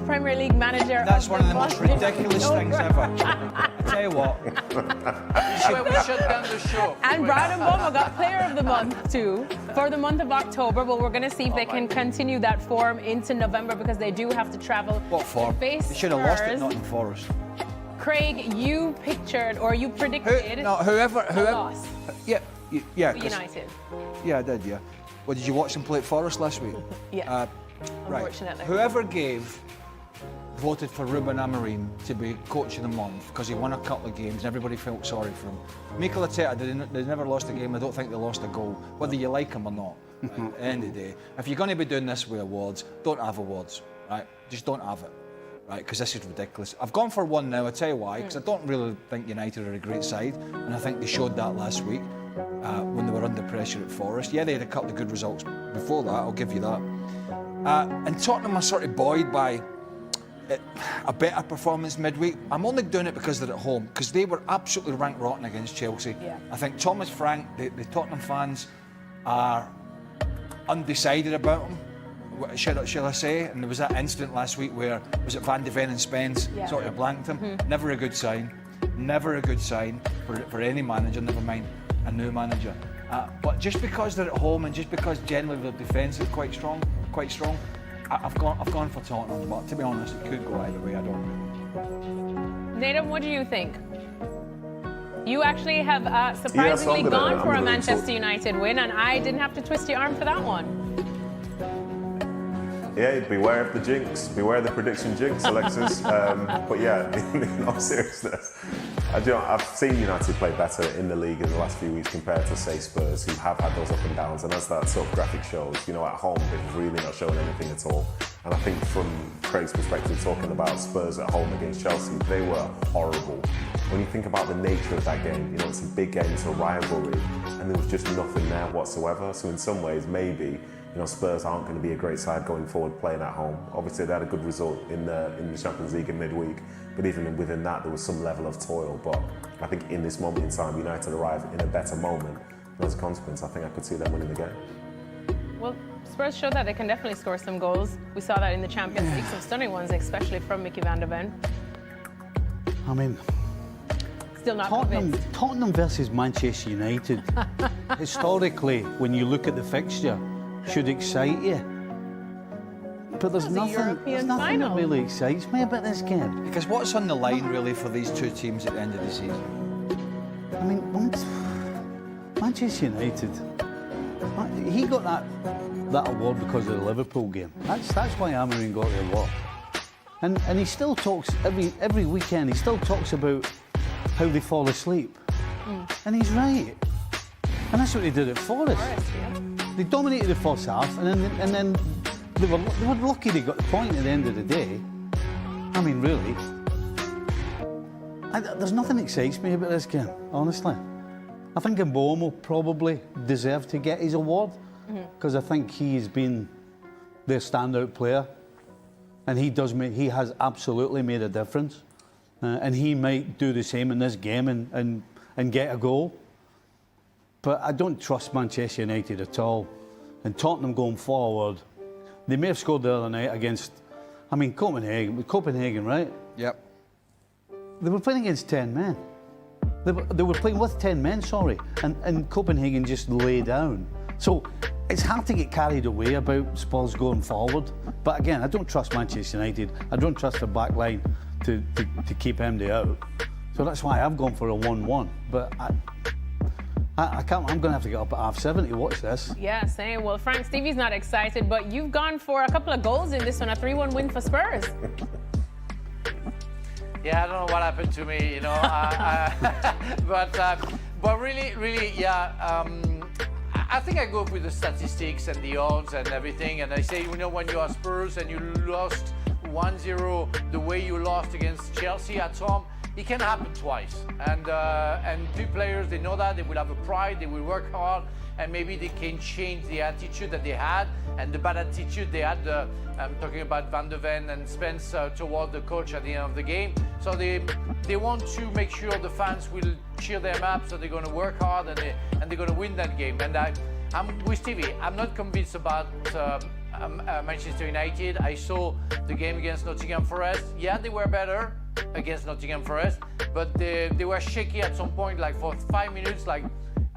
Premier League manager. That's one of the most ridiculous things ever. I tell you what. We shut down the show. And Brad Mboma got Player of the Month too for the month of October. But we're going to see if they can continue that form into November because they do have to travel. What form? They should have lost at Nottingham Forest. Craig, you pictured or you predicted whoever. a loss. Yeah. United. Yeah, I did. Yeah. Well, did you watch them play at Forest last week? Yeah. Right. Unfortunately. Whoever voted for Ruben Amorim to be coach of the month because he won a couple of games and everybody felt sorry for him. Mikel Arteta, they never lost a game. I don't think they lost a goal, whether you like him or not. At the end of the day, if you're going to be doing this with awards, don't have awards, right? Just don't have it, right? Because this is ridiculous. I've gone for one now. I'll tell you why. Because I don't really think United are a great side, and I think they showed that last week when they were under pressure at Forest. Yeah, they had a couple of good results before that. I'll give you that. And Tottenham are sort of buoyed by a better performance midweek. I'm only doing it because they're at home, because they were absolutely rank rotten against Chelsea. Yeah. I think Thomas Frank, the Tottenham fans are undecided about him, shall I say, and there was that incident last week where, was it Van de Ven and Spence sort of blanked him? Never a good sign. Never a good sign for any manager, never mind a new manager. But just because they're at home and just because generally their defence is quite strong, I've gone for Tottenham, but to be honest, it could go either way. I don't know. Nathan, what do you think? You actually have surprisingly gone for a Manchester United win, and I didn't have to twist your arm for that one. Yeah, beware of the jinx. Beware of the prediction jinx, Alexis. But yeah, in all seriousness, I've seen United play better in the league in the last few weeks compared to, say, Spurs, who have had those up and downs. And as that sort of graphic shows, at home, they've really not shown anything at all. And I think from Craig's perspective, talking about Spurs at home against Chelsea, they were horrible. When you think about the nature of that game, it's a big game, it's a rivalry, and there was just nothing there whatsoever. So in some ways, maybe, Spurs aren't going to be a great side going forward playing at home. Obviously, they had a good result in the Champions League in midweek, but even within that, there was some level of toil. But I think in this moment in time, United arrive in a better moment. And as a consequence, I think I could see them winning the game. Well, Spurs showed that they can definitely score some goals. We saw that in the Champions League, some stunning ones, especially from Mickey van der Ven. I mean, still not convinced. Tottenham versus Manchester United, historically, when you look at the fixture, should excite you. But there's nothing that really excites me about this game. Because what's on the line really for these two teams at the end of the season? I mean, Manchester United, he got that award because of the Liverpool game. That's why Amorim got the award. And he still talks every weekend. He still talks about how they fall asleep, and he's right. And that's what they did at Forest. They dominated the first half, and then they were lucky they got the point at the end of the day. I mean, really, there's nothing that excites me about this game, honestly. I think Mboma probably deserved to get his award because I think he's been their standout player, and he has absolutely made a difference, and he might do the same in this game and get a goal. But I don't trust Manchester United at all. And Tottenham going forward, they may have scored the other night against, Copenhagen, right? Yep. They were playing against 10 men. They were playing with 10 men, sorry, and Copenhagen just lay down. So it's hard to get carried away about Spurs going forward. But again, I don't trust Manchester United. I don't trust the back line to keep MD out. So that's why I've gone for a 1-1. But I can't. I'm going to have to get up at 7:30 to watch this. Yeah, same. Well, Frank, Stevie's not excited, but you've gone for a couple of goals in this one, a 3-1 win for Spurs. Yeah, I don't know what happened to me, but really, yeah. I think I go with the statistics and the odds and everything, and I say, when you are Spurs and you lost 1-0 the way you lost against Chelsea at home, it can happen twice. And two players, they know that, they will have a pride, they will work hard, and maybe they can change the attitude that they had and the bad attitude they had. I'm talking about Van der Ven and Spence toward the coach at the end of the game. So they want to make sure the fans will cheer them up, so they're going to work hard and they're going to win that game. And I'm with Stevie. I'm not convinced about Manchester United. I saw the game against Nottingham Forest. Yeah, they were better against Nottingham Forest, but they were shaky at some point, like for 5 minutes. Like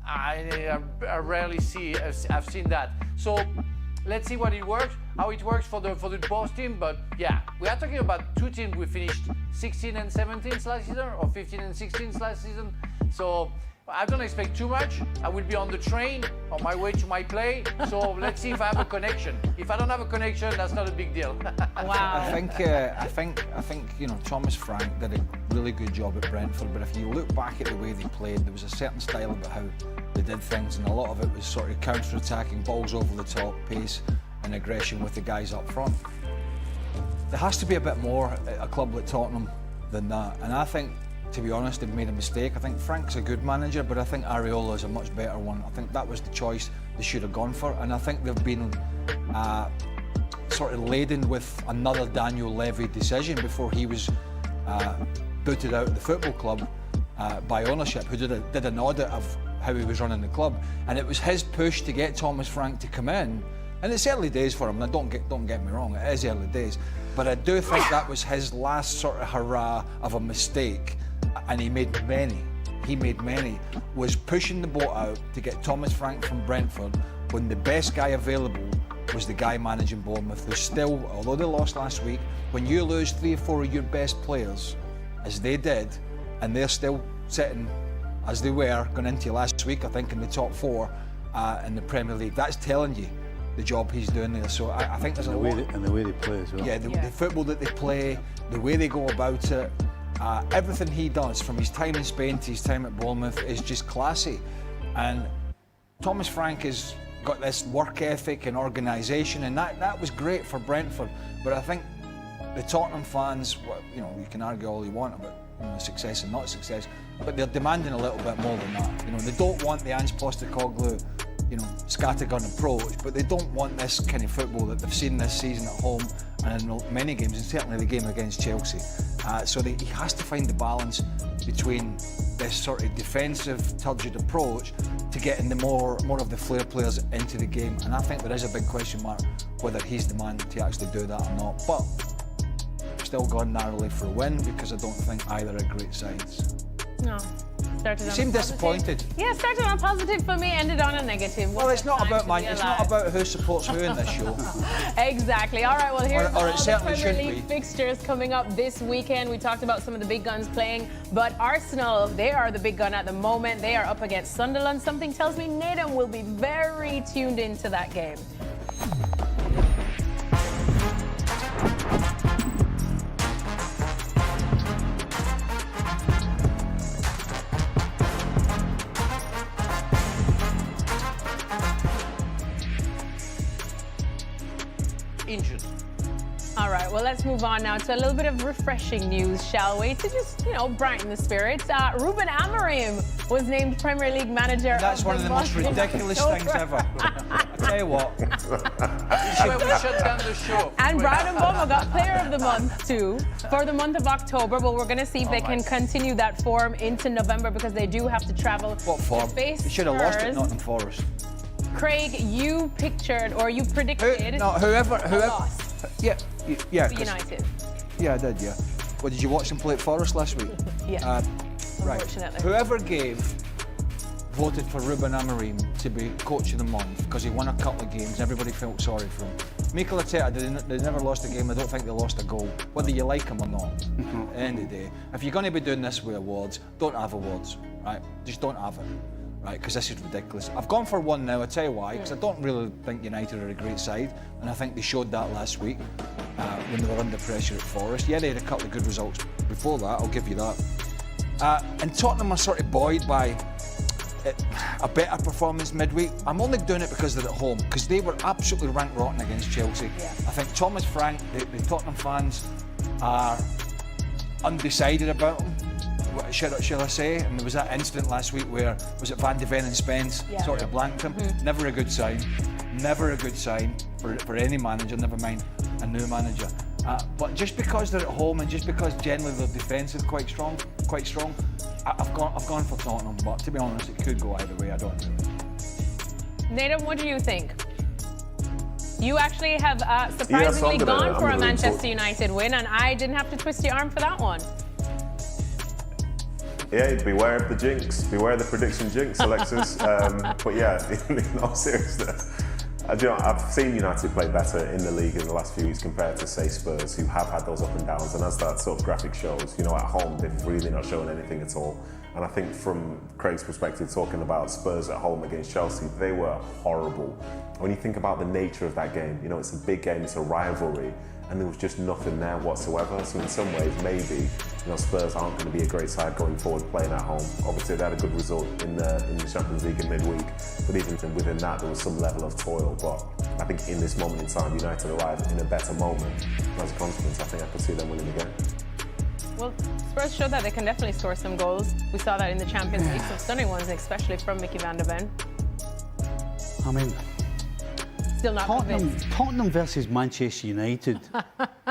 I rarely I've seen that. So let's see how it works for the both team. But yeah, we are talking about two teams. We finished 16 and 17 last season, or 15 and 16 last season. So I don't expect too much. I will be on the train on my way to my play. So let's see if I have a connection. If I don't have a connection, that's not a big deal. Wow. I think you know, Thomas Frank did a really good job at Brentford. But if you look back at the way they played, there was a certain style about how they did things, and a lot of it was sort of counter-attacking, balls over the top, pace and aggression with the guys up front. There has to be a bit more at a club like Tottenham than that, and I think, to be honest, they've made a mistake. I think Frank's a good manager, but I think Areola is a much better one. I think that was the choice they should have gone for, and I think they've been sort of laden with another Daniel Levy decision before he was booted out of the football club by ownership, who did an audit of how he was running the club, and it was his push to get Thomas Frank to come in. And it's early days for him. Now, don't get me wrong, it is early days, but I do think that was his last sort of hurrah of a mistake. And he made many, was pushing the boat out to get Thomas Frank from Brentford when the best guy available was the guy managing Bournemouth, who still, although they lost last week, when you lose 3 or 4 of your best players, as they did, and they're still sitting, as they were, going into last week, I think, in the top 4 in the Premier League, that's telling you the job he's doing there. So I think there's a lot. And the way they play as well. Yeah, the football that they play, the way they go about it, everything he does, from his time in Spain to his time at Bournemouth, is just classy. And Thomas Frank has got this work ethic and organisation, and that was great for Brentford. But I think the Tottenham fans, you know, you can argue all you want about, you know, success and not success, but they're demanding a little bit more than that. You know, they don't want the Ange Postecoglou, you know, scattergun approach, but they don't want this kind of football that they've seen this season at home and in many games, and certainly the game against Chelsea. So he has to find the balance between this sort of defensive, turgid approach to getting the more of the flair players into the game. And I think there is a big question mark whether he's the man to actually do that or not. But I've still gone narrowly for a win because I don't think either are great sides. No. You seem disappointed. Yeah, started on positive for me, ended on a negative. Well, it's not about mine. It's not about who supports who in this show. Exactly. All right. Well, here's or it certainly the Premier League fixtures coming up this weekend. We talked about some of the big guns playing, but Arsenal, they are the big gun at the moment. They are up against Sunderland. Something tells me Nathan will be very tuned into that game. Injured. All right, well, let's move on now to a little bit of refreshing news, shall we? To just, you know, brighten the spirits. Ruben Amorim was named Premier League manager. That's one of the most ridiculous things ever. I tell you what. We shut down the show. And Brian Mboma got Player of the Month too for the month of October. But we're going to see if they can continue that form into November, because they do have to travel. What form? To face They should have lost Spurs. at Nottingham Forest. Craig, you pictured or you predicted whoever. a loss Yeah. for United. Yeah, I did. Yeah. Well, did you watch them play at Forest last week? Yeah. Right. Unfortunately. Whoever voted for Ruben Amorim to be coach of the month because he won a couple of games, everybody felt sorry for him. Mikel Arteta, they never lost a game. I don't think they lost a goal, whether you like him or not. At the end of the day, if you're going to be doing this with awards, don't have awards, right? Just don't have it. Right, because this is ridiculous. I've gone for one now, I'll tell you why, because I don't really think United are a great side, and I think they showed that last week when they were under pressure at Forest. Yeah, they had a couple of good results before that, I'll give you that. And Tottenham are sort of buoyed by a better performance midweek. I'm only doing it because they're at home, because they were absolutely rank rotten against Chelsea. Yeah. I think Thomas Frank, the Tottenham fans are undecided about him. Shall I say? And there was that incident last week where, was it Van de Ven and Spence sort of blanked him? Never a good sign. Never a good sign for any manager, never mind a new manager. But just because they're at home and just because generally their defence is quite strong, I've gone for Tottenham. But to be honest, it could go either way. I don't know. Nathan, what do you think? You actually have surprisingly gone for a Manchester United win, and I didn't have to twist your arm for that one. Yeah, beware of the jinx, beware of the prediction jinx, Alexis. But yeah, in all seriousness, I've seen United play better in the league in the last few weeks compared to, say, Spurs, who have had those up and downs. And as that sort of graphic shows, you know, at home, they've really not shown anything at all. And I think from Craig's perspective, talking about Spurs at home against Chelsea, they were horrible. When you think about the nature of that game, you know, it's a big game, it's a rivalry, and there was just nothing there whatsoever. So in some ways, maybe, you know, Spurs aren't going to be a great side going forward playing at home. Obviously, they had a good result in the Champions League in midweek, but even within that, there was some level of toil. But I think in this moment in time, United arrived in a better moment. As a consequence, I think I could see them winning the game. Well, Spurs showed that they can definitely score some goals. We saw that in the Champions League, some stunning ones, especially from Mickey van der Ven. I mean, Still not convinced. Tottenham versus Manchester United,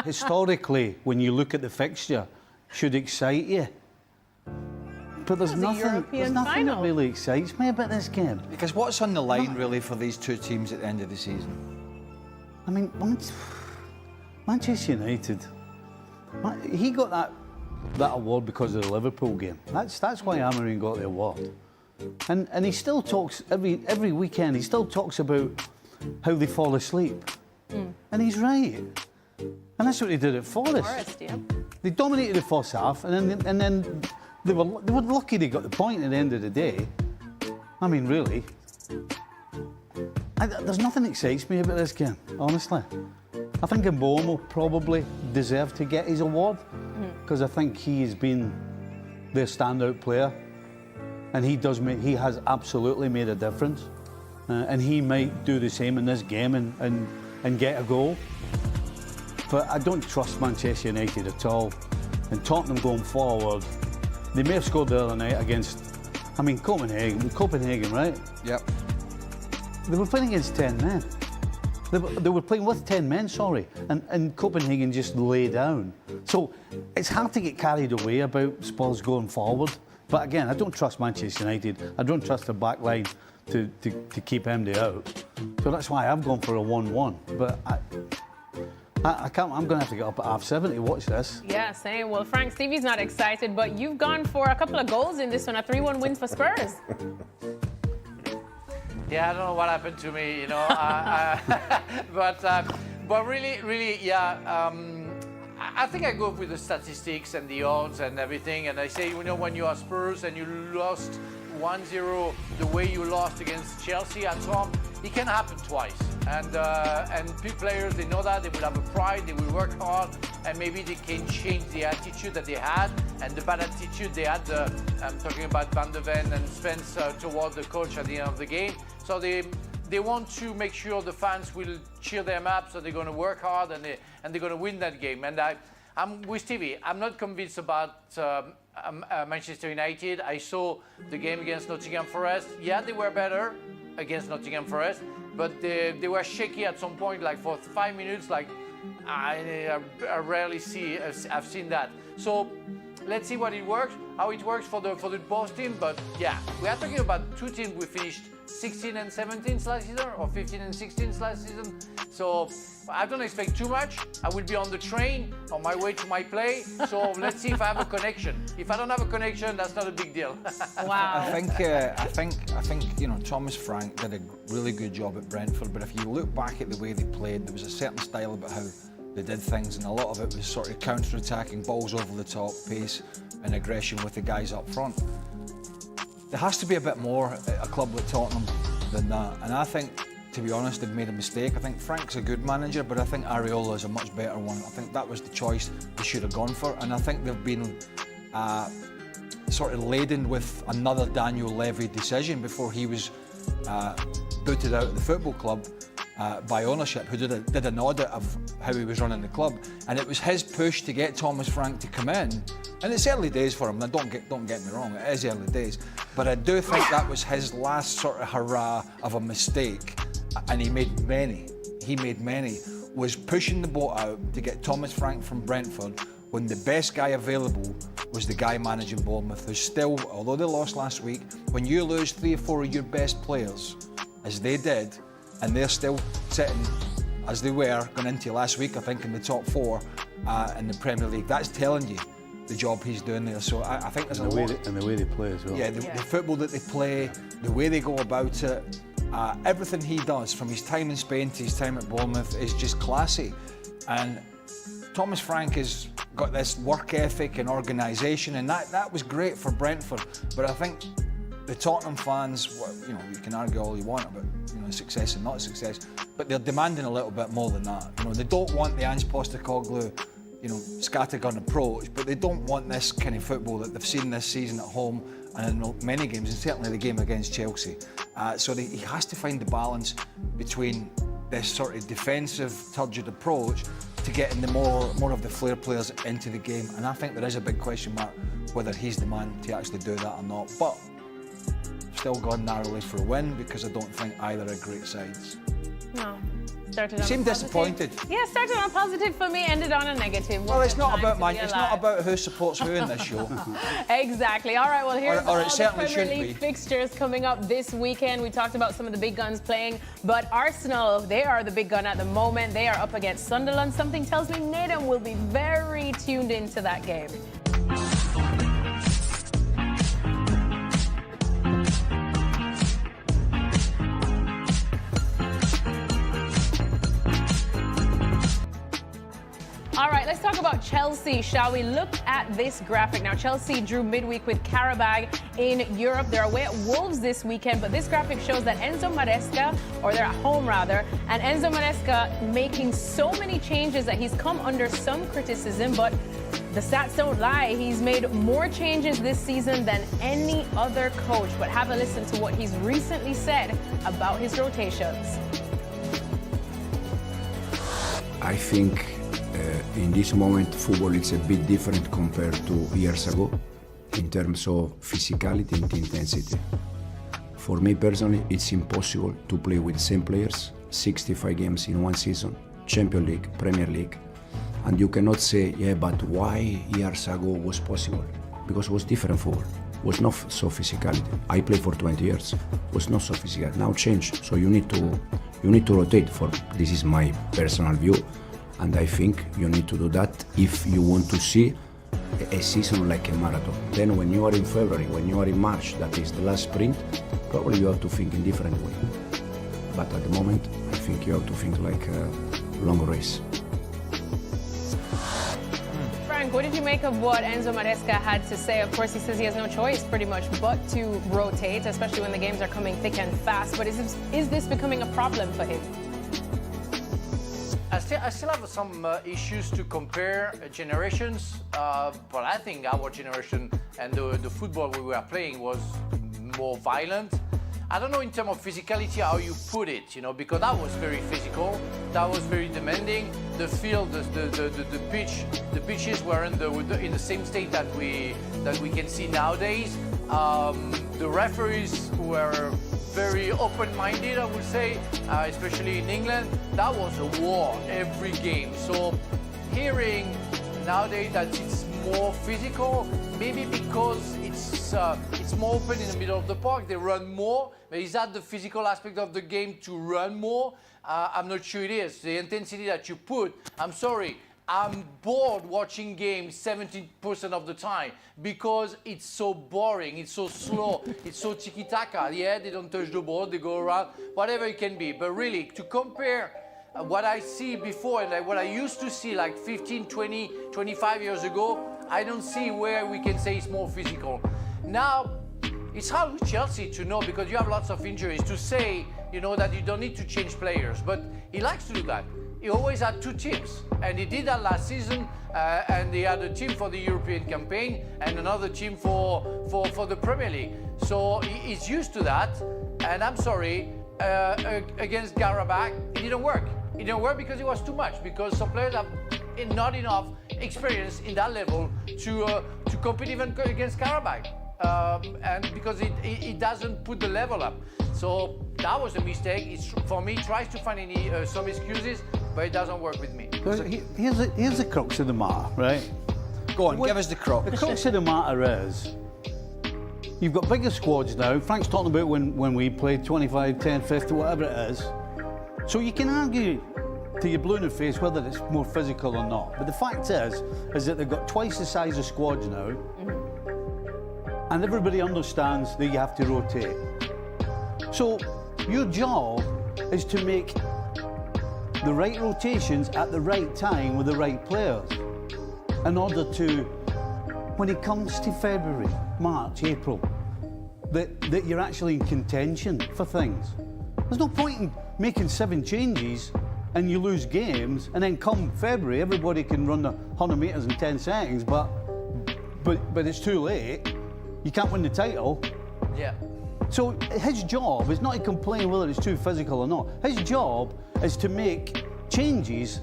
historically, when you look at the fixture, should excite you. But there's nothing that really excites me about this game. Because what's on the line, really, for these two teams at the end of the season? I mean, Manchester United, he got that award because of the Liverpool game. That's why Amorim got the award. And he still talks, every weekend, he still talks about how they fall asleep. And he's right. And that's what they did at Forest. Yeah. They dominated the first half, and then they were lucky they got the point at the end of the day. I mean, really. There's nothing that excites me about this game, honestly. I think Mbeumo probably deserved to get his award, because I think he has been their standout player, and he has absolutely made a difference. And he might do the same in this game and get a goal. But I don't trust Manchester United at all. And Tottenham going forward, they may have scored the other night against, I mean, Copenhagen, right? Yep. They were playing against 10 men. They were playing with 10 men, sorry, and Copenhagen just lay down. So it's hard to get carried away about Spurs going forward. But again, I don't trust Manchester United. I don't trust the back line to keep MD out. So that's why I've gone for a 1-1. But I can't. I'm going to have to get up at half-7 to watch this. Yeah, same. Well, Frank, Stevie's not excited, but you've gone for a couple of goals in this one, a 3-1 win for Spurs. Yeah, I don't know what happened to me, you know. But really, yeah. I think I go with the statistics and the odds and everything, and I say, you know, when you are Spurs and you lost 1-0 the way you lost against Chelsea at home, it can happen twice. And players, they know that, they will have a pride, they will work hard, and maybe they can change the attitude that they had and the bad attitude they had. I'm talking about Van der Ven and Spence toward the coach at the end of the game. So they want to make sure the fans will cheer them up, so they're going to work hard and they're going to win that game. And I'm with Stevie. I'm not convinced about Manchester United. I saw the game against Nottingham Forest. Yeah, they were better against Nottingham Forest, but they were shaky at some point, like for 5 minutes. Like I rarely I've seen that. So let's see how it works for the both teams. But yeah, we are talking about two teams we finished 16 and 17 last season, or 15 and 16 last season. So I don't expect too much. I will be on the train on my way to my play. So let's see if I have a connection. If I don't have a connection, that's not a big deal. Wow. I think you know, Thomas Frank did a really good job at Brentford. But if you look back at the way they played, there was a certain style about how they did things, and a lot of it was sort of counter-attacking, balls over the top, pace and aggression with the guys up front. There has to be a bit more at a club like Tottenham than that, and I think, to be honest, they've made a mistake. I think Frank's a good manager, but I think Areola is a much better one. I think that was the choice they should have gone for, and I think they've been sort of laden with another Daniel Levy decision before he was booted out of the football club by ownership, who did an audit of how he was running the club, and it was his push to get Thomas Frank to come in. And it's early days for him. Now, don't get me wrong, it is early days, but I do think that was his last sort of hurrah of a mistake, and he made many. Was pushing the boat out to get Thomas Frank from Brentford when the best guy available was the guy managing Bournemouth, who's still, although they lost last week, when you lose 3 or 4 of your best players, as they did, and they're still sitting as they were going into last week, I think in the top 4 in the Premier League. That's telling you the job he's doing there. So I think there's a lot. And the way they play as well. Yeah, the football that they play, the way they go about it, everything he does, from his time in Spain to his time at Bournemouth, is just classy. And Thomas Frank has got this work ethic and organisation, and that was great for Brentford. But I think the Tottenham fans, well, you know, you can argue all you want about, you know, success and not success, but they're demanding a little bit more than that. You know, they don't want the Ange Postecoglou, you know, scattergun approach, but they don't want this kind of football that they've seen this season at home and in many games, and certainly the game against Chelsea. So he has to find the balance between this sort of defensive, turgid approach to getting the more of the flair players into the game. And I think there is a big question mark whether he's the man to actually do that or not. But still gone narrowly for a win because I don't think either are great sides. No. Started on Seemed a positive. disappointed. Yeah, started on a positive for me, ended on a negative. Well, it's not about mine. it's not about who supports who in this show. Exactly. All right, well, here's Or it all the certainly Premier shouldn't League be. fixtures coming up this weekend. We talked about some of the big guns playing, but Arsenal, they are the big gun at the moment. They are up against Sunderland. Something tells me Nathan will be very tuned into that game. All right, let's talk about Chelsea, shall we? Look at this graphic. Now, Chelsea drew midweek with Qarabag in Europe. They're away at Wolves this weekend, but this graphic shows that Enzo Maresca, or they're at home rather, and Enzo Maresca making so many changes that he's come under some criticism, but the stats don't lie. He's made more changes this season than any other coach. But have a listen to what he's recently said about his rotations. I think in this moment football is a bit different compared to years ago in terms of physicality and intensity. For me personally, it's impossible to play with the same players 65 games in one season, Champions League, Premier League, and you cannot say, yeah, but why years ago was possible? Because it was different football. It was not so physicality. I played for 20 years. It was not so physical. Now change. So you need to rotate. This is my personal view. And I think you need to do that if you want to see a season like a marathon. Then when you are in February, when you are in March, that is the last sprint, probably you have to think in different way. But at the moment, I think you have to think like a long race. Frank, what did you make of what Enzo Maresca had to say? Of course, he says he has no choice pretty much but to rotate, especially when the games are coming thick and fast. But is this becoming a problem for him? I still have some issues to compare generations, but I think our generation and the football we were playing was more violent. I don't know in terms of physicality how you put it, you know, because that was very physical, that was very demanding. The field, the pitches were in the same state that we can see nowadays. The referees were very open-minded, I would say, especially in England. That was a war every game. So hearing nowadays that it's more physical, maybe because it's more open in the middle of the park, they run more. But is that the physical aspect of the game to run more? I'm not sure it is. The intensity that you put, I'm sorry, I'm bored watching games 70% of the time because it's so boring, it's so slow, it's so tiki-taka. Yeah, they don't touch the ball, they go around, whatever it can be. But really, to compare what I see before and what I used to see like 15, 20, 25 years ago, I don't see where we can say it's more physical. Now, it's hard with Chelsea to know because you have lots of injuries to say, you know, that you don't need to change players, but he likes to do that. He always had two teams, and he did that last season, and he had a team for the European campaign and another team for the Premier League. So he's used to that, and I'm sorry, against Qarabag, it didn't work. It didn't work because it was too much, because some players have not enough experience in that level to compete even against Qarabag. And because it doesn't put the level up. So that was a mistake. For me, tries to find some excuses, but it doesn't work with me. Here's the crux of the matter, right? Go on, give us the crux. The crux of the matter is, you've got bigger squads now. Frank's talking about when we played 25, 10, 50, whatever it is. So you can argue to your blue in the face whether it's more physical or not. But the fact is that they've got twice the size of squads now, and everybody understands that you have to rotate. So your job is to make the right rotations at the right time with the right players in order to, when it comes to February, March, April, that you're actually in contention for things. There's no point in making 7 changes and you lose games, and then come February, everybody can run the 100 metres in 10 seconds, but it's too late. You can't win the title. Yeah. So his job is not to complain whether it's too physical or not. His job is to make changes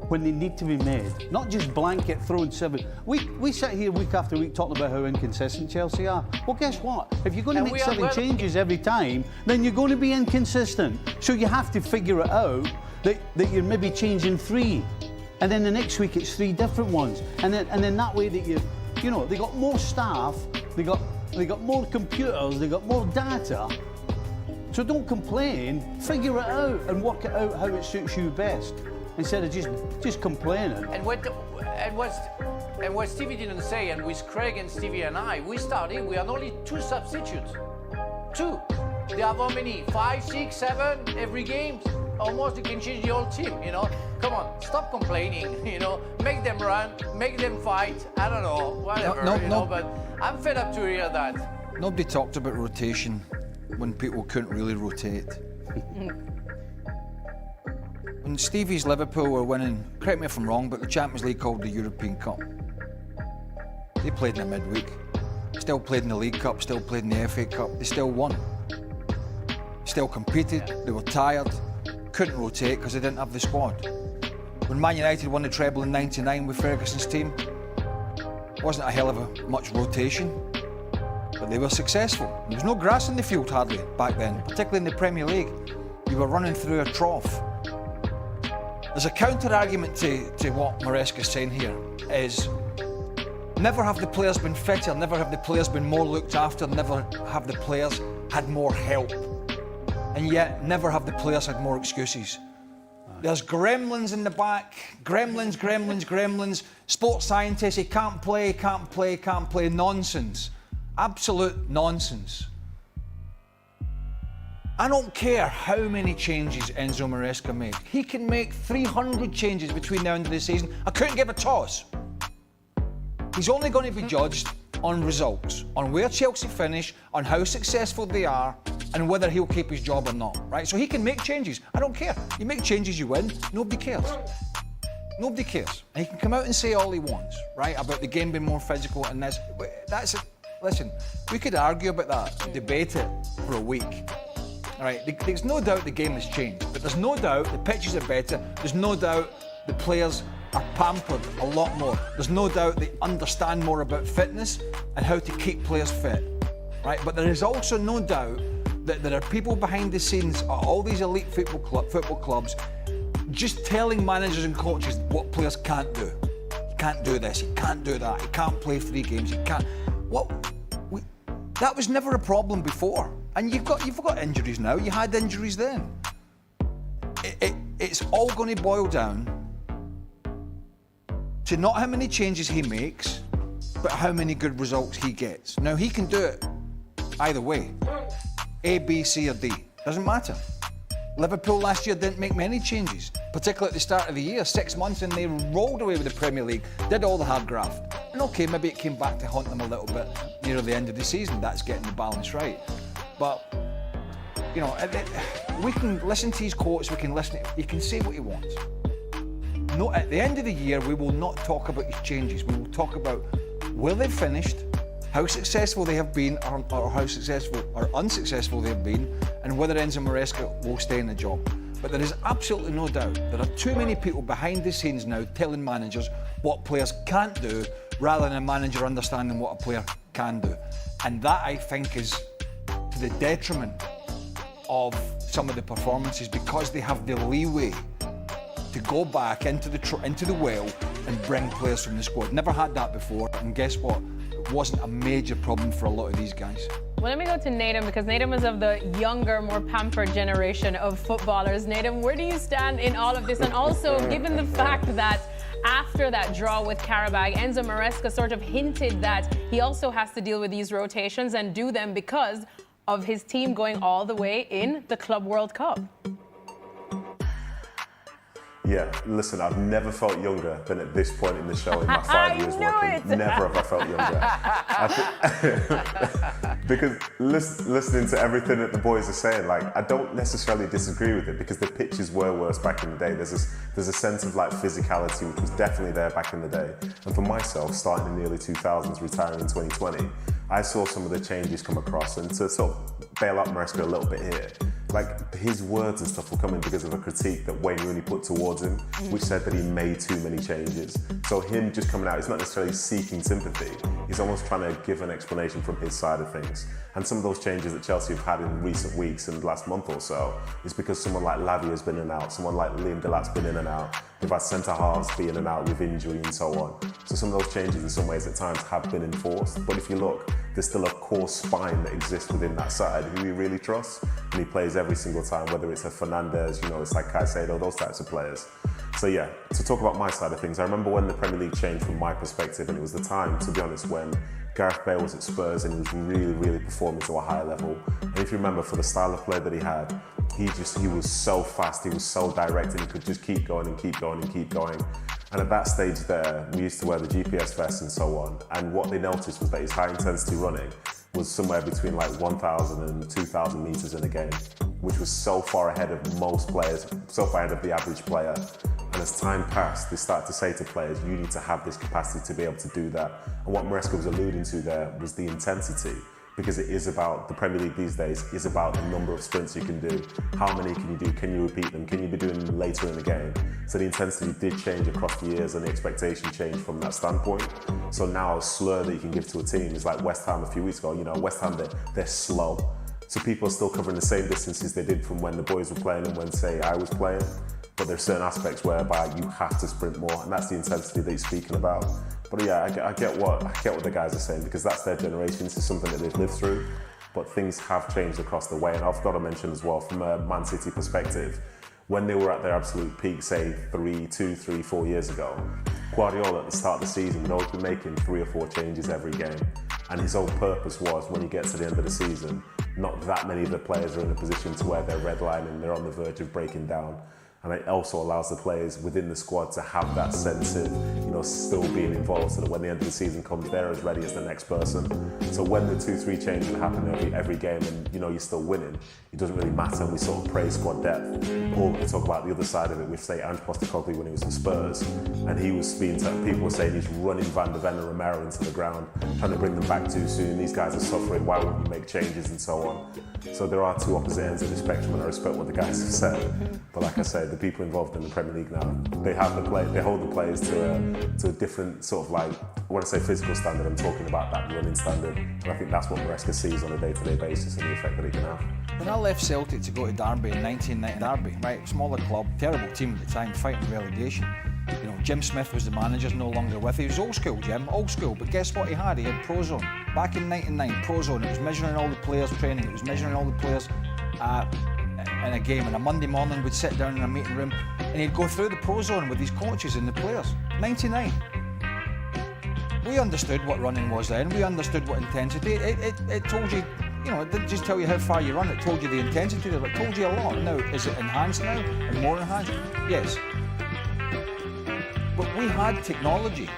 when they need to be made, not just blanket throwing 7. We sit here week after week talking about how inconsistent Chelsea are. Well, guess what? If you're going to make 7 changes every time, then you're going to be inconsistent. So you have to figure it out that you're maybe changing 3, and then the next week it's 3 different ones, and then that way that you know, they got more staff, they got more computers, they got more data. So don't complain, figure it out and work it out how it suits you best, instead of just complaining. And what Stevie didn't say, and with Craig and Stevie and I, we had only 2 substitutes. 2. They have how many? 5, 6, 7 every game? Almost you can change the whole team, you know? Come on, stop complaining, you know? Make them run, make them fight, I don't know, whatever, No. but I'm fed up to hear that. Nobody talked about rotation when people couldn't really rotate. When Stevie's Liverpool were winning, correct me if I'm wrong, but the Champions League called the European Cup. They played in the midweek, still played in the League Cup, still played in the FA Cup, they still won. Still competed, they were tired, couldn't rotate because they didn't have the squad. When Man United won the treble in '99 with Ferguson's team, it wasn't a hell of a much rotation, but they were successful. There was no grass in the field hardly back then, particularly in the Premier League. You were running through a trough. There's a counter-argument to what Maresca's saying here, is never have the players been fitter, never have the players been more looked after, never have the players had more help, and yet never have the players had more excuses. There's gremlins in the back, gremlins, sports scientists, he can't play, nonsense. Absolute nonsense. I don't care how many changes Enzo Maresca made. He can make 300 changes between now and the end of the season. I couldn't give a toss. He's only going to be judged on results, on where Chelsea finish, on how successful they are, and whether he'll keep his job or not, right? So he can make changes. I don't care. You make changes, you win. Nobody cares. Nobody cares. And he can come out and say all he wants, right, about the game being more physical and this. That's it. Listen, we could argue about that, debate it for a week. All right, there's no doubt the game has changed, but there's no doubt the pitches are better. There's no doubt the players are pampered a lot more. There's no doubt they understand more about fitness and how to keep players fit, right? But there is also no doubt that there are people behind the scenes at all these elite football clubs just telling managers and coaches what players can't do. You can't do this, you can't do that, you can't play 3 games, you can't. That was never a problem before. And you've got injuries now, you had injuries then. It's all going to boil down to not how many changes he makes, but how many good results he gets. Now, he can do it either way. A, B, C or D. Doesn't matter. Liverpool last year didn't make many changes, particularly at the start of the year, 6 months, and they rolled away with the Premier League, did all the hard graft. And okay, maybe it came back to haunt them a little bit near the end of the season. That's getting the balance right. But, you know, we can listen to his quotes, we can listen, he can say what he wants. No, at the end of the year, we will not talk about his changes. We will talk about where they've finished, how successful they have been, or how successful or unsuccessful they have been, and whether Enzo Maresca will stay in the job. But there is absolutely no doubt there are too many people behind the scenes now telling managers what players can't do, rather than a manager understanding what a player can do. And that, I think, is to the detriment of some of the performances, because they have the leeway to go back into the well and bring players from the squad. Never had that before, and guess what? It wasn't a major problem for a lot of these guys. Well, let me go to Nadim because Nadim is of the younger, more pampered generation of footballers. Nadim, where do you stand in all of this? And also, given the fact that after that draw with Karabag, Enzo Maresca sort of hinted that he also has to deal with these rotations and do them because of his team going all the way in the Club World Cup. Yeah, listen, I've never felt younger than at this point in the show in my 5 years working. Never have I felt younger. Because listening to everything that the boys are saying, like, I don't necessarily disagree with it because the pitches were worse back in the day. There's a sense of like physicality which was definitely there back in the day. And for myself, starting in the early 2000s, retiring in 2020, I saw some of the changes come across, and to sort of bail up Maresca a little bit here, like his words and stuff were coming because of a critique that Wayne Rooney put towards him, which said that he made too many changes. So him just coming out, he's not necessarily seeking sympathy, he's almost trying to give an explanation from his side of things. And some of those changes that Chelsea have had in recent weeks and the last month or so is because someone like Lavia has been in and out, someone like Liam Delat's been in and out, they've had centre-halves be in and out with injury and so on. So some of those changes in some ways at times have been enforced, but if you look, there's still a core spine that exists within that side who he really trusts, and he plays every single time, whether it's a Fernandes, you know, it's like Caicedo, those types of players. So yeah, to talk about my side of things, I remember when the Premier League changed from my perspective, and it was the time, to be honest, when Gareth Bale was at Spurs and he was really performing to a high level. And if you remember, for the style of play that he had, he was so fast, he was so direct, and he could just keep going and keep going and keep going. And at that stage there, we used to wear the GPS vests and so on. And what they noticed was that his high intensity running was somewhere between like 1,000 and 2,000 meters in a game, which was so far ahead of most players, so far ahead of the average player. And as time passed, they started to say to players, you need to have this capacity to be able to do that. And what Maresca was alluding to there was the intensity, because it is about, the Premier League these days is about the number of sprints you can do. How many can you do? Can you repeat them? Can you be doing them later in the game? So the intensity did change across the years and the expectation changed from that standpoint. So now a slur that you can give to a team is like West Ham a few weeks ago. You know, West Ham, they're slow. So people are still covering the same distances they did from when the boys were playing and when, say, I was playing. But there's certain aspects whereby you have to sprint more, and that's the intensity that he's speaking about. But yeah, I get what the guys are saying, because that's their generation. This is something that they've lived through. But things have changed across the way, and I've got to mention as well, from a Man City perspective, when they were at their absolute peak, say 2, 3, 4 years ago, Guardiola at the start of the season would always be making 3 or 4 changes every game. And his whole purpose was, when you get to the end of the season, not that many of the players are in a position to where they're redlining, they're on the verge of breaking down. And it also allows the players within the squad to have that sense of, you know, still being involved, so that when the end of the season comes, they're as ready as the next person. So when the 2-3 changes happen every game, and you know you're still winning, it doesn't really matter. We sort of praise squad depth. Or we talk about the other side of it with, say, Ange Postecoglou when he was at Spurs, and he was speaking to people were saying he's running Van de Ven and Romero into the ground, trying to bring them back too soon. These guys are suffering. Why wouldn't you make changes and so on? So there are two opposite ends of the spectrum, and I respect what the guys have said. But like I say, the people involved in the Premier League now, they hold the players to a different sort of, like, when I say physical standard, I'm talking about that running standard. And I think that's what Maresca sees on a day-to-day basis and the effect that it can have. When I left Celtic to go to Derby in 1990, Derby, right, smaller club, terrible team at the time, fighting relegation. You know, Jim Smith was the manager, no longer with. He was old school, Jim, old school. But guess what he had? He had Prozone. Back in '99, Prozone. It was measuring all the players' training. It was measuring all the players in a game. And a Monday morning, we'd sit down in a meeting room and he'd go through the Prozone with his coaches and the players. 99. We understood what running was then. We understood what intensity. It told you. You know, it didn't just tell you how far you run, it told you the intensity of it. It told you a lot. Now, is it enhanced now and more enhanced? Yes. But we had technology,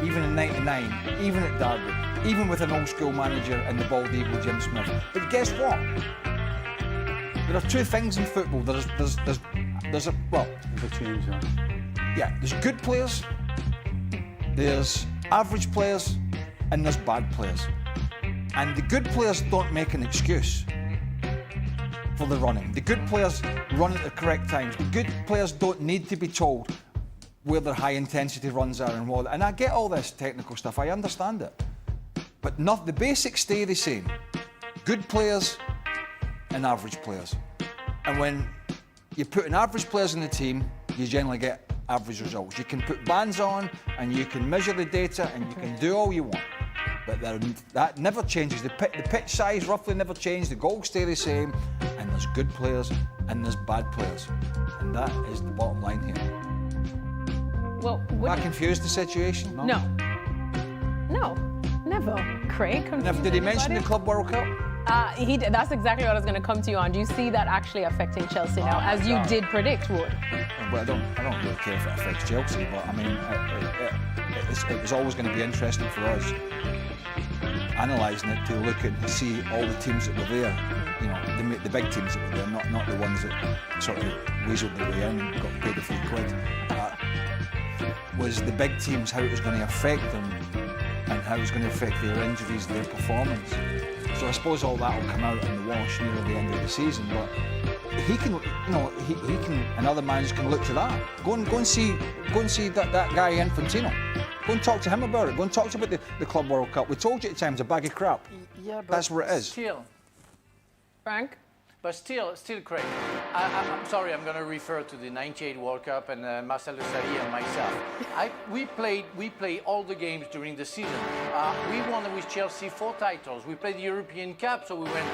even in '99, even at Derby, even with an old school manager and the bald eagle Jim Smith. But guess what? There are two things in football. There's good players, there's average players, and there's bad players. And the good players don't make an excuse for the running. The good players run at the correct times. The good players don't need to be told where their high intensity runs are and what. And I get all this technical stuff, I understand it. But the basics stay the same. Good players and average players. And when you put an average players in the team, you generally get average results. You can put bands on and you can measure the data and you can do all you want. But that never changes. The pitch size roughly never changed. The goals stay the same. And there's good players and there's bad players. And that is the bottom line here. Well, Am I confused the situation? No, never. Craig, Never. Did he mention the Club World Cup? He did. That's exactly what I was going to come to you on. Do you see that actually affecting Chelsea now, as you did predict would? Well, I don't really care if it affects Chelsea, but I mean, it was always going to be interesting for us analysing it to look and see all the teams that were there. You know, the big teams that were there, not the ones that sort of weaseled their way in and got paid a few quid. Was the big teams, how it was going to affect them and how it was going to affect their injuries, their performance. So I suppose all that will come out in the wash near the end of the season. But he can, he can, and other managers can look to that. Go and see that guy Infantino. Go and talk to him about it. Go and talk to him about the Club World Cup. We told you at times, a bag of crap. Yeah, but that's where it is. Still. Frank? But still, Craig, I'm sorry, I'm going to refer to the '98 World Cup and Marcelo Sarri and myself. We played all the games during the season. We won with Chelsea 4 titles. We played the European Cup, so we went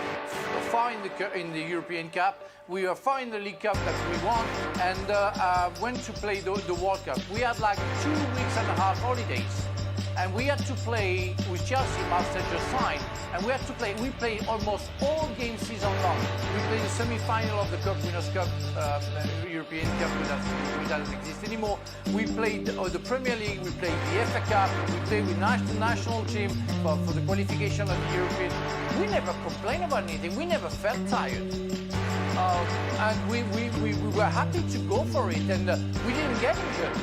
far in the European Cup. We were far in the League Cup that we won, and went to play the World Cup. We had like 2 weeks and a half holidays. And we had to play with Chelsea, Marcel just signed, and we played almost all games season long. We played the semi-final of the Cup Winners' Cup, European Cup, which doesn't exist anymore. We played the Premier League, we played the FA Cup, we played with the national team for the qualification of the European. We never complained about anything, we never felt tired. And we were happy to go for it, and we didn't get injured.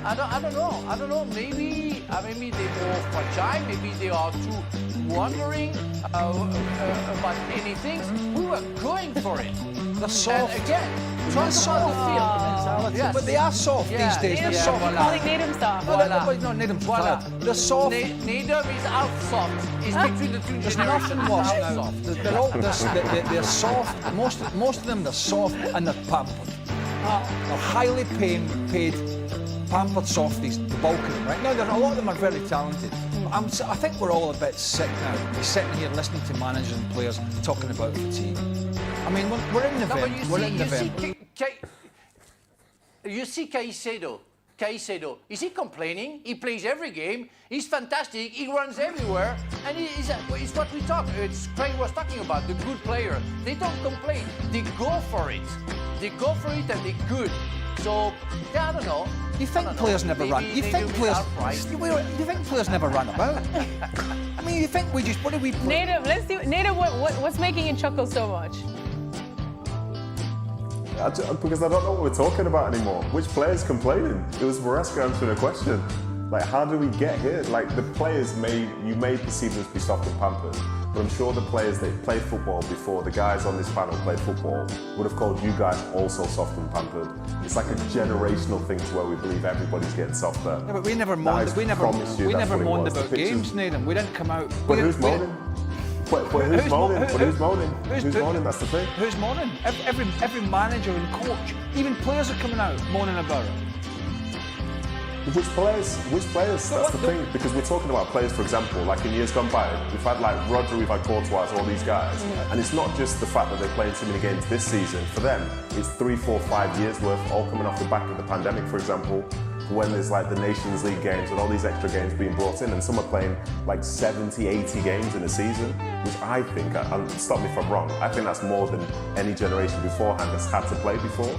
I don't know. Maybe they're more fragile. Maybe they are too wondering about many things. We were going for it. They're soft. And again, talk about the field. Yes. But they are soft these days. They're soft. Calling Nedum soft. No, not Nedum soft. They're soft. Nedum is half soft. It's between the two There's generations. nothing worse Half now. soft. They're soft. Most of them, they're soft and they're pampered. They're highly paid, pampered softies, the bulk of them, right? Now, a lot of them are very talented. I think we're all a bit sick now. We're sitting here listening to managers and players talking about fatigue. I mean, we're in November. You see Caicedo. Is he complaining? He plays every game. He's fantastic. He runs everywhere. And it's what we talk. It's Craig was talking about, the good player. They don't complain. They go for it. They go for it and they're good. So, yeah, I don't know. You think players never run? You think players never run about? I mean, you think what do we play? Nedum, let's do Nedum. What's making you chuckle so much? Because I don't know what we're talking about anymore. Which player's complaining? It was Maresca answering a question. Like, how do we get here? Like, the players you may perceive them to be soft and pampered, but I'm sure the players that played football before, the guys on this panel played football, would have called you guys also soft and pampered. It's like a generational thing to where we believe everybody's getting softer. Yeah, but we never moaned about games, Nedum. We didn't come out. But who's moaning? But who's moaning? Who's moaning? Who's moaning? That's the thing. Who's moaning? Every manager and coach, even players are coming out moaning about it. Which players? That's the thing, because we're talking about players, for example, like in years gone by, we've had like Rodri, we've had Courtois, all these guys, and it's not just the fact that they're playing too many games this season. For them, it's 3, 4, 5 years worth, all coming off the back of the pandemic, for example, when there's like the Nations League games and all these extra games being brought in, and some are playing like 70, 80 games in a season, which I think, stop me if I'm wrong, I think that's more than any generation beforehand has had to play before.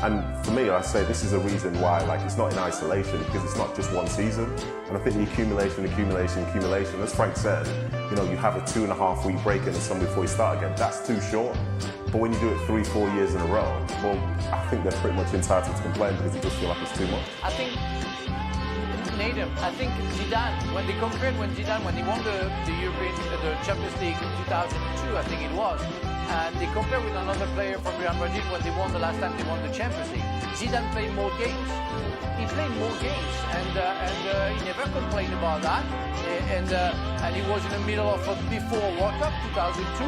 And for me, I say this is a reason why, like, it's not in isolation, because it's not just one season. And I think the accumulation, as Frank said, you have a 2.5 week break in the summer before you start again. That's too short. But when you do it 3, 4 years in a row, well, I think they're pretty much entitled to complain because it does feel like it's too much. I think Zidane, when he won the Champions League in 2002, I think it was, and they compare with another player from Real Madrid when they won the last time they won the Champions League. Zidane played more games. He played more games, and he never complained about that. And he was in the middle of a before World Cup 2002,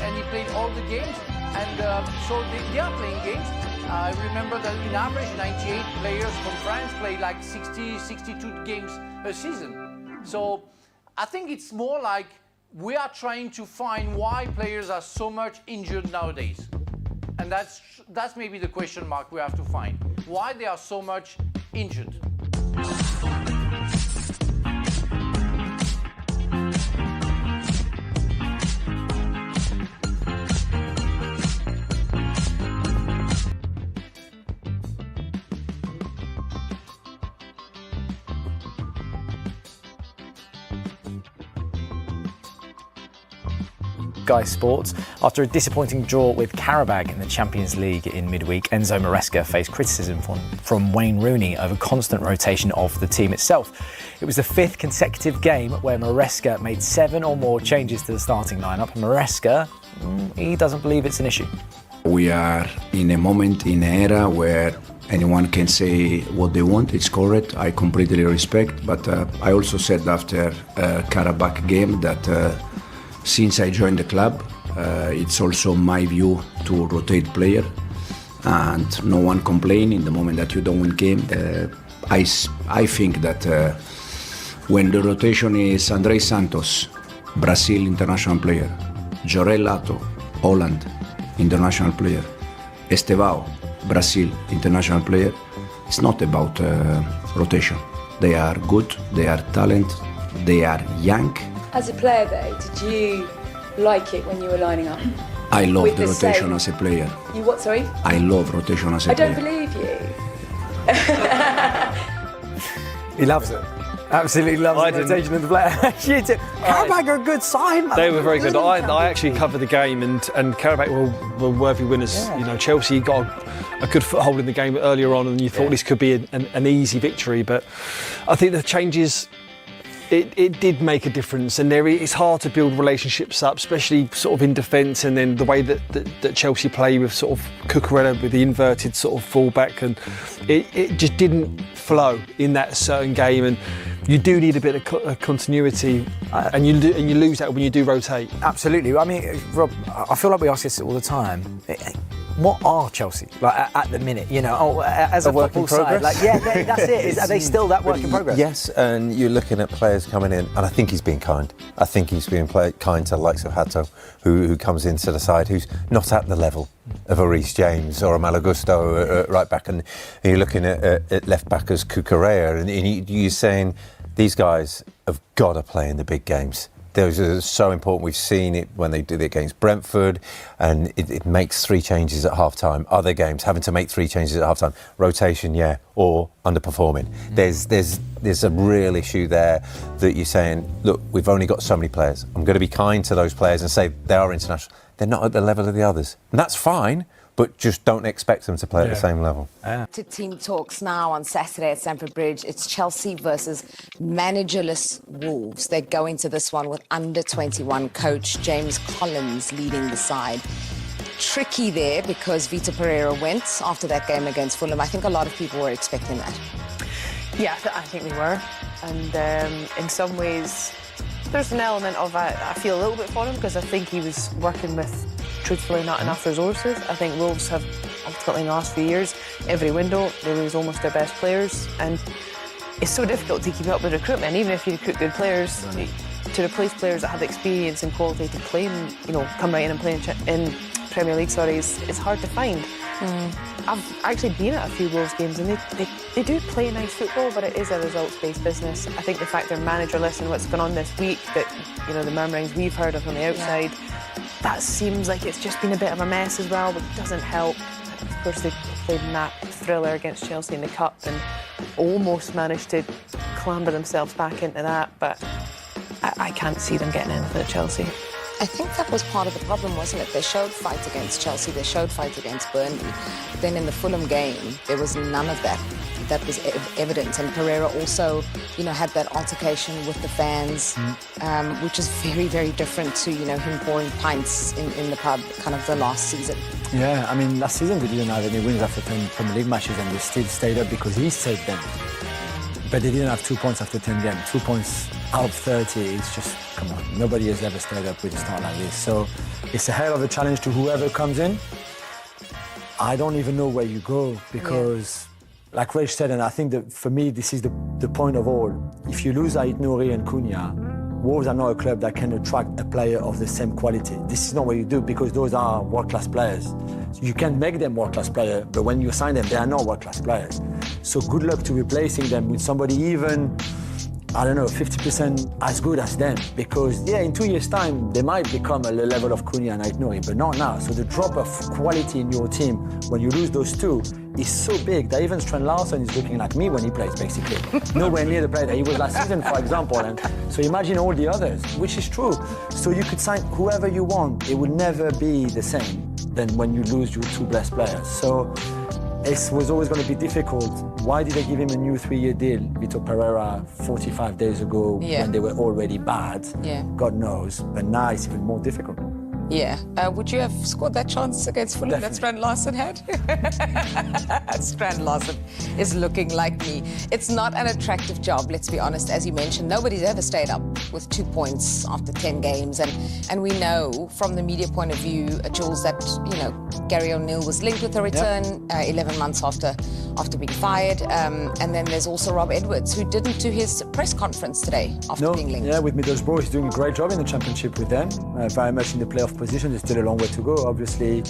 and he played all the games. And so they are playing games. I remember that in average, 98 players from France play like 60, 62 games a season. So I think it's more like we are trying to find why players are so much injured nowadays. And that's maybe the question mark we have to find. Why they are so much injured. Sky Sports. After a disappointing draw with Qarabag in the Champions League in midweek, Enzo Maresca faced criticism from Wayne Rooney over constant rotation of the team itself. It was the 5th consecutive game where Maresca made 7 or more changes to the starting lineup. Maresca, he doesn't believe it's an issue. We are in a moment, in an era where anyone can say what they want, it's correct, I completely respect, but I also said after Qarabag game that since I joined the club, it's also my view to rotate player, and no one complain in the moment that you don't win game. I think that when the rotation is Andrei Santos, Brazil international player, Jorel Lato, Holland international player, Estevao, Brazil international player, it's not about rotation. They are good, they are talent, they are young. As a player though, did you like it when you were lining up? I love With the the rotation same- as a player. You what, sorry? I love rotation as a I player. don't believe you. He loves it. Absolutely loves the rotation of the player. You do. Qarabag are a good side, man. They were very good. I actually covered the game, and Qarabag were worthy winners. Yeah. You know, Chelsea got a good foothold in the game earlier on, and you thought this could be an easy victory. But I think the changes, it did make a difference, and it's hard to build relationships up, especially sort of in defence, and then the way that Chelsea play with sort of Cucurella with the inverted sort of fullback, and it just didn't flow in that certain game, and you do need a bit of continuity, and you lose that when you do rotate. Absolutely. I mean, Rob, I feel like we ask this all the time. What are Chelsea like at the minute? You know, as a work in football side, progress? like that's it. Are they still that work in progress? Yes, and you're looking at players coming in, and I think he's been kind. I think he's been kind to the likes of Hato, who comes into the side, who's not at the level of a Reece James or a Malagusto at right back, and you're looking at left back as Cucurella, and you're saying these guys have got to play in the big games. Those are so important. We've seen it when they did it against Brentford, and it makes 3 changes at half-time. Other games, having to make 3 changes at half-time. Rotation, yeah, or underperforming. There's a real issue there that you're saying, look, we've only got so many players. I'm going to be kind to those players and say they are international. They're not at the level of the others. And that's fine, but just don't expect them to play at the same level. To team talks now on Saturday at Stamford Bridge. It's Chelsea versus managerless Wolves. They go into this one with under-21 coach James Collins leading the side. Tricky there because Vitor Pereira went after that game against Fulham. I think a lot of people were expecting that. Yeah, I think we were. And in some ways, there's an element of I feel a little bit for him because I think he was working with, truthfully, not enough resources. I think Wolves have, ultimately in the last few years, every window, they lose almost their best players. And it's so difficult to keep up with recruitment. Even if you recruit good players, to replace players that have experience and quality to play in, come right in and play in Premier League, it's hard to find. I've actually been at a few Wolves games and they do play nice football, but it is a results-based business. I think the fact they're managerless and what's going on this week, that the murmurings we've heard of on the outside, that seems like it's just been a bit of a mess as well, but it doesn't help. Of course, they played that thriller against Chelsea in the Cup and almost managed to clamber themselves back into that, but I can't see them getting anything at Chelsea. I think that was part of the problem, wasn't it? They showed fight against Chelsea, they showed fight against Burnley. Then in the Fulham game, there was none of that. That was evident. And Pereira also, had that altercation with the fans, which is very, very different to, him pouring pints in the pub kind of the last season. Yeah, I mean, last season they didn't have any wins after 10 Premier League matches and they still stayed up because he saved them. But they didn't have 2 points after 10 games. 2 points out of 30, it's just, come on, nobody has ever stayed up with a start like this. So it's a hell of a challenge to whoever comes in. I don't even know where you go because, like Rach said, and I think that for me, this is the point of all. If you lose Ait Nouri and Cunha, Wolves are not a club that can attract a player of the same quality. This is not what you do, because those are world-class players. So you can make them world-class players, but when you sign them, they are not world-class players. So good luck to replacing them with somebody even, I don't know, 50% as good as them. Because, yeah, in 2 years' time, they might become a level of Cunha and Aït-Nouri, but not now. So the drop of quality in your team, when you lose those two, is so big that even Strand Larsen is looking like me when he plays, basically. Nowhere near the player that he was last season, for example. And so imagine all the others, which is true. So you could sign whoever you want. It will never be the same than when you lose your two best players. So it was always going to be difficult. Why did they give him a new 3-year deal, Vitor Pereira, 45 days ago when they were already bad? Yeah. God knows. But now it's even more difficult. Yeah. Would you have scored that chance against Fulham that Strand Larsen had? Strand Larsen is looking like me. It's not an attractive job, let's be honest. As you mentioned, nobody's ever stayed up with 2 points after 10 games. And we know from the media point of view, Jules, that, you know, Gary O'Neill was linked with a return 11 months after being fired. And then there's also Rob Edwards, who didn't do his press conference today after being linked. Yeah, with Middlesbrough, he's doing a great job in the Championship with them. Very much in the playoff position. There's still a long way to go. Obviously,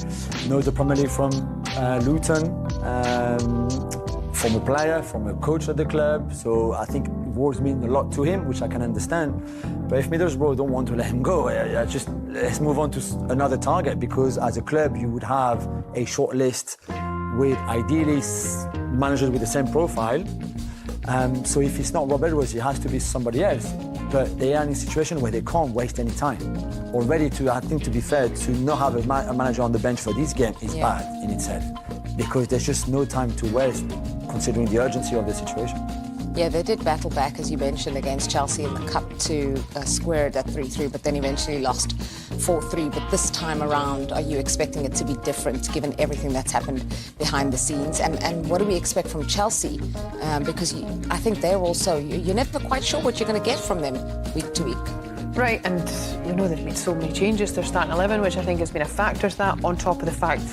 knows the Premier League from Luton, former player, former coach at the club. So I think Wolves mean a lot to him, which I can understand. But if Middlesbrough don't want to let him go, just let's move on to another target, because as a club you would have a short list with ideally managers with the same profile. So if it's not Rob Edwards, it has to be somebody else. But they are in a situation where they can't waste any time. Already, I think, to be fair, to not have a manager on the bench for this game is bad in itself, because there's just no time to waste, considering the urgency of the situation. Yeah, they did battle back, as you mentioned, against Chelsea in the Cup to square it at 3-3, but then eventually lost 4-3. But this time around, are you expecting it to be different, given everything that's happened behind the scenes? And what do we expect from Chelsea? Because I think they're also, you're never quite sure what you're going to get from them week to week. Right, and we know they've made so many changes to their starting 11, which I think has been a factor to that, on top of the fact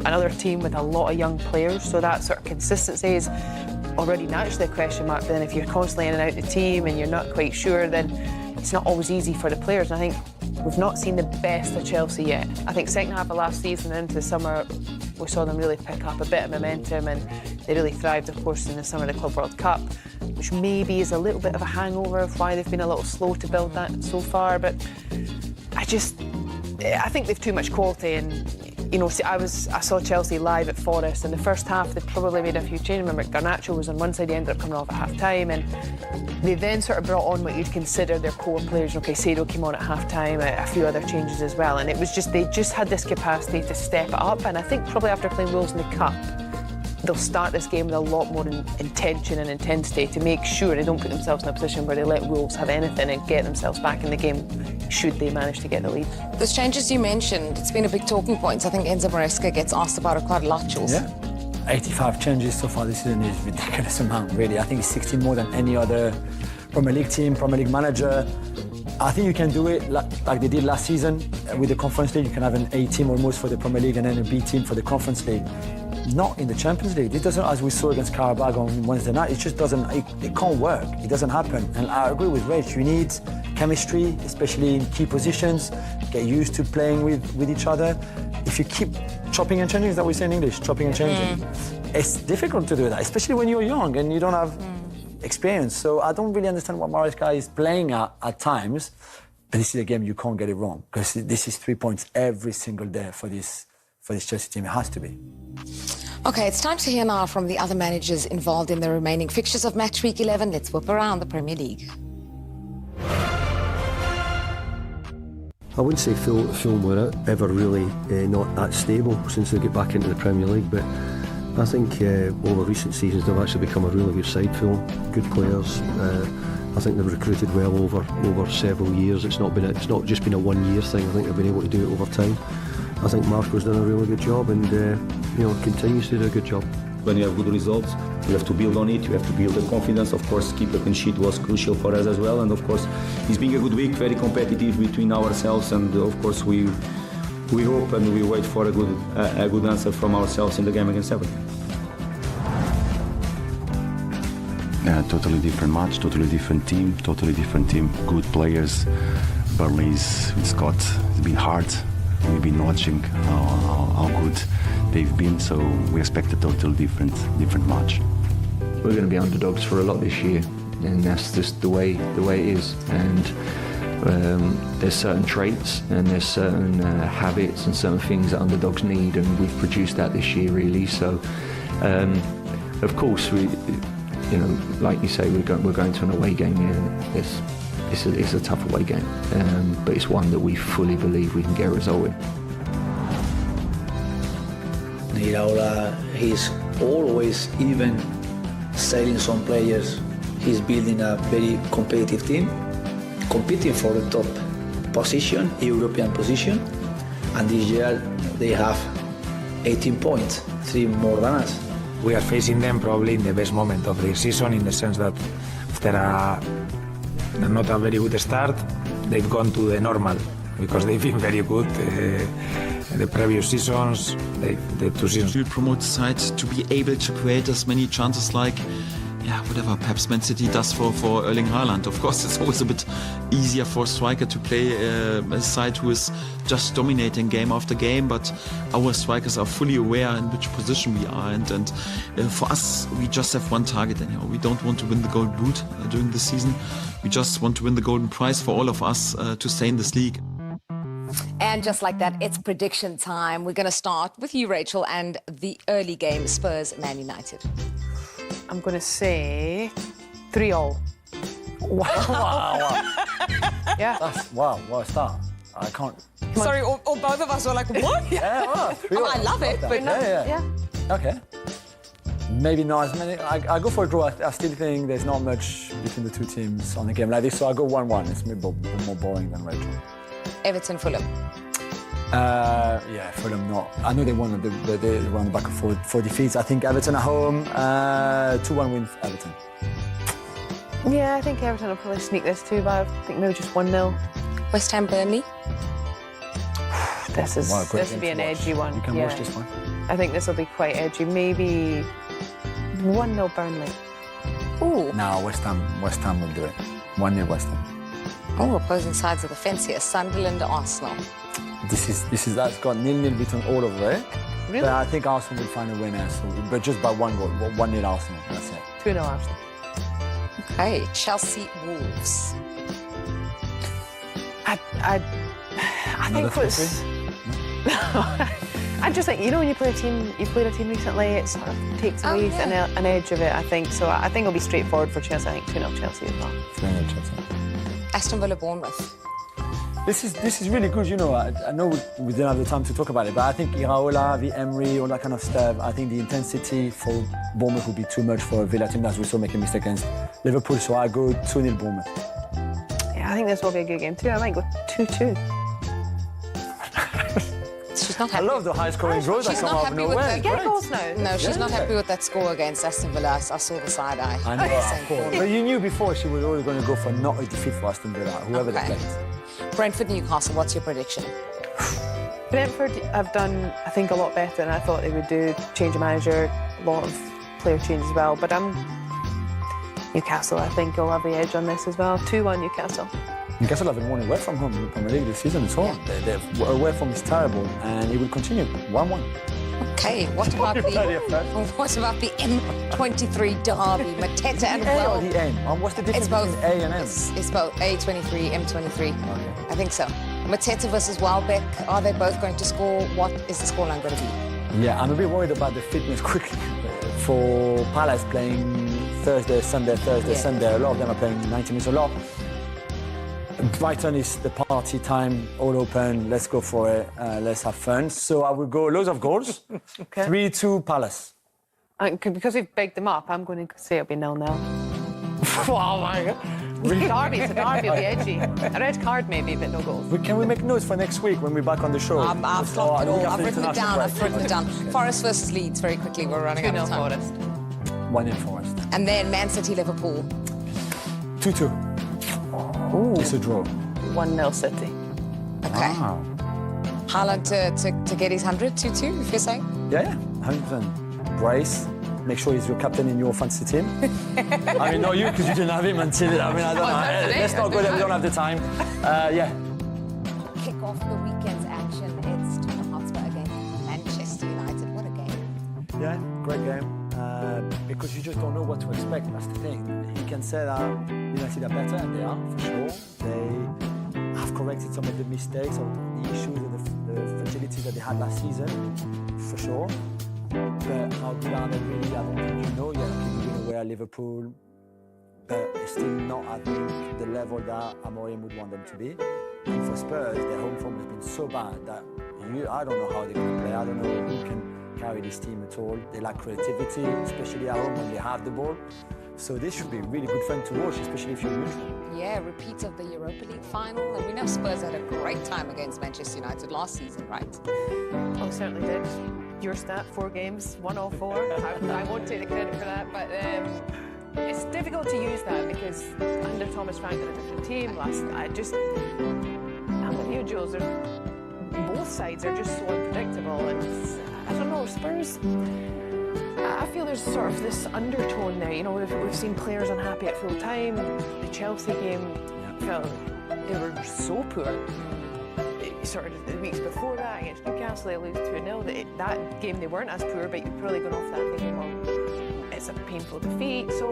another team with a lot of young players, so that sort of consistency is already naturally a question mark. But then if you're constantly in and out of the team and you're not quite sure, then it's not always easy for the players. And I think we've not seen the best of Chelsea yet. I think second half of last season into the summer, we saw them really pick up a bit of momentum, and they really thrived, of course, in the summer of the Club World Cup, which maybe is a little bit of a hangover of why they've been a little slow to build that so far. But I think they've too much quality. And you know, I saw Chelsea live at Forest. In the first half, they probably made a few changes. Remember, Garnacho was on one side, he ended up coming off at half-time, and they then sort of brought on what you'd consider their core players. Okay, Saeed came on at half-time, a few other changes as well, and it was just, they just had this capacity to step it up. And I think probably after playing Wolves in the Cup, they'll start this game with a lot more intention and intensity to make sure they don't put themselves in a position where they let Wolves have anything and get themselves back in the game should they manage to get the lead. Those changes you mentioned, it's been a big talking point. I think Enzo Maresca gets asked about it quite a lot, Jules. Yeah, 85 changes so far this season is a ridiculous amount, really. I think it's 16 more than any other Premier League team, Premier League manager. I think you can do it like they did last season with the Conference League. You can have an A team almost for the Premier League and then a B team for the Conference League. Not in the Champions League. It doesn't, as we saw against Karabakh on Wednesday night, it just doesn't, it can't work. It doesn't happen. And I agree with Rach, you need chemistry, especially in key positions, get used to playing with each other. If you keep chopping and changing, is that what we say in English? Chopping and changing. It's difficult to do that, especially when you're young and you don't have experience. So I don't really understand what Maresca is playing at times, but this is a game you can't get it wrong, because this is 3 points every single day for this Chelsea team. It has to be. Okay, it's time to hear now from the other managers involved in the remaining fixtures of Match Week 11. Let's whip around the Premier League. I wouldn't say Fulham were ever really not that stable since they got back into the Premier League, but I think over recent seasons they've actually become a really good side. Fulham, good players. I think they've recruited well over several years. It's not just been a 1 year thing. I think they've been able to do it over time. I think Marco's done a really good job, and continues to do a good job. When you have good results, you have to build on it. You have to build the confidence. Of course, keep a clean sheet was crucial for us as well. And of course, it's been a good week, very competitive between ourselves. And of course, we hope and we wait for a good answer from ourselves in the game against Everton. totally different match, totally different team, good players. Burnley's with Scott, it's been hard. We've been watching how good they've been, so we expect a totally different match. We're going to be underdogs for a lot this year, and that's just the way it is. And there's certain traits and there's certain habits and certain things that underdogs need, and we've produced that this year really. So, of course, we, like you say, we're going to an away game here. It's a tough away game, but it's one that we fully believe we can get a result in. Iraola, he's always even selling some players. He's building a very competitive team, competing for the top position, European position, and this year they have 18 points, 3 more than us. We are facing them probably in the best moment of their season, in the sense that after not a very good start, they've gone to the normal, because they've been very good the previous seasons, the 2 seasons. We promote the side to be able to create as many chances like whatever perhaps Man City does for Erling Haaland. Of course, it's always a bit easier for a striker to play a side who is just dominating game after game, but our strikers are fully aware in which position we are, and for us, we just have one target anyhow. We don't want to win the Gold Boot during the season. We just want to win the Golden Prize for all of us to stay in this league. And just like that, it's prediction time. We're going to start with you, Rachel, and the early game, Spurs-Man United. I'm going to say 3-3. Wow. Yeah. Wow, what a start. I can't. Sorry, or both of us were like, what? Yeah, well, I love it, but yeah. Okay. Maybe not as many. I go for a draw. I still think there's not much between the two teams on a game like this, so I go 1-1. It's maybe more boring than Rachel. Everton, Fulham. Fulham not. I know they won the won back and forth 4 defeats. I think Everton at home, 2-1 win for Everton. Yeah, I think Everton will probably sneak this too, but I think maybe just 1-0. West Ham, Burnley. This will be an edgy one. You can watch this one. I think this will be quite edgy. Maybe 1-0 Burnley. Ooh. No, West Ham will do it. 1-0 West Ham. Oh, opposing sides of the fence here. Sunderland, Arsenal. That's got 0-0 between all of it. Really? But I think Arsenal will find a winner, but just by 1 goal. 1-0 Arsenal, that's it. 2-0 Arsenal. Okay, Chelsea, Wolves. I think it's... I just think, when you play a team, you've played a team recently, it sort of takes away an edge of it, I think. So I think it'll be straightforward for Chelsea. I think 2-0 Chelsea as well. 2-0 Chelsea. Aston Villa, Bournemouth. This is really good, I know we didn't have the time to talk about it, but I think Iraola, the Emery, all that kind of stuff, I think the intensity for Bournemouth would be too much for a Villa team, as we saw make a mistake against Liverpool, so I go 2-0 Bournemouth. Yeah, I think this will be a good game too. I might go 2-2. She's not happy. I love the high-scoring goals that come out of nowhere. Get goals now. No, she's not happy with that score against Aston Villa. I saw the side eye. I know, of course. But you knew before she was always going to go for not a defeat for Aston Villa, whoever they played. Brentford, Newcastle, what's your prediction? Brentford have done, I think, a lot better than I thought they would do. Change of manager, a lot of player change as well. But Newcastle, I think, will have the edge on this as well. 2-1 Newcastle. Newcastle haven't won away from home in the Premier League this season at all. Their away from is terrible, and it will continue. 1-1. Okay, what about the M23 derby? Mateta and Well. The M. What's the difference between A and M? It's both A23, M23. Okay. I think so. Mateta versus Welbeck. Are they both going to score? What is the scoreline going to be? Yeah, I'm a bit worried about the fitness quickly for Palace playing Thursday, Sunday. A lot of them are playing 90 minutes a lot. Brighton is the party time, all open, let's go for it, let's have fun. So I will go loads of goals, 3-2 Palace. Because we've begged them up, I'm going to say it'll be 0-0. Oh my God. Derby, it's a derby, it'll be edgy. A red card maybe, but no goals. Can we make notes for next week when we're back on the show? I've clocked it all, I've written it down. Forest versus Leeds, very quickly, we're running out of time. 2-0 Forest. 1-0 Forest. And then Man City, Liverpool. 2-2. Ooh. It's a draw. 1-0 City. Okay. Wow. Haaland to get his 100, 2-2, if you're saying? Yeah, 100%. Brace, make sure he's your captain in your fantasy team. I mean, not you, because you didn't have him until, I mean, I don't know. Let's not go there, we don't have the time. Yeah. Kick off the weekend's action. It's Tottenham Hotspur against Manchester United. What a game. Yeah, great game. Because you just don't know what to expect, that's the thing. He can say that United are better, and they are, for sure. They have corrected some of the mistakes or the issues or the fragilities that they had last season, for sure. But how good are they really? I don't think you know yet. People don't know where Liverpool, but it's still not, I think, the level that Amorim would want them to be. And for Spurs, their home form has been so bad that I don't know how they're going to play. I don't know who can carry this team at all. They lack creativity, especially at home when they have the ball. So this should be really good fun to watch, especially if you're neutral. Yeah, repeat of the Europa League final. And we know Spurs had a great time against Manchester United last season, right? Well, certainly did. Your stat, 4 games, 1 all 4. I won't take the credit for that, but it's difficult to use that because under Thomas Frank they're a different team. I'm with you, Jules. Both sides are just so unpredictable, and I don't know, Spurs. I feel there's sort of this undertone there. You know, we've seen players unhappy at full time. The Chelsea game felt they were so poor. Sort of the weeks before that against Newcastle, they lose 2-0. That game they weren't as poor, but you're probably going off that thinking, well, it's a painful defeat. So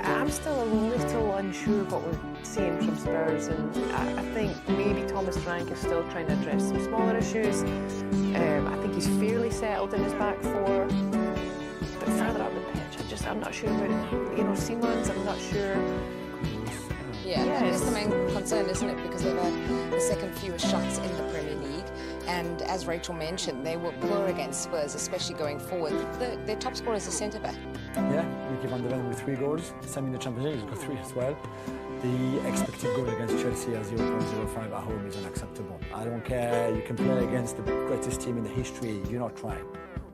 I'm still a little unsure what we're seeing from Spurs, and I think maybe Thomas Frank is still trying to address some smaller issues. I think he's fairly settled in his back four, but further up the pitch, I'm not sure about, Siemens, I'm not sure. Yeah, that's the main concern, isn't it? Because they've had the second fewest shots in the Premier League. And as Rachel mentioned, they were poor against Spurs, especially going forward. Their top scorer is a centre-back. Yeah, Ricky van der Ven with 3 goals. Same in the Champions League, he's got 3 as well. The expected goal against Chelsea at 0.05 at home is unacceptable. I don't care, you can play against the greatest team in the history, you're not trying.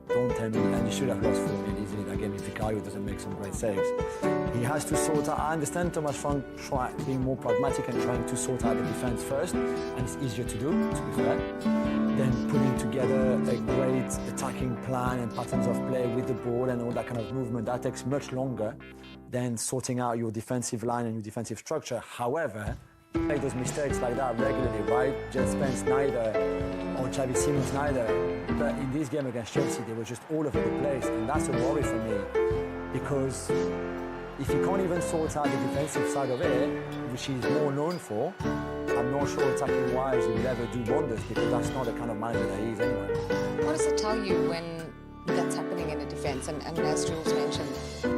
Don't tell me, and you should have lost 4-0 easily that game if Vicario doesn't make some great saves. He has to sort out, I understand Thomas Frank being more pragmatic and trying to sort out the defence first, and it's easier to do, to be fair, than putting together a great attacking plan and patterns of play with the ball and all that kind of movement. That takes much longer than sorting out your defensive line and your defensive structure. However, make those mistakes like that regularly, right? Jed Spence neither, or Xavi Simons neither. But in this game against Chelsea, they were just all over the place, and that's a worry for me, because if you can't even sort out the defensive side of it, which he's more known for, I'm not sure attacking-wise he will ever do wonders, because that's not the kind of manager that he is anyway. What does it tell you when that's happening in a defence? And as Jules mentioned,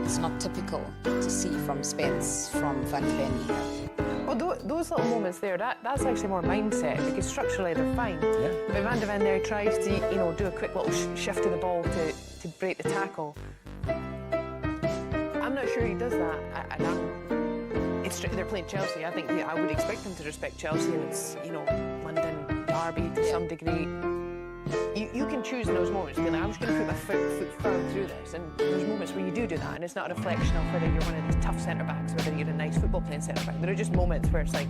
it's not typical to see from Spence, from Van de Ven. Well, those little moments there, that's actually more mindset, because structurally they're fine. Yeah. But Van de Ven there tries to, do a quick little shift of the ball to break the tackle. I'm not sure he does that. They're playing Chelsea. I think I would expect them to respect Chelsea, and it's, London derby to some degree. You can choose in those moments, be like, I'm just going to put my foot firm through this, and there's moments where you do that, and it's not a reflection of whether you're one of these tough centre-backs or whether you're a nice football playing centre-back. There are just moments where it's like,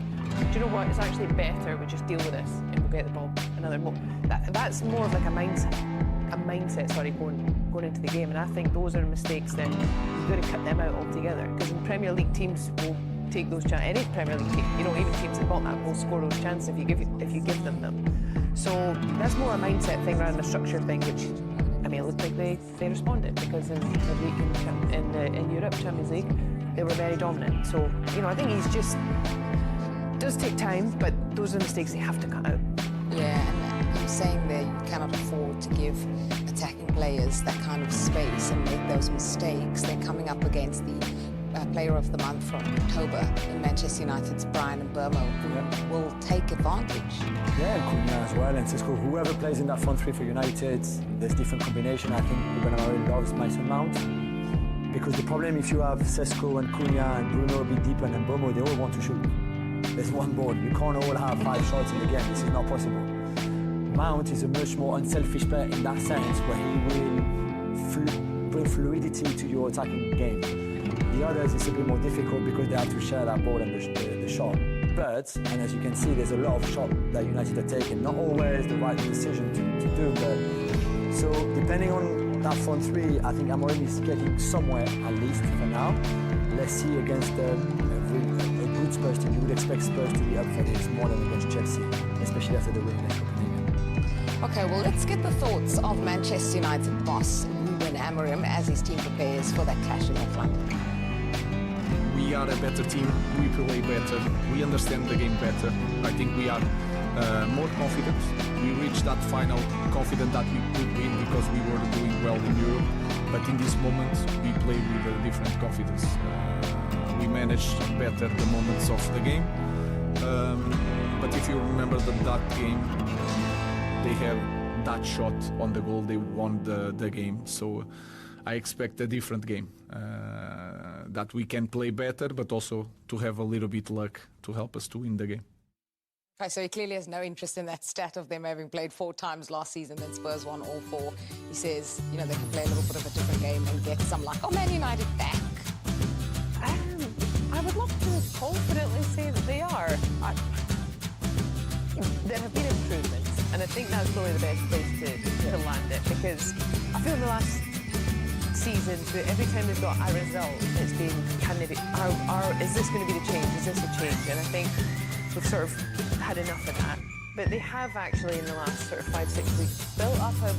do you know what, it's actually better we just deal with this and we'll get the ball another moment. That's more of like a mindset, going into the game, and I think those are mistakes that you've got to cut them out altogether, because in Premier League teams will take those chances. Any Premier League team, even teams at Tottenham will score those chances if you give them them. So that's more a mindset thing rather than a structure thing, which, it looked like they responded, because in the league in Europe, Champions League, they were very dominant. So, I think he's just, does take time, but those are the mistakes they have to cut out. Yeah, and I'm saying that you cannot afford to give attacking players that kind of space and make those mistakes. They're coming up against the Player of the Month from October in Manchester United's Brian and Burmo, who will take advantage. Yeah, and Cunha as well, and Cisco, whoever plays in that front three for United, there's different combination. I think Ruben Amorim loves Mason Mount, because the problem if you have Sesko and Cunha and Bruno a bit deeper and Burmo, they all want to shoot. There's one ball. You can't all have 5 shots in the game. This is not possible. Mount is a much more unselfish player in that sense, where he will bring fluidity to your attacking game. The others, it's a bit more difficult because they have to share that ball and the shot. But, and as you can see, there's a lot of shots that United are taking. Not always the right decision to do, but so depending on that front three, I think Amorim is getting somewhere at least for now. Let's see against a good Spurs team. You would expect Spurs to be up for this more than against Chelsea, especially after the win against Copenhagen. Okay, well, let's get the thoughts of Manchester United boss Ruben Amorim as his team prepares for that clash in North London. We are a better team, we play better, we understand the game better. I think we are more confident. We reached that final confident that we could win because we were doing well in Europe. But in this moment, we play with a different confidence. We managed better the moments of the game. But if you remember that game, they have that shot on the goal, they won the game. So I expect a different game. That we can play better, but also to have a little bit luck to help us to win the game. Okay, so he clearly has no interest in that stat of them having played 4 times last season, then Spurs won all 4. He says, you know, they can play a little bit of a different game and get some luck. Oh, Man United back. I would love to confidently say that they are. There have been improvements, and I think that's probably the best place to land it, because I feel in the last seasons, every time they've got a result, it's been, is this going to be the change? Is this a change? And I think we've sort of had enough of that. But they have actually, in the last sort of 5-6 weeks, built up a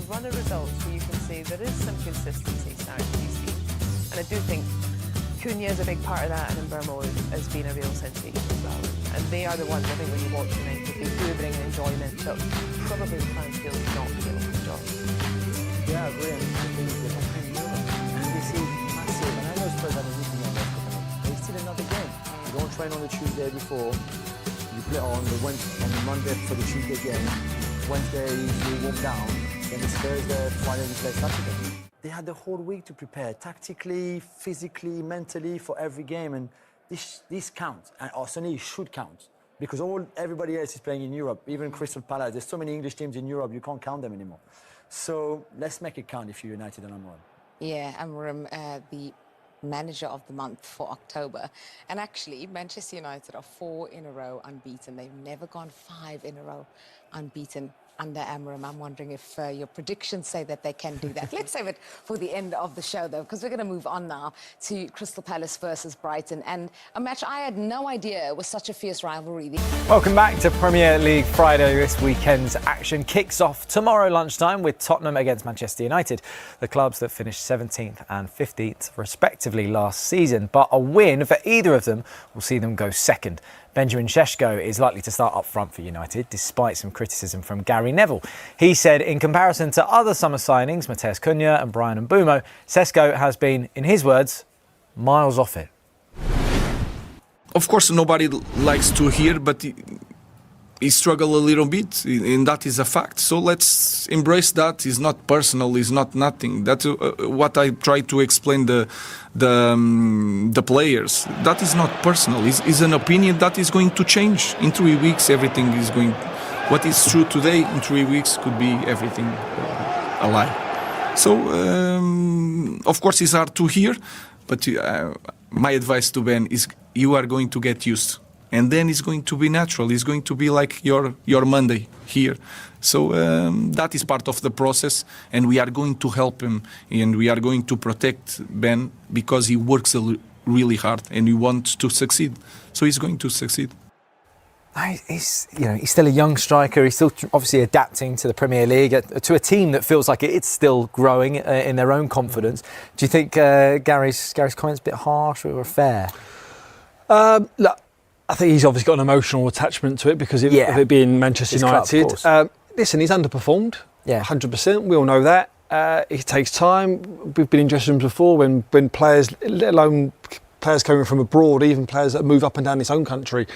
run of results where you can say there is some consistency starting to be seen. And I do think Cunha is a big part of that, and Mbeumo has been a real sensation as well. And they are the ones, I think, when you watch United, they do bring enjoyment, but probably the fans feel not able to enjoy. Yeah, I agree. I think they have played Europe. And they see massive, and I know Spurs had a meeting on West Copenhagen, but it's still another game. You don't train on the Tuesday before, you play on the Monday for the Tuesday game, Wednesday you walk down, then it's Thursday, Friday you play Saturday. They had the whole week to prepare, tactically, physically, mentally, for every game, and this counts, and Arsenal should count, because everybody else is playing in Europe, even Crystal Palace. There's so many English teams in Europe, you can't count them anymore. So let's make it count if you're United and Amorim. Yeah, Amorim, the manager of the month for October. And actually, Manchester United are 4 in a row unbeaten. They've never gone 5 in a row unbeaten under Amorim. I'm wondering if your predictions say that they can do that. Let's save it for the end of the show, though, because we're going to move on now to Crystal Palace versus Brighton, and a match I had no idea was such a fierce rivalry. Welcome back to Premier League Friday. This weekend's action kicks off tomorrow lunchtime with Tottenham against Manchester United, the clubs that finished 17th and 15th respectively last season. But a win for either of them will see them go second. Benjamin Šeško is likely to start up front for United, despite some criticism from Gary Neville. He said in comparison to other summer signings, Matheus Cunha and Bryan Mbeumo, Šeško has been, in his words, miles off it. Of course, nobody likes to hear, but he struggled a little bit, and that is a fact. So let's embrace that. It's not personal. It's not nothing. That's what I try to explain the players. That is not personal. It's an opinion that is going to change in 3 weeks. Everything is going. What is true today in 3 weeks could be everything a lie. So of course it's hard to hear, but my advice to Ben is you are going to get used. And then it's going to be natural. It's going to be like your Monday here. So that is part of the process, and we are going to help him, and we are going to protect Ben because he works really hard and he wants to succeed. So he's going to succeed. He's still a young striker. He's still obviously adapting to the Premier League, to a team that feels like it's still growing in their own confidence. Do you think Gary's comments a bit harsh or fair? Look, I think he's obviously got an emotional attachment to it because of it being Manchester United. Listen, he's underperformed. 100%. We all know that. It takes time. We've been in dressing rooms before when players, let alone players coming from abroad, even players that move up and down his own country,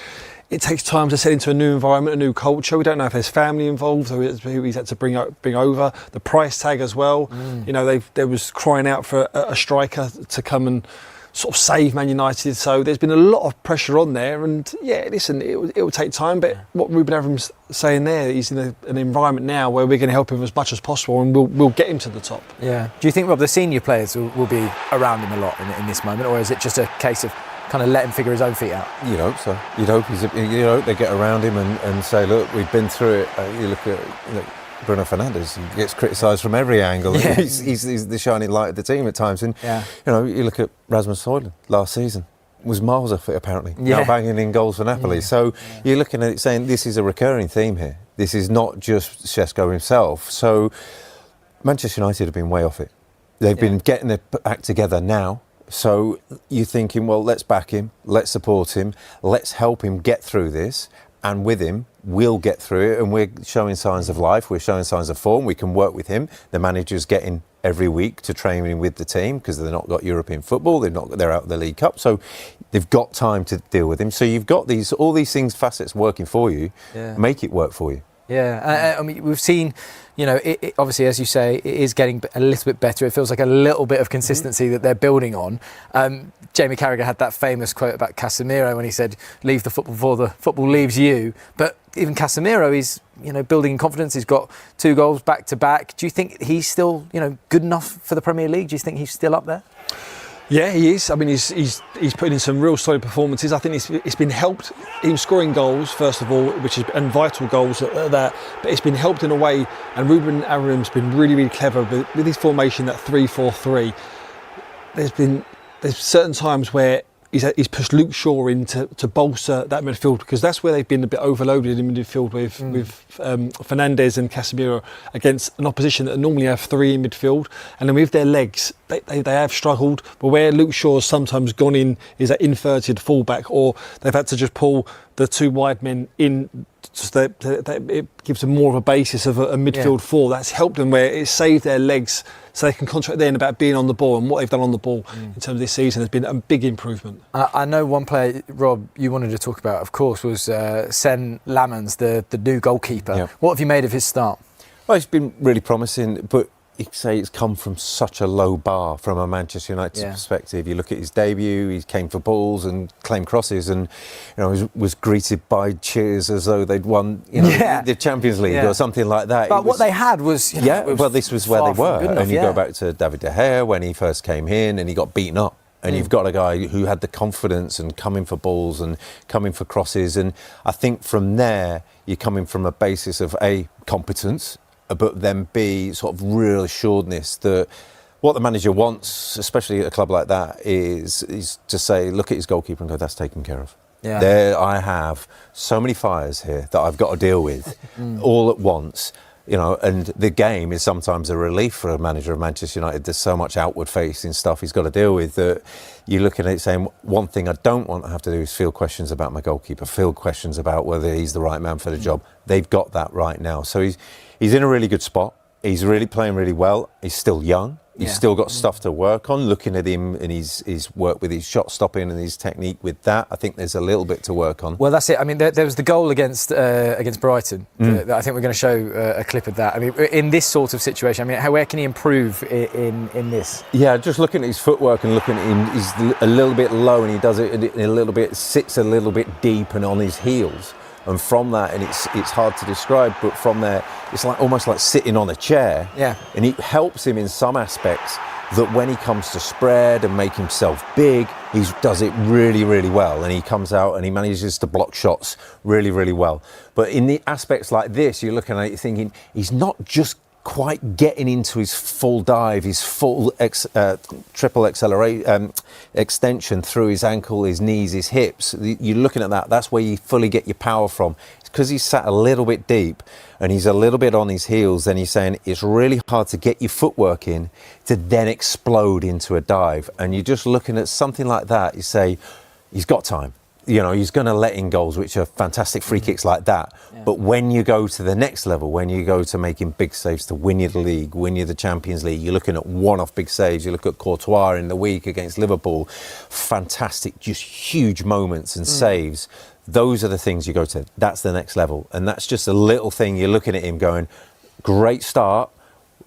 it takes time to set into a new environment, a new culture. We don't know if there's family involved, who he's had to bring over. The price tag as well. You know, they was crying out for a striker to come and sort of save Man United. So there's been a lot of pressure on there. And listen, it will take time. But what Ruben Amorim's saying there, he's in an environment now where we're going to help him as much as possible, and we'll get him to the top. Yeah. Do you think, Rob, the senior players will be around him a lot in this moment, or is it just a case of kind of let him figure his own feet out? You'd hope so. You'd hope they get around him and say, look, we've been through it. You look at Bruno Fernandes. He gets criticised from every angle. Yeah. He's the shining light of the team at times. And you look at Rasmus Højlund last season. Was miles off it apparently. Now banging in goals for Napoli. So you're looking at it saying this is a recurring theme here. This is not just Šeško himself. So Manchester United have been way off it. They've been getting their act together now. So you're thinking, well, let's back him, let's support him, let's help him get through this, and with him, we'll get through it. And we're showing signs of life, we're showing signs of form, we can work with him. The manager's getting every week to train with the team because they've not got European football, they're out of the League Cup, so they've got time to deal with him. So you've got all these things, facets working for you, make it work for you. Yeah, I mean, we've seen, it obviously, as you say, it is getting a little bit better. It feels like a little bit of consistency that they're building on. Jamie Carragher had that famous quote about Casemiro when he said, leave the football before the football leaves you. But even Casemiro is, building in confidence. He's got 2 goals back to back. Do you think he's still, good enough for the Premier League? Do you think he's still up there? Yeah, he is. I mean, he's putting in some real solid performances. I think it's been helped him scoring goals, first of all, and vital goals at that. But it's been helped in a way, and Ruben Amorim's been really, really clever with his formation, that 3-4-3. There's certain times where he's pushed Luke Shaw in to bolster that midfield, because that's where they've been a bit overloaded in midfield with Fernandes and Casemiro against an opposition that normally have 3 in midfield, and then with their legs they have struggled. But where Luke Shaw's sometimes gone in is that inverted fullback, or they've had to just pull the 2 wide men in. So that it gives them more of a basis of a midfield 4. That's helped them where it saved their legs, so they can concentrate then about being on the ball, and what they've done on the ball in terms of this season has been a big improvement. I know one player, Rob, you wanted to talk about, of course, was Sen Lamans, the new goalkeeper. Yeah. What have you made of his start? Well, it's been really promising, but you could say it's come from such a low bar from a Manchester United perspective. You look at his debut, he came for balls and claimed crosses, and was greeted by cheers as though they'd won the Champions League or something like that. But what they had was well, this was where they were. And you go back to David De Gea when he first came in and he got beaten up. And you've got a guy who had the confidence and coming for balls and coming for crosses. And I think from there, you're coming from a basis of A, competence, but then B, sort of real assuredness that what the manager wants, especially at a club like that, is to say, look at his goalkeeper and go, that's taken care of. Yeah. There I have so many fires here that I've got to deal with all at once. And the game is sometimes a relief for a manager of Manchester United. There's so much outward-facing stuff he's got to deal with that you're looking at it saying, one thing I don't want to have to do is field questions about my goalkeeper, field questions about whether he's the right man for the job. They've got that right now. So he's in a really good spot. He's really playing really well. He's still young. He's still got stuff to work on. Looking at him and his work with his shot stopping and his technique with that, I think there's a little bit to work on. Well, that's it. I mean, there was the goal against Brighton. I think we're going to show a clip of that. I mean, in this sort of situation, where can he improve in this? Yeah, just looking at his footwork and looking at him, he's a little bit low and he does it a little bit, sits a little bit deep and on his heels. And from that, and it's hard to describe, but from there, it's almost like sitting on a chair. Yeah. And it helps him in some aspects that when he comes to spread and make himself big, he does it really, really well. And he comes out and he manages to block shots really, really well. But in the aspects like this, you're looking at it thinking, he's not just quite getting into his full dive, his full triple extension through his ankle, his knees, his hips. You're looking at that. That's where you fully get your power from. It's because he's sat a little bit deep and he's a little bit on his heels. Then he's saying it's really hard to get your footwork in to then explode into a dive. And you're just looking at something like that. You say, he's got time. He's going to let in goals, which are fantastic free kicks like that. Yeah. But when you go to the next level, when you go to making big saves to win you the league, win you the Champions League, you're looking at one-off big saves. You look at Courtois in the week against Liverpool. Fantastic, just huge moments and saves. Those are the things you go to. That's the next level. And that's just a little thing. You're looking at him going, great start.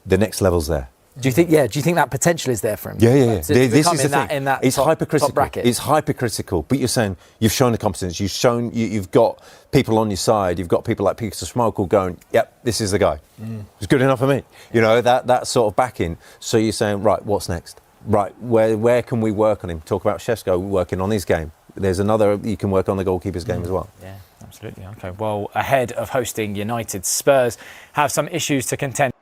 The next level's there. Do you think that potential is there for him? Yeah. This is the thing. In that it's hypercritical. top bracket. It's hypercritical. But you're saying you've shown the competence. You've shown you've got people on your side. You've got people like Peter Schmeichel going, "Yep, this is the guy. It's good enough for me." That sort of backing. So you're saying, right, what's next? Right, where can we work on him? Talk about Šeško working on his game. There's another. You can work on the goalkeeper's game as well. Yeah, absolutely. Absolutely. Okay. Well, ahead of hosting United, Spurs have some issues to contend.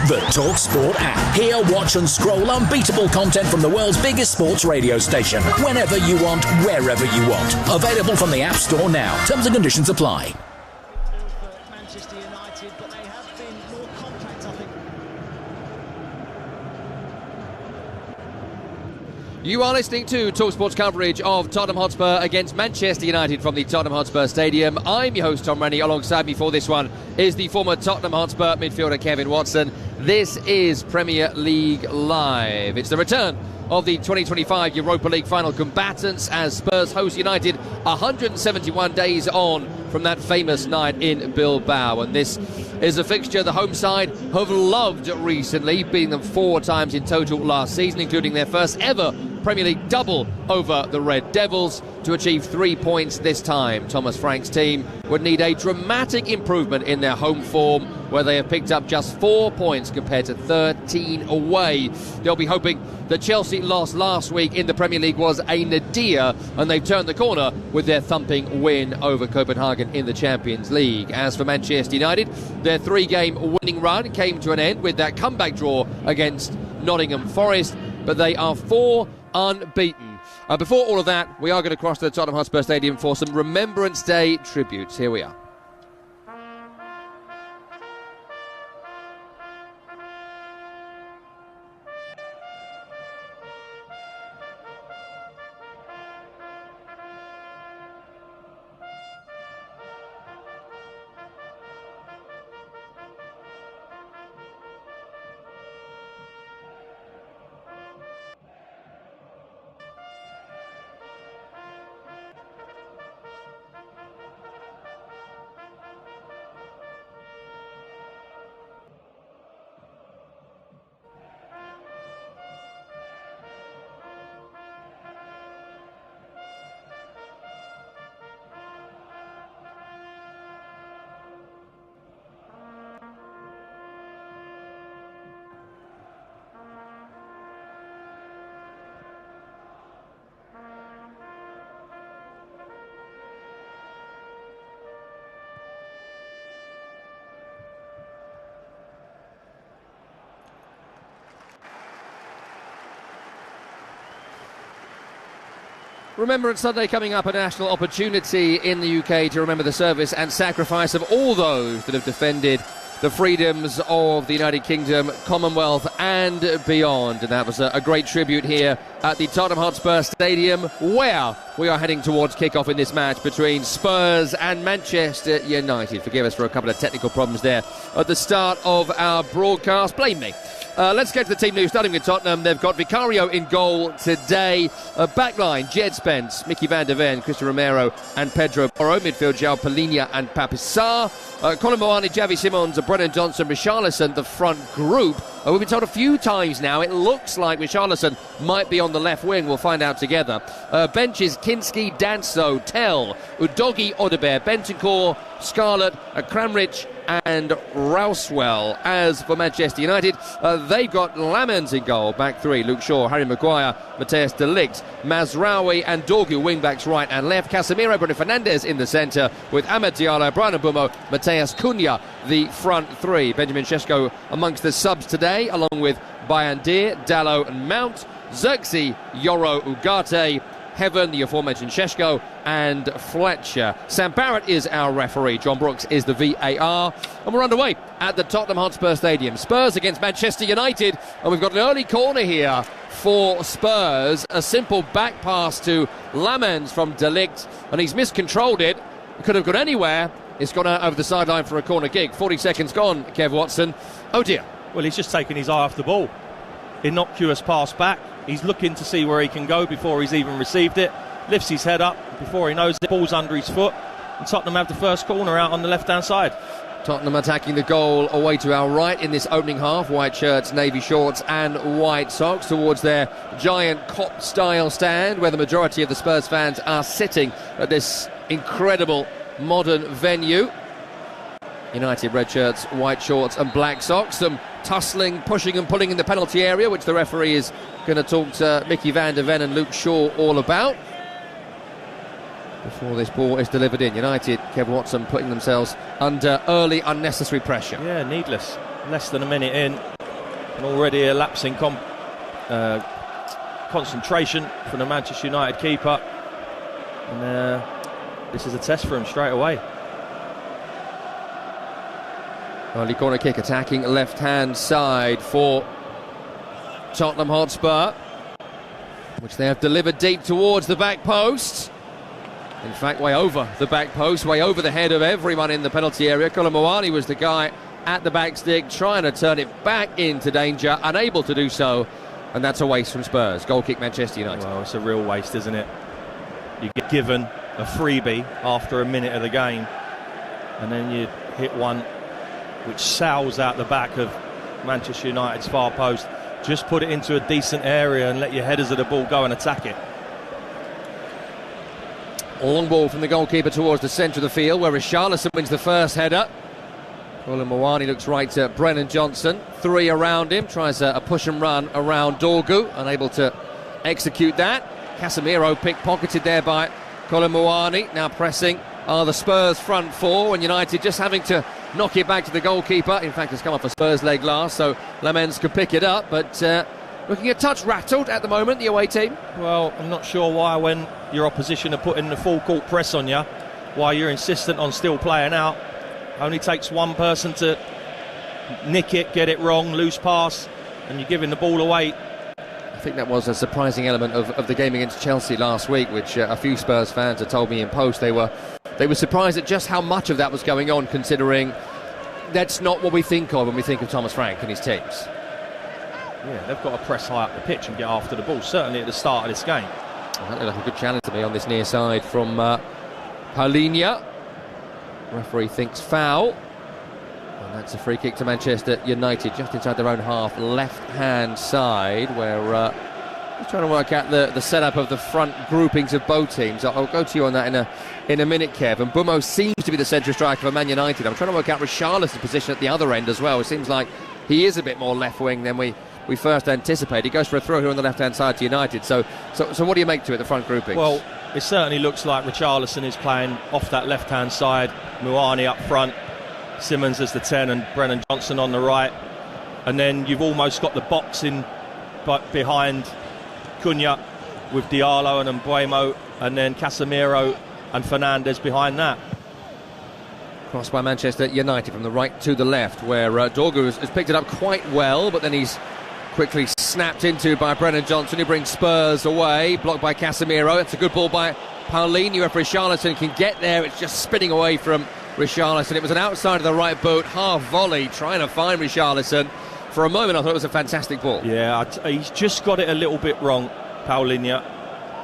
The TalkSport app. Hear, watch and scroll unbeatable content from the world's biggest sports radio station. Whenever you want, wherever you want. Available from the App Store now. Terms and conditions apply. Manchester United, but they have been more compact, I think. You are listening to TalkSport's coverage of Tottenham Hotspur against Manchester United from the Tottenham Hotspur Stadium. I'm your host, Tom Rennie. Alongside me for this one is the former Tottenham Hotspur midfielder Kevin Watson. This is Premier League Live. It's the return of the 2025 Europa League final combatants as Spurs host United 171 days on from that famous night in Bilbao. And this is a fixture the home side have loved recently, beating them 4 times in total last season, including their first ever Premier League double over the Red Devils. To achieve 3 points this time, Thomas Frank's team would need a dramatic improvement in their home form, where they have picked up just 4 points compared to 13 away. They'll be hoping the Chelsea loss last week in the Premier League was a nadir, and they've turned the corner with their thumping win over Copenhagen in the Champions League. As for Manchester United, their 3-game winning run came to an end with that comeback draw against Nottingham Forest, but they are 4 unbeaten. Before all of that, we are going to cross to the Tottenham Hotspur Stadium for some Remembrance Day tributes. Here we are. Remembrance Sunday coming up, a national opportunity in the UK to remember the service and sacrifice of all those that have defended the freedoms of the United Kingdom, Commonwealth and beyond. And that was a great tribute here at the Tottenham Hotspur Stadium, where we are heading towards kick-off in this match between Spurs and Manchester United. Forgive us for a couple of technical problems there at the start of our broadcast. Blame me. Let's get to the team news, starting with Tottenham. They've got Vicario in goal today. Backline, Jed Spence, Mickey van der Ven, Christian Romero and Pedro Porro. Midfield, João Palhinha and Pape Sarr. Colin Moani, Javi Simons, Brennan Johnson, Richarlison, the front group. We've been told a few times now, it looks like Richarlison might be on the left wing. We'll find out together. Benches, Kinski, Danso, Tell, Udogi, Odobert, Bentancur, Scarlett, Kramaric and Rousewell. As for Manchester United, they've got Lamens in goal, back 3, Luke Shaw, Harry Maguire, Matthias de Ligt, Mazraoui and Dorgu, wing-backs right and left, Casemiro, Bruno Fernandes in the centre, with Amad Diallo, Brian Mbeumo, Mateus Cunha, the front 3. Benjamin Šeško amongst the subs today, along with Bayandir, Dalot and Mount, Xerxes, Yoro, Ugarte, Heaven, the aforementioned Šeško, and Fletcher. Sam Barrett is our referee. John Brooks is the VAR. And we're underway at the Tottenham Hotspur Stadium. Spurs against Manchester United. And we've got an early corner here for Spurs. A simple back pass to Lamens from De Ligt. And he's miscontrolled it. Could have gone anywhere. It's gone out over the sideline for a corner kick. 40 seconds gone, Kev Watson. Oh dear. Well, he's just taken his eye off the ball. Innocuous pass back. He's looking to see where he can go before he's even received it. Lifts his head up. Before he knows it, ball's under his foot. And Tottenham have the first corner out on the left-hand side. Tottenham attacking the goal away to our right in this opening half. White shirts, navy shorts and white socks towards their giant Kop-style stand where the majority of the Spurs fans are sitting at this incredible modern venue. United red shirts, white shorts and black socks. Some tussling, pushing and pulling in the penalty area, which the referee is going to talk to Mickey van der Ven and Luke Shaw all about before this ball is delivered in. United, Kev Watson putting themselves under early unnecessary pressure. Yeah, needless. Less than a minute in and already a lapsing concentration from the Manchester United keeper. And this is a test for him straight away. Early corner kick attacking left-hand side for Tottenham Hotspur, which they have delivered deep towards the back post. In fact, way over the back post, way over the head of everyone in the penalty area. Kolo Muani was the guy at the back stick, trying to turn it back into danger, unable to do so, and that's a waste from Spurs. Goal kick, Manchester United. Well, it's a real waste, isn't it? You get given a freebie after a minute of the game, and then you hit one which sails out the back of Manchester United's far post. Just put it into a decent area and let your headers of the ball go and attack it. Long ball from the goalkeeper towards the centre of the field, where Richarlison wins the first header. Kolo Muani looks right to Brennan Johnson. Three around him, tries a push and run around Dorgu, unable to execute that. Casemiro pickpocketed there by Kolo Muani. Now pressing are the Spurs front four, and United just having to knock it back to the goalkeeper. In fact, it's come off a Spurs leg last, so Lamens could pick it up, but looking a touch rattled at the moment, the away team. Well, I'm not sure why, when your opposition are putting the full court press on you, why you're insistent on still playing out. Only takes one person to nick it, get it wrong, loose pass, and you're giving the ball away. I think that was a surprising element of the game against Chelsea last week, which a few Spurs fans had told me in post they were surprised at just how much of that was going on, considering that's not what we think of when we think of Thomas Frank and his teams. Yeah, they've got to press high up the pitch and get after the ball, certainly at the start of this game. Well, that looked like a good challenge to me on this near side from Paulinho. Referee thinks foul. And that's a free kick to Manchester United, just inside their own half, left-hand side, where just trying to work out the setup of the front groupings of both teams. I'll go to you on that in a minute, Kev. And Bumo seems to be the central striker for Man United. I'm trying to work out Richarlison's position at the other end as well. It seems like he is a bit more left-wing than we first anticipated. He goes for a throw here on the left-hand side to United. So what do you make to it, the front groupings? Well, it certainly looks like Richarlison is playing off that left-hand side, Muani up front, Simmons as the 10 and Brennan Johnson on the right. And then you've almost got the box in behind Cunha with Diallo and Mbuemo, and then Casemiro and Fernandes behind that. Crossed by Manchester United from the right to the left, where Dorgu has picked it up quite well, but then he's quickly snapped into by Brennan Johnson, who brings Spurs away, blocked by Casemiro. It's a good ball by Paulinho. If Richarlison can get there, it's just spinning away from Richarlison. It was an outside of the right boot, half volley, trying to find Richarlison. For a moment I thought it was a fantastic ball. Yeah, he's just got it a little bit wrong, Paulinho,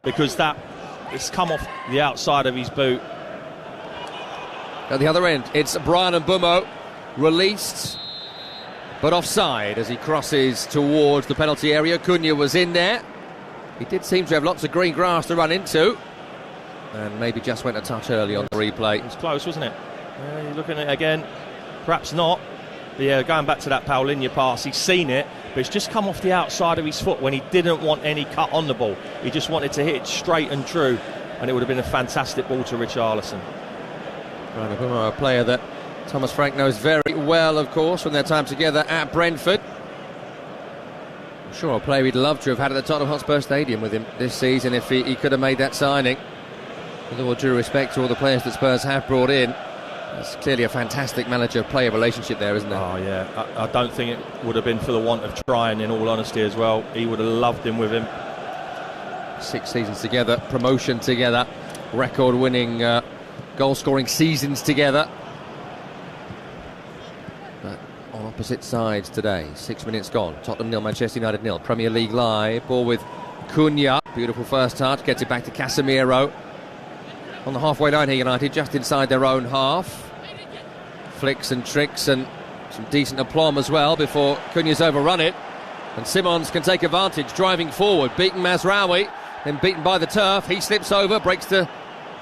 because it's come off the outside of his boot. At the other end, it's Brian Mbuemo, released but offside as he crosses towards the penalty area. Cunha was in there. He did seem to have lots of green grass to run into, and maybe just went a touch early on the replay. It was close, wasn't it? You're looking at it again, perhaps not. But yeah, going back to that Paulinho pass, he's seen it, but it's just come off the outside of his foot when he didn't want any cut on the ball. He just wanted to hit it straight and true, and it would have been a fantastic ball to Richarlison. Brian Mbuemo, a player that Thomas Frank knows very well, of course, from their time together at Brentford. I'm sure a player he'd love to have had at the Tottenham Hotspur Stadium with him this season if he could have made that signing. With all due respect to all the players that Spurs have brought in, it's clearly a fantastic manager-player relationship there, isn't there? Oh yeah, I don't think it would have been for the want of trying, in all honesty, as well. He would have loved him with him. 6 seasons together, promotion together, record-winning goal-scoring seasons together. But on opposite sides today, 6 minutes gone. Tottenham 0, Manchester United 0. Premier League live, ball with Cunha. Beautiful first touch, gets it back to Casemiro. On the halfway line here, United, just inside their own half. flicks and tricks and some decent aplomb as well before Cunha's overrun it. And Simons can take advantage, driving forward, beaten Mazraoui, then beaten by the turf. He slips over, breaks to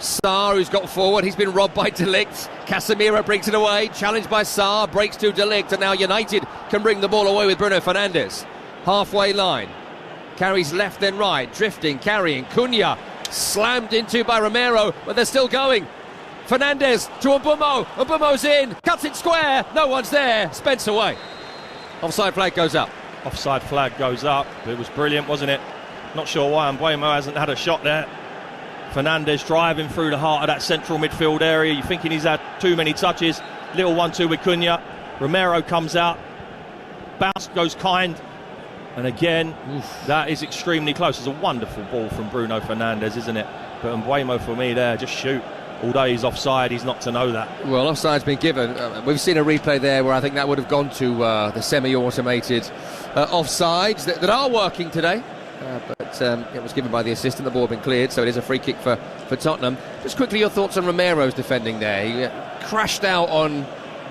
Sarr, who's got forward. He's been robbed by De Ligt. Casemiro brings it away, challenged by Sarr, breaks to De Ligt, and now United can bring the ball away with Bruno Fernandes. Halfway line, carries left then right, drifting, carrying. Cunha slammed into by Romero, but they're still going. Fernandes to Mbeumo. Mbeumo's in, cuts it square, no one's there, Spence away. Offside flag goes up. Offside flag goes up. It was brilliant, wasn't it? Not sure why Mbeumo hasn't had a shot there. Fernandes driving through the heart of that central midfield area. You're thinking he's had too many touches. Little 1-2 with Cunha. Romero comes out. Bounce goes kind. And again, that is extremely close. It's a wonderful ball from Bruno Fernandes, isn't it? But Mbeumo for me there, just shoot. Although he's offside, he's not to know that. Well, offside's been given. We've seen a replay there where I think that would have gone to the semi-automated offsides that are working today. But it was given by the assistant. The ball had been cleared, so it is a free kick for Tottenham. Just quickly, your thoughts on Romero's defending there. He crashed out on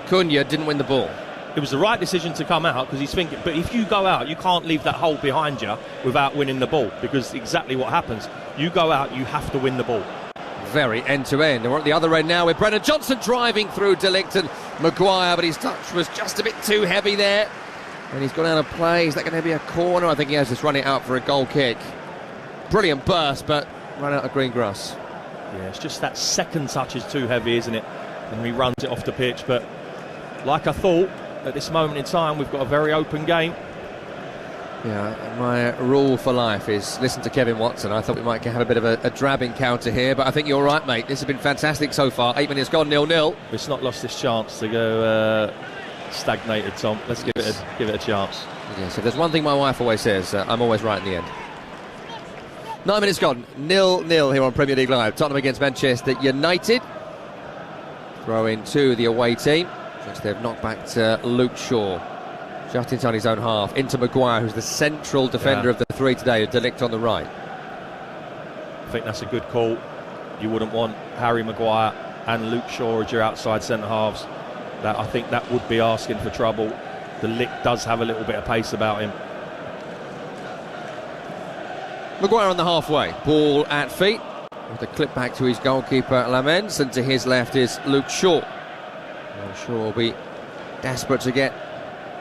Cunha, didn't win the ball. It was the right decision to come out because he's thinking, but if you go out, you can't leave that hole behind you without winning the ball, because exactly what happens. You go out, you have to win the ball. Very end-to-end. We're at the other end now with Brennan Johnson driving through De Ligt and Maguire, but his touch was just a bit too heavy there. And he's gone out of play. Is that going to be a corner? I think he has just run it out for a goal kick. Brilliant burst, but run out of green grass. Yeah, it's just that second touch is too heavy, isn't it? And he runs it off the pitch. But like I thought, at this moment in time, we've got a very open game. Yeah, my rule for life is listen to Kevin Watson. I thought we might have a bit of a drab encounter here, but I think you're right, mate. This has been fantastic so far. 8 minutes gone, 0-0. It's not lost this chance to go stagnated, Tom. Let's give it a chance. Yes, if there's one thing my wife always says, I'm always right in the end. 9 minutes gone, 0-0 here on Premier League Live. Tottenham against Manchester United. Throw in to the away team, which they've knocked back to Luke Shaw. Just inside his own half, into Maguire, who's the central defender of the three today, De Ligt on the right. I think that's a good call. You wouldn't want Harry Maguire and Luke Shaw as your outside centre-halves. I think that would be asking for trouble. De Ligt does have a little bit of pace about him. Maguire on the halfway, ball at feet, with a clip back to his goalkeeper Lamens, and to his left is Luke Shaw. Well, Shaw will be desperate to get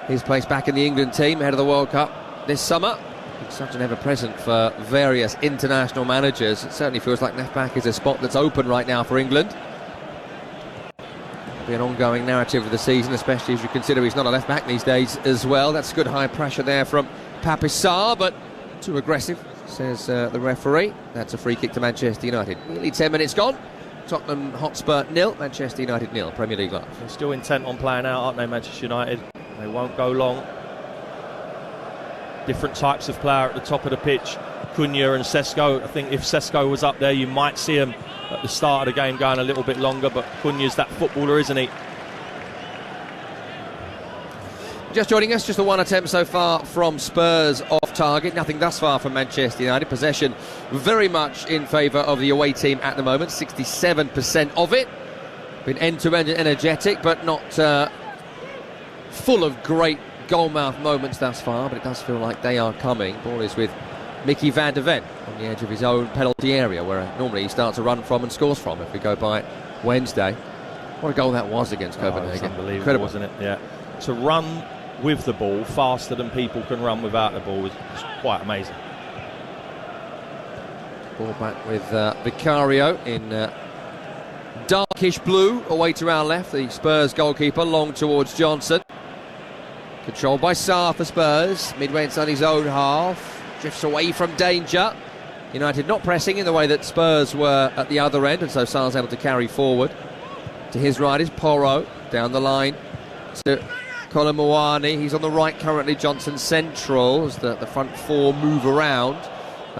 his place back in the England team ahead of the World Cup this summer. It's such an ever-present for various international managers. It certainly feels like left-back is a spot that's open right now for England. It'll be an ongoing narrative of the season, especially as you consider he's not a left-back these days as well. That's good high pressure there from Pape Sarr, but too aggressive, says the referee. That's a free kick to Manchester United. Nearly 10 minutes gone. Tottenham Hotspur 0, Manchester United 0, Premier League Live. They're still intent on playing out, aren't they, Manchester United? They won't go long. Different types of player at the top of the pitch. Cunha and Sesko. I think if Sesko was up there, you might see him at the start of the game going a little bit longer, but Cunha's that footballer, isn't he? Just joining us, just the one attempt so far from Spurs off target. Nothing thus far from Manchester United. Possession very much in favour of the away team at the moment. 67% of it. Been end-to-end energetic, but not full of great goalmouth moments thus far, but it does feel like they are coming. Ball is with Mickey van de Ven on the edge of his own penalty area, where normally he starts a run from and scores from if we go by Wednesday. What a goal that was against Copenhagen. Unbelievable, incredible, wasn't it? Yeah. To run with the ball faster than people can run without the ball is quite amazing. Ball back with Vicario in darkish blue away to our left. The Spurs goalkeeper long towards Johnson. Controlled by Sarr for Spurs. Midway inside his own half. Drifts away from danger. United not pressing in the way that Spurs were at the other end, and so Sarr's able to carry forward. To his right is Porro. Down the line to Colin Mawani. He's on the right currently. Johnson central as the front four move around.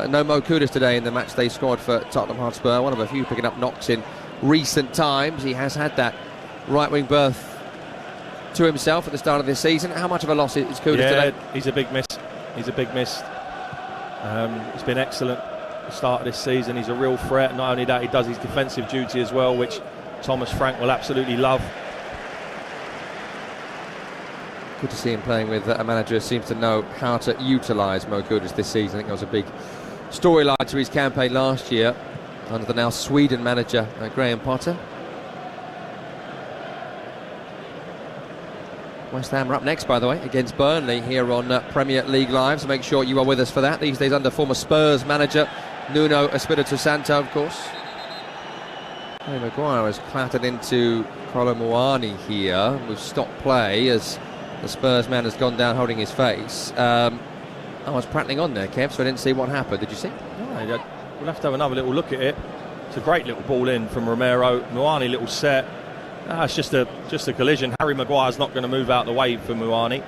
No Mo Kudus today in the matchday squad for Tottenham Hotspur. One of a few picking up knocks in recent times. He has had that right wing berth to himself at the start of this season. How much of a loss is Kudus today? He's a big miss. He's a big miss. He's been excellent at the start of this season. He's a real threat. Not only that, he does his defensive duty as well, which Thomas Frank will absolutely love. Good to see him playing with a manager who seems to know how to utilise Mo Kudus this season. I think that was a big storyline to his campaign last year under the now Sweden manager Graham Potter. West Ham are up next, by the way, against Burnley here on Premier League Live, so make sure you are with us for that. These days under former Spurs manager Nuno Espirito Santo, of course. Harry Maguire has clattered into Kolo Muani here. We've stopped play as the Spurs man has gone down holding his face. I was prattling on there, Kev, so I didn't see what happened. Did you see? No, we'll have to have another little look at it. It's a great little ball in from Romero. Muani, little set. It's just a collision. Harry Maguire's not going to move out the way for Muani.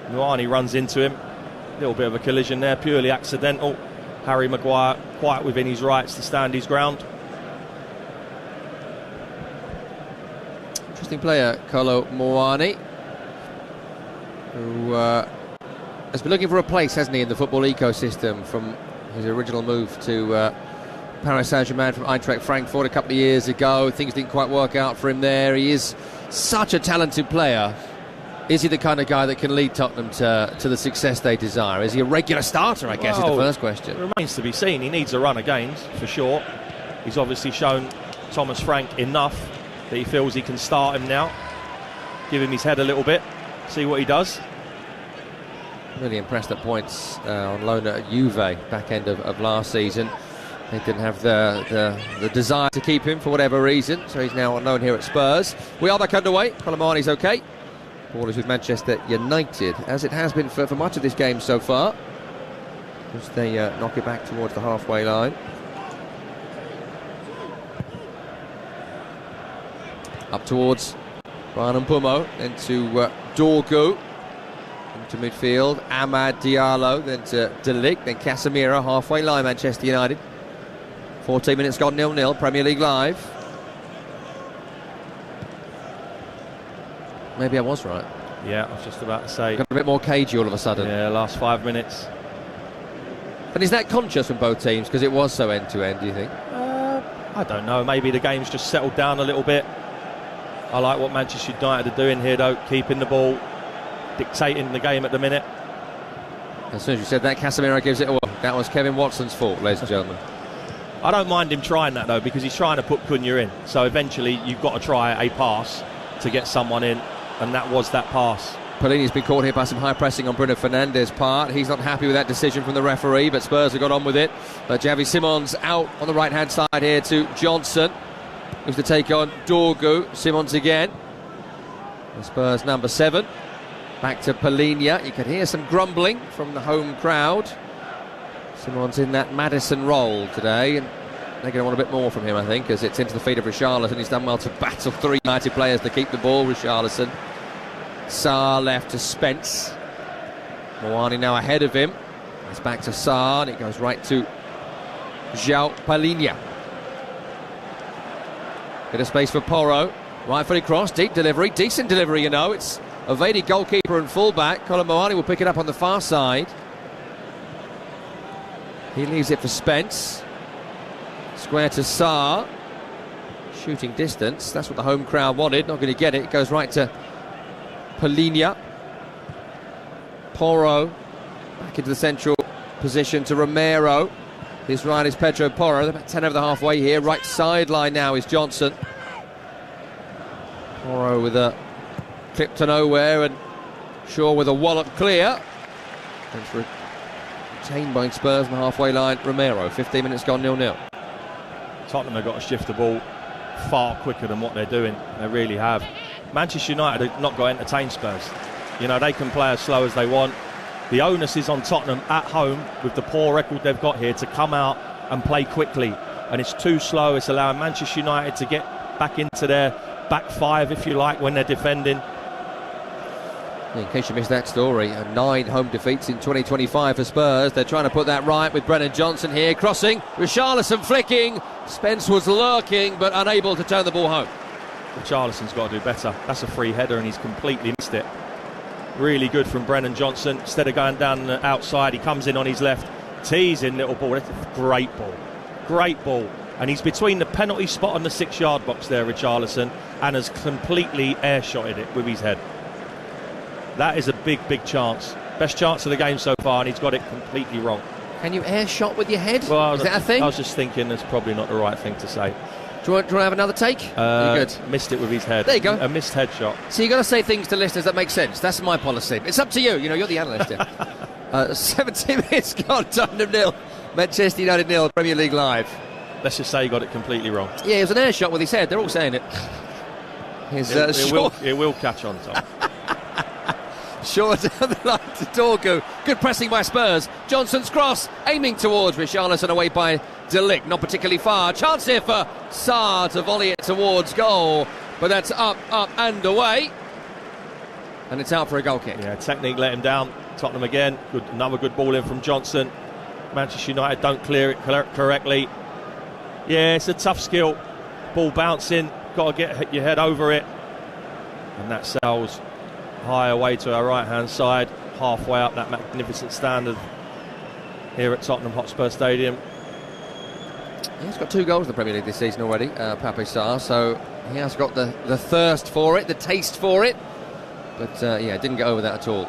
Muani runs into him. A little bit of a collision there, purely accidental. Harry Maguire quite within his rights to stand his ground. Interesting player, Kolo Muani, who has been looking for a place, hasn't he, in the football ecosystem from his original move to Paris Saint-Germain from Eintracht Frankfurt a couple of years ago. Things didn't quite work out for him there. He is such a talented player. Is he the kind of guy that can lead Tottenham to the success they desire? Is he a regular starter, I guess, is the first question. It remains to be seen. He needs a run of games, for sure. He's obviously shown Thomas Frank enough that he feels he can start him now. Give him his head a little bit, see what he does. Really impressed at points on loan at Juve back end of last season. They didn't have the desire to keep him for whatever reason, so he's now on loan here at Spurs. We are back underway. Colomani's okay. Ball is with Manchester United, as it has been for much of this game so far, as they knock it back towards the halfway line. Up towards Brian Mpumo, then to Dorgu, into midfield, Amad Diallo, then to De Ligt, then Casemiro, halfway line, Manchester United. 14 minutes gone, 0-0, Premier League Live. Maybe I was right. Yeah, I was just about to say. Got a bit more cagey all of a sudden. Yeah, last 5 minutes. And is that conscious from both teams, because it was so end-to-end, do you think? I don't know, maybe the game's just settled down a little bit. I like what Manchester United are doing here, though, keeping the ball, dictating the game at the minute. As soon as you said that, Casemiro gives it away. That was Kevin Watson's fault, ladies and gentlemen. I don't mind him trying that, though, because he's trying to put Cunha in. So eventually you've got to try a pass to get someone in, and that was that pass. Pelini's been caught here by some high pressing on Bruno Fernandes' part. He's not happy with that decision from the referee, but Spurs have got on with it. Javi Simons out on the right-hand side here to Johnson, who's to take on Dorgu. Simons again. The Spurs number 7. Back to Pelini. You could hear some grumbling from the home crowd. Simons in that Madison role today, and they're going to want a bit more from him, I think, as it's into the feet of Richarlison. He's done well to battle 3 United players to keep the ball. Richarlison. Sarr left to Spence. Muani now ahead of him. It's back to Sarr, and it goes right to João Palhinha. Bit of space for Porro. Right footed cross, deep delivery, decent delivery, you know. It's evaded goalkeeper and fullback. Colin Muani will pick it up on the far side. He leaves it for Spence. Square to Sarr. Shooting distance. That's what the home crowd wanted. Not going to get it. It goes right to Palhinha. Porro back into the central position to Romero. His right is Pedro Porro. They're about 10 over the halfway here. Right sideline now is Johnson. Porro with a clip to nowhere, and Shaw with a wallop clear. Thanks retained by Spurs on the halfway line. Romero, 15 minutes gone, 0-0. Tottenham have got to shift the ball far quicker than what they're doing. They really have. Manchester United have not got to entertain Spurs. You know, they can play as slow as they want. The onus is on Tottenham at home, with the poor record they've got here, to come out and play quickly. And it's too slow. It's allowing Manchester United to get back into their back 5, if you like, when they're defending. In case you missed that story, 9 home defeats in 2025 for Spurs. They're trying to put that right with Brennan Johnson here, crossing. Richarlison flicking. Spence was lurking, but unable to turn the ball home. Richarlison's got to do better. That's a free header, and he's completely missed it. Really good from Brennan Johnson. Instead of going down the outside, he comes in on his left, teasing little ball. That's a great ball. Great ball. And he's between the penalty spot and the 6-yard box there, Richarlison, and has completely air-shotted it with his head. That is a big, big chance. Best chance of the game so far, and he's got it completely wrong. Can you air shot with your head? Well, is that a thing? I was just thinking that's probably not the right thing to say. Do you want to have another take? Are you good? Missed it with his head. There you go. A missed head shot. So you've got to say things to listeners that make sense. That's my policy. It's up to you. You know, you're the analyst here. 17 minutes gone, Tottenham 0, Manchester United 0, Premier League Live. Let's just say he got it completely wrong. Yeah, it was an air shot with his head. They're all saying it. It will catch on, Tom. Short down the line to Dorgu. Good pressing by Spurs. Johnson's cross aiming towards Richarlison, away by De Ligt. Not particularly far. Chance here for Saar to volley it towards goal. But that's up and away. And it's out for a goal kick. Yeah, technique let him down. Tottenham again. Another good ball in from Johnson. Manchester United don't clear it correctly. Yeah, it's a tough skill. Ball bouncing. Got to get your head over it. And that sails high away to our right-hand side, halfway up that magnificent standard here at Tottenham Hotspur Stadium. He's got 2 goals in the Premier League this season already, Pape Sarr, so he has got the thirst for it, the taste for it, but yeah, didn't get over that at all.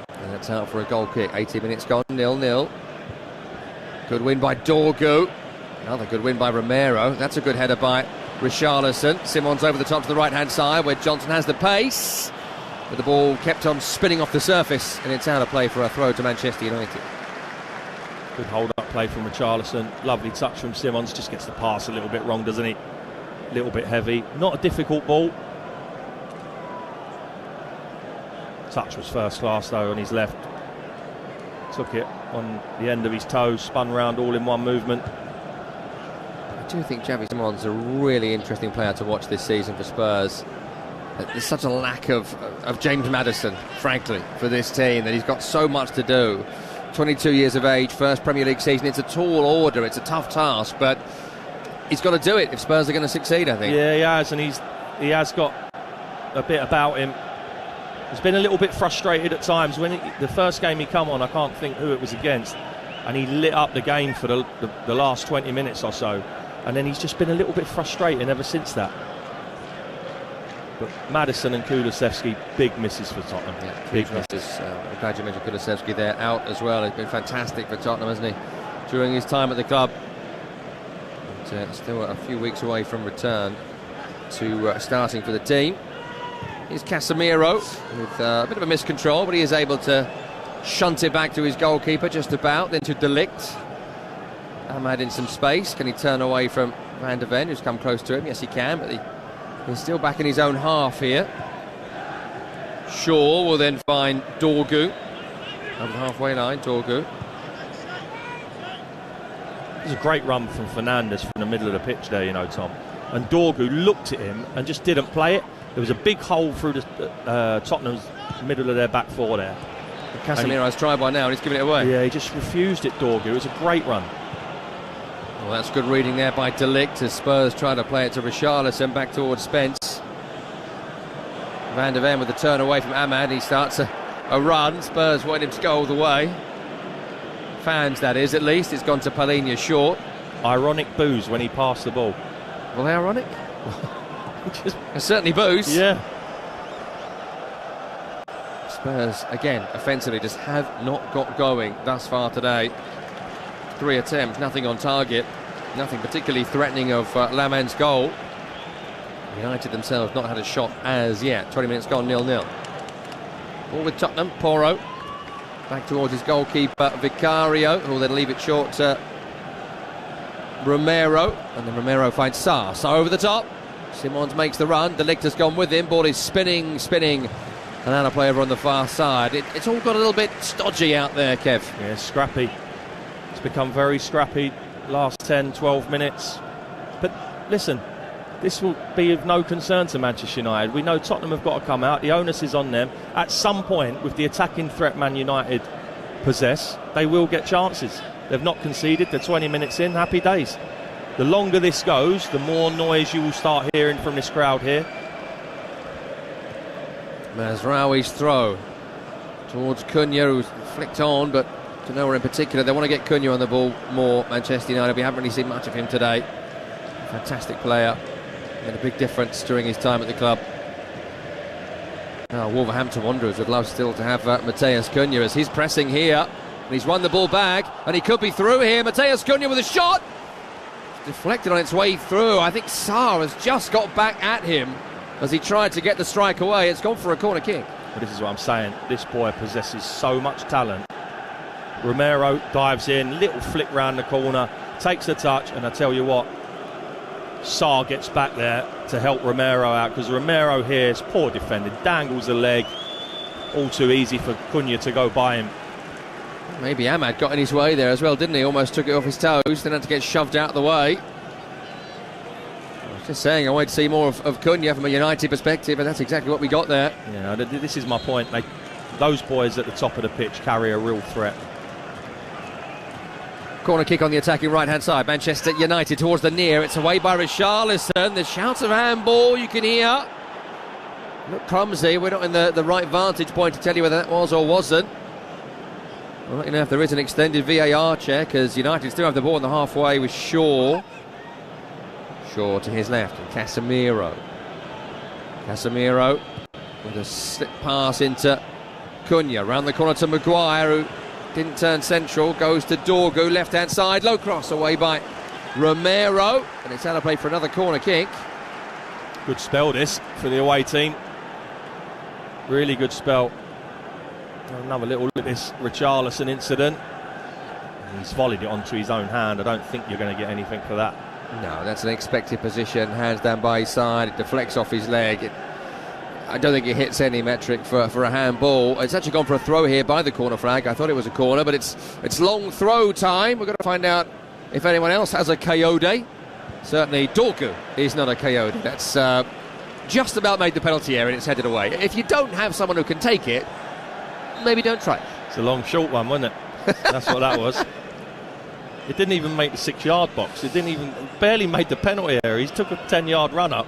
And that's out for a goal kick. 80 minutes gone, 0-0. Good win by Dorgu. Another good win by Romero. That's a good header by Richarlison. Simons over the top to the right-hand side where Johnson has the pace. But the ball kept on spinning off the surface, and it's out of play for a throw to Manchester United. Good hold-up play from Richarlison. Lovely touch from Simons. Just gets the pass a little bit wrong, doesn't he? A little bit heavy. Not a difficult ball. Touch was first class, though, on his left. Took it on the end of his toe, spun round all in one movement. I do think Xavi Simons is a really interesting player to watch this season for Spurs. There's such a lack of James Maddison, frankly, for this team, that he's got so much to do. 22 years of age, first Premier League season. It's a tall order, it's a tough task, but he's got to do it if Spurs are going to succeed, I think. Yeah, he has, and he has got a bit about him. He's been a little bit frustrated at times. When the first game he come on, I can't think who it was against, and he lit up the game for the last 20 minutes or so, and then he's just been a little bit frustrated ever since that. But Maddison and Kulusevski, big misses for Tottenham. Yeah, big misses. I'm glad you mentioned Kulusevski there, out as well. He's been fantastic for Tottenham, hasn't he, during his time at the club. But, still a few weeks away from return to starting for the team. Here's Casemiro with a bit of a miscontrol, but he is able to shunt it back to his goalkeeper just about, then to De Ligt. Ahmad in some space. Can he turn away from Van de Ven, who's come close to him? Yes, he can, but he's still back in his own half here. Shaw will then find Dorgu over the halfway line. Dorgu. There's a great run from Fernandes from the middle of the pitch there, you know, Tom. And Dorgu looked at him and just didn't play it. There was a big hole through the Tottenham's middle of their back four there. Casemiro has tried by now and he's given it away. Yeah, he just refused it, Dorgu. It was a great run. Well, that's good reading there by De Ligt as Spurs try to play it to Richarlison back towards Spence. Van de Ven with the turn away from Ahmad. He starts a run. Spurs want him to go all the way. Fans, that is, at least. It's gone to Palhinha short. Ironic boos when he passed the ball. Well, they ironic? Certainly boos. Yeah. Spurs, again, offensively just have not got going thus far today. 3 attempts, nothing on target, nothing particularly threatening of Laman's goal. United themselves not had a shot as yet. 20 minutes gone, 0-0. Ball with Tottenham, Porro. Back towards his goalkeeper, Vicario, who will then leave it short to Romero. And then Romero finds Saar. Saar over the top. Simons makes the run. De Ligt has gone with him. Ball is spinning. And out of play over on the far side. It's all got a little bit stodgy out there, Kev. Yeah, scrappy. It's become very scrappy last 10, 12 minutes. But listen, this will be of no concern to Manchester United. We know Tottenham have got to come out. The onus is on them. At some point, with the attacking threat Man United possess, they will get chances. They've not conceded. They're 20 minutes in. Happy days. The longer this goes, the more noise you will start hearing from this crowd here. Mazraoui's throw towards Cunha, who's flicked on, but to nowhere in particular. They want to get Cunha on the ball more, Manchester United. We haven't really seen much of him today. Fantastic player. Made a big difference during his time at the club. Wolverhampton Wanderers would love still to have Mateus Cunha as he's pressing here. And he's won the ball back, and he could be through here. Mateus Cunha with a shot. It's deflected on its way through. I think Sarr has just got back at him as he tried to get the strike away. It's gone for a corner kick. Well, this is what I'm saying. This boy possesses so much talent. Romero dives in, little flick round the corner, takes a touch, and I tell you what, Sarr gets back there to help Romero out, because Romero here is poor defending, dangles a leg, all too easy for Cunha to go by him. Maybe Ahmad got in his way there as well, didn't he? Almost took it off his toes, then had to get shoved out of the way. I was just saying, I wanted to see more of Cunha from a United perspective, and that's exactly what we got there. Yeah, this is my point. Those boys at the top of the pitch carry a real threat. Corner kick on the attacking right-hand side. Manchester United towards the near. It's away by Richarlison. The shouts of handball you can hear. Look clumsy. We're not in the right vantage point to tell you whether that was or wasn't. I'll let you know if there is an extended VAR check, as United still have the ball in the halfway with Shaw. Shaw to his left, and Casemiro with a slip pass into Cunha. Round the corner to Maguire, who didn't turn central, goes to Dorgu, left-hand side, low cross away by Romero, and it's out of play for another corner kick. Good spell this for the away team. Really good spell. Another little look at this Richarlison incident. He's volleyed it onto his own hand. I don't think you're going to get anything for that. No, that's an expected position. Hands down by his side. It deflects off his leg. I don't think it hits any metric for a handball. It's actually gone for a throw here by the corner flag. I thought it was a corner, but it's long throw time. We're going to find out if anyone else has a coyote. Certainly Dorgu is not a coyote. That's just about made the penalty area, and it's headed away. If you don't have someone who can take it, maybe don't try. It's a long, short one, wasn't it? That's what that was. It didn't even make the 6-yard box. It barely made the penalty area. He took a 10-yard run up.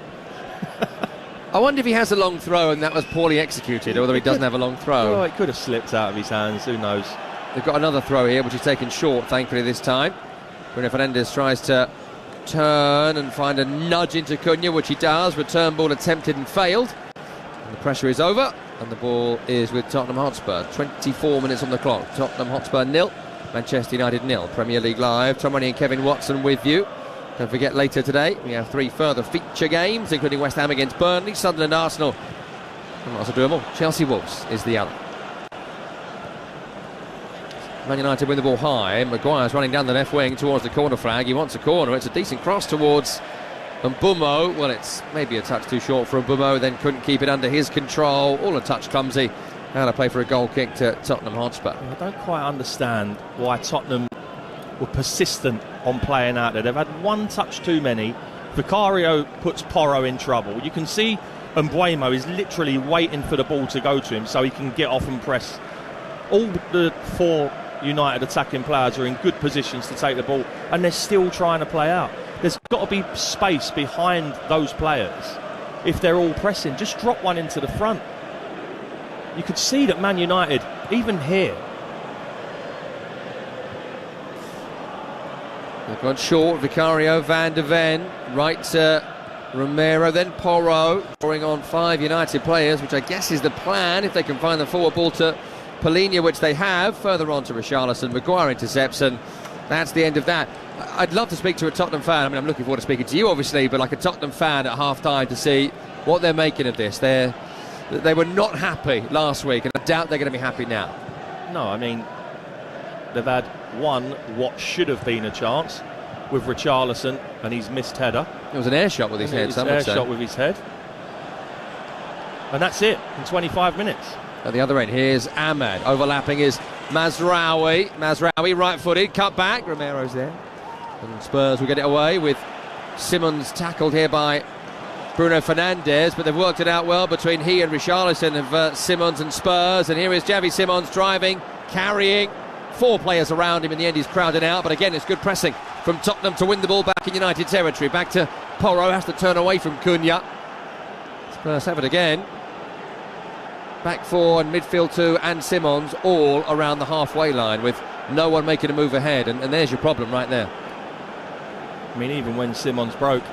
I wonder if he has a long throw and that was poorly executed, or whether he doesn't have a long throw. Well, it could have slipped out of his hands. Who knows? They've got another throw here, which is taken short, thankfully, this time. Bruno Fernandes tries to turn and find a nudge into Cunha, which he does. Return ball attempted and failed. And the pressure is over, and the ball is with Tottenham Hotspur. 24 minutes on the clock. Tottenham Hotspur 0, Manchester United 0. Premier League Live. Tom Rennie and Kevin Watson with you. Don't forget, later today we have 3 further feature games, including West Ham against Burnley, Sunderland, Arsenal, and lots of do them all. Chelsea Wolves is the other. Man United win the ball high. Maguire's running down the left wing towards the corner flag. He wants a corner. It's a decent cross towards Mbeumo. Well, it's maybe a touch too short for Mbeumo, then couldn't keep it under his control. All a touch clumsy. Now to play for a goal kick to Tottenham Hotspur. I don't quite understand why Tottenham were persistent on playing out there. They've had one touch too many. Vicario puts Porro in trouble. You can see Mbeumo is literally waiting for the ball to go to him so he can get off and press. All the 4 United attacking players are in good positions to take the ball, and they're still trying to play out. There's got to be space behind those players if they're all pressing. Just drop one into the front. You could see that Man United, even here, they've gone short. Vicario, Van de Ven, right to Romero, then Porro, drawing on 5 United players, which I guess is the plan if they can find the forward ball to Polina, which they have. Further on to Richarlison. Maguire intercepts, and that's the end of that. I'd love to speak to a Tottenham fan. I mean, I'm looking forward to speaking to you, obviously, but like a Tottenham fan at half-time to see what they're making of this. They were not happy last week, and I doubt they're going to be happy now. No, I mean, they've had what should have been a chance with Richarlison, and he's missed header. It was an air shot with his head, some would say. Shot with his head. And that's it, in 25 minutes. At the other end, here's Ahmad. Overlapping is Mazraoui. Mazraoui, right-footed, cut back. Romero's there. And Spurs will get it away with Simmons tackled here by Bruno Fernandes, but they've worked it out well between he and Richarlison of Simmons and Spurs. And here is Xavi Simons driving, carrying. 4 players around him. In the end, he's crowded out. But again, it's good pressing from Tottenham to win the ball back in United territory. Back to Porro, has to turn away from Cunha. Spurs have it again. Back 4 and midfield 2 and Simons all around the halfway line with no one making a move ahead. And there's your problem right there. I mean, even when Simons broke,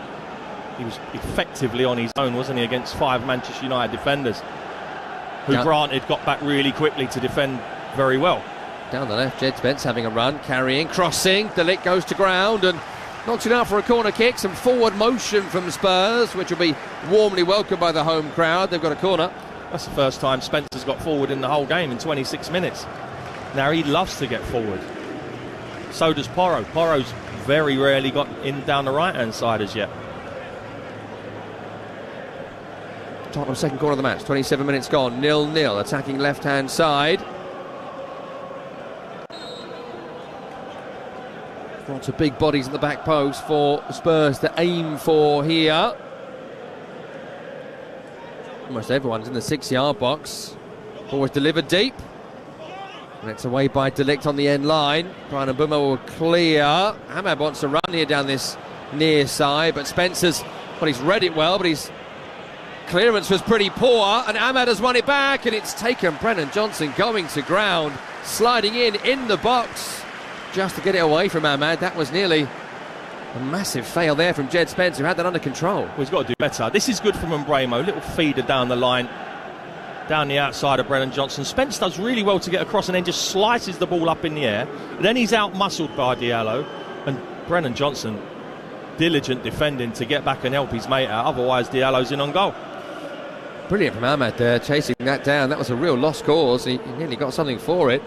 he was effectively on his own, wasn't he, against 5 Manchester United defenders. who, granted, got back really quickly to defend very well. Down the left, Jed Spence having a run, carrying, crossing. De Ligt goes to ground and knocks it out for a corner kick. Some forward motion from Spurs, which will be warmly welcomed by the home crowd. They've got a corner. That's the first time Spencer's got forward in the whole game in 26 minutes. Now, he loves to get forward. So does Porro. Porro's very rarely got in down the right-hand side as yet. Tottenham second corner of the match, 27 minutes gone, 0-0, attacking left-hand side. Lots of big bodies at the back post for Spurs to aim for here. Almost everyone's in the 6-yard box. Ball was delivered deep. And it's away by De Ligt on the end line. Brian Mbeumo will clear. Ahmad wants to run here down this near side, but Spencer's, well, he's read it well, but his clearance was pretty poor, and Ahmad has won it back, and it's taken Brennan Johnson going to ground, sliding in the box, just to get it away from Ahmad. That was nearly a massive fail there from Jed Spence, who had that under control. Well, he's got to do better. This is good from Mbeumo. Little feeder down the line, down the outside of Brennan Johnson. Spence does really well to get across and then just slices the ball up in the air. Then he's out-muscled by Diallo, and Brennan Johnson, diligent defending to get back and help his mate out. Otherwise, Diallo's in on goal. Brilliant from Ahmad there, chasing that down. That was a real lost cause. He nearly got something for it.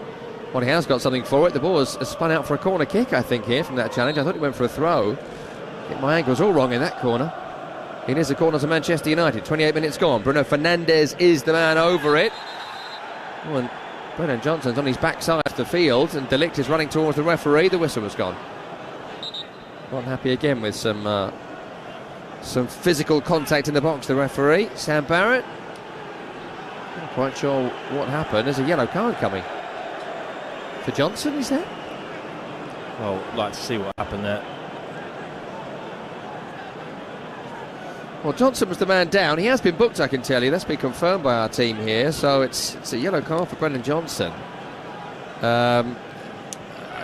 Well, he has got something for it. The ball has spun out for a corner kick, I think, here from that challenge. I thought he went for a throw. Get my ankles all wrong in that corner. It is a corner to Manchester United. 28 minutes gone. Bruno Fernandes is the man over it. Oh, and Brennan Johnson's on his backside of the field, and De Ligt is running towards the referee. The whistle was gone. Not happy again with some physical contact in the box, the referee. Sam Barrett. Not quite sure what happened. There's a yellow card coming. For Johnson, is there? Well, I'd like to see what happened there. Well, Johnson was the man down. He has been booked, I can tell you. That's been confirmed by our team here. So it's a yellow card for Brennan Johnson. I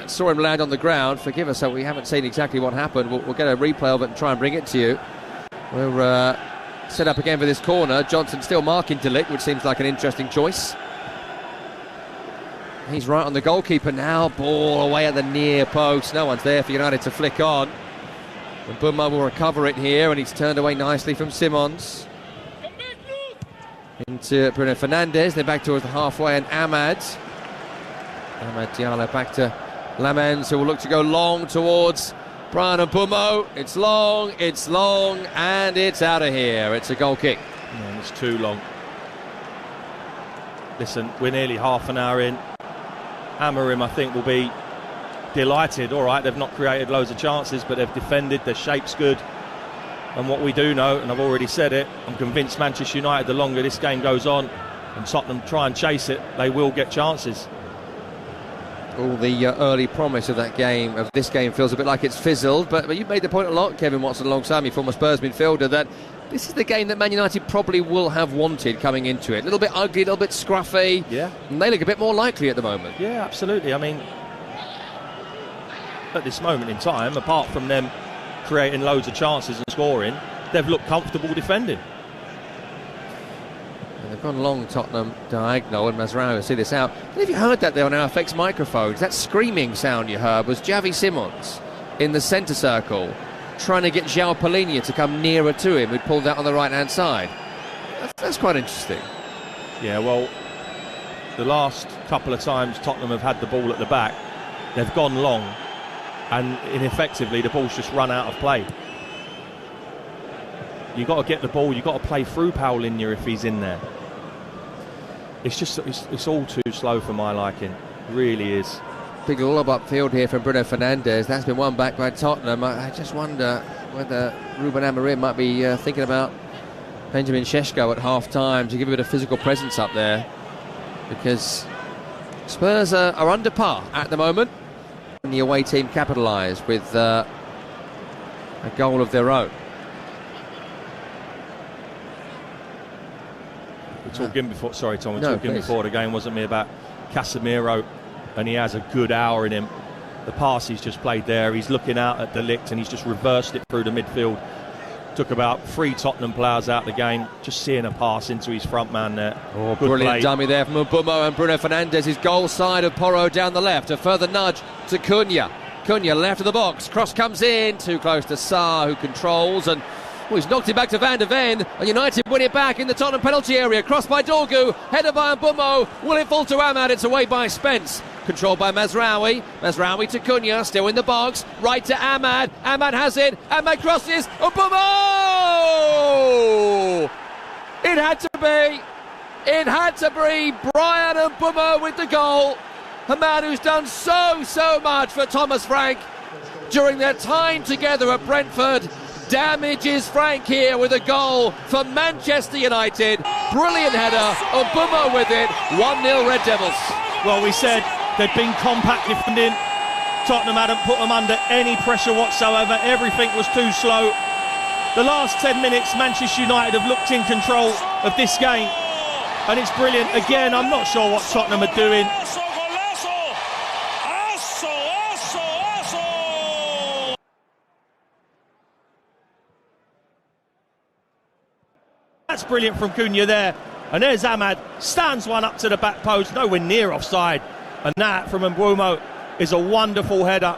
saw him land on the ground. Forgive us, so we haven't seen exactly what happened. We'll get a replay of it and try and bring it to you. We're set up again for this corner. Johnson still marking De Ligt, which seems like an interesting choice. He's right on the goalkeeper now. Ball away at the near post. No one's there for United to flick on. And Mbeumo will recover it here, and he's turned away nicely from Simons. Into Bruno Fernandes. They're back towards the halfway, and Ahmad Diallo back to Lamens, who will look to go long towards Brian Mbeumo. It's long, and it's out of here. It's a goal kick. Yeah, it's too long. Listen, we're nearly half an hour in. Amorim, I think, will be delighted. All right, they've not created loads of chances, but they've defended, their shape's good. And what we do know, and I've already said it, I'm convinced Manchester United, the longer this game goes on and Tottenham try and chase it, they will get chances. All the early promise of this game feels a bit like it's fizzled, but you've made the point a lot, Kevin Watson, alongside me, former Spurs midfielder, that this is the game that Man United probably will have wanted coming into it. A little bit ugly, a little bit scruffy. Yeah. And they look a bit more likely at the moment. Yeah, absolutely. I mean, at this moment in time, apart from them creating loads of chances and scoring, they've looked comfortable defending. And they've gone long, Tottenham, diagonal, and Masraoui will see this out. I don't know if you heard that there on our FX microphones. That screaming sound you heard was Javi Simons in the centre circle, trying to get João Palhinha to come nearer to him, who'd pulled out on the right-hand side. That's quite interesting. Yeah, well, the last couple of times Tottenham have had the ball at the back, they've gone long, and ineffectively the ball's just run out of play. You've got to get the ball, you've got to play through Paulinho if he's in there. It's all too slow for my liking. It really is. Big lob upfield here from Bruno Fernandes. That's been won back by Tottenham. I just wonder whether Ruben Amorim might be thinking about Benjamin Šeško at half-time to give a bit of physical presence up there, because Spurs are under par at the moment, and the away team capitalised with a goal of their own. We're talking before, sorry Tom, we're talking before the game, wasn't me, about Casemiro, and he has a good hour in him. The pass he's just played there, he's looking out at De Ligt and he's just reversed it through the midfield. took about 3 Tottenham players out of the game. Just seeing a pass into his front man there. Oh, Good brilliant play. dummy there from Mbeumo, and Bruno Fernandes, his goal side of Porro down the left. A further nudge to Cunha. Cunha left of the box. Cross comes in, too close to Sarr, who controls, and he's knocked it back to Van de Ven, and United win it back in the Tottenham penalty area. Cross by Dorgu, header by Mbeumo. Will it fall to Ahmad? It's away by Spence. Controlled by Mazraoui. Mazraoui to Cunha, still in the box. Right to Ahmad. Ahmad has it. Ahmad crosses. Mbeumo! It had to be. It had to be Brian Mbeumo with the goal. A man who's done so much for Thomas Frank during their time together at Brentford. Damages Frank here with a goal for Manchester United. Brilliant header. Mbeumo with it. 1-0 Red Devils. Well, we said they'd been compact defending. Tottenham hadn't put them under any pressure whatsoever. Everything was too slow. The last 10 minutes, Manchester United have looked in control of this game. And it's brilliant. Again, I'm not sure what Tottenham are doing. That's brilliant from Cunha there. And there's Ahmad, stands one up to the back post, nowhere near offside. And that from Mbeumo is a wonderful header.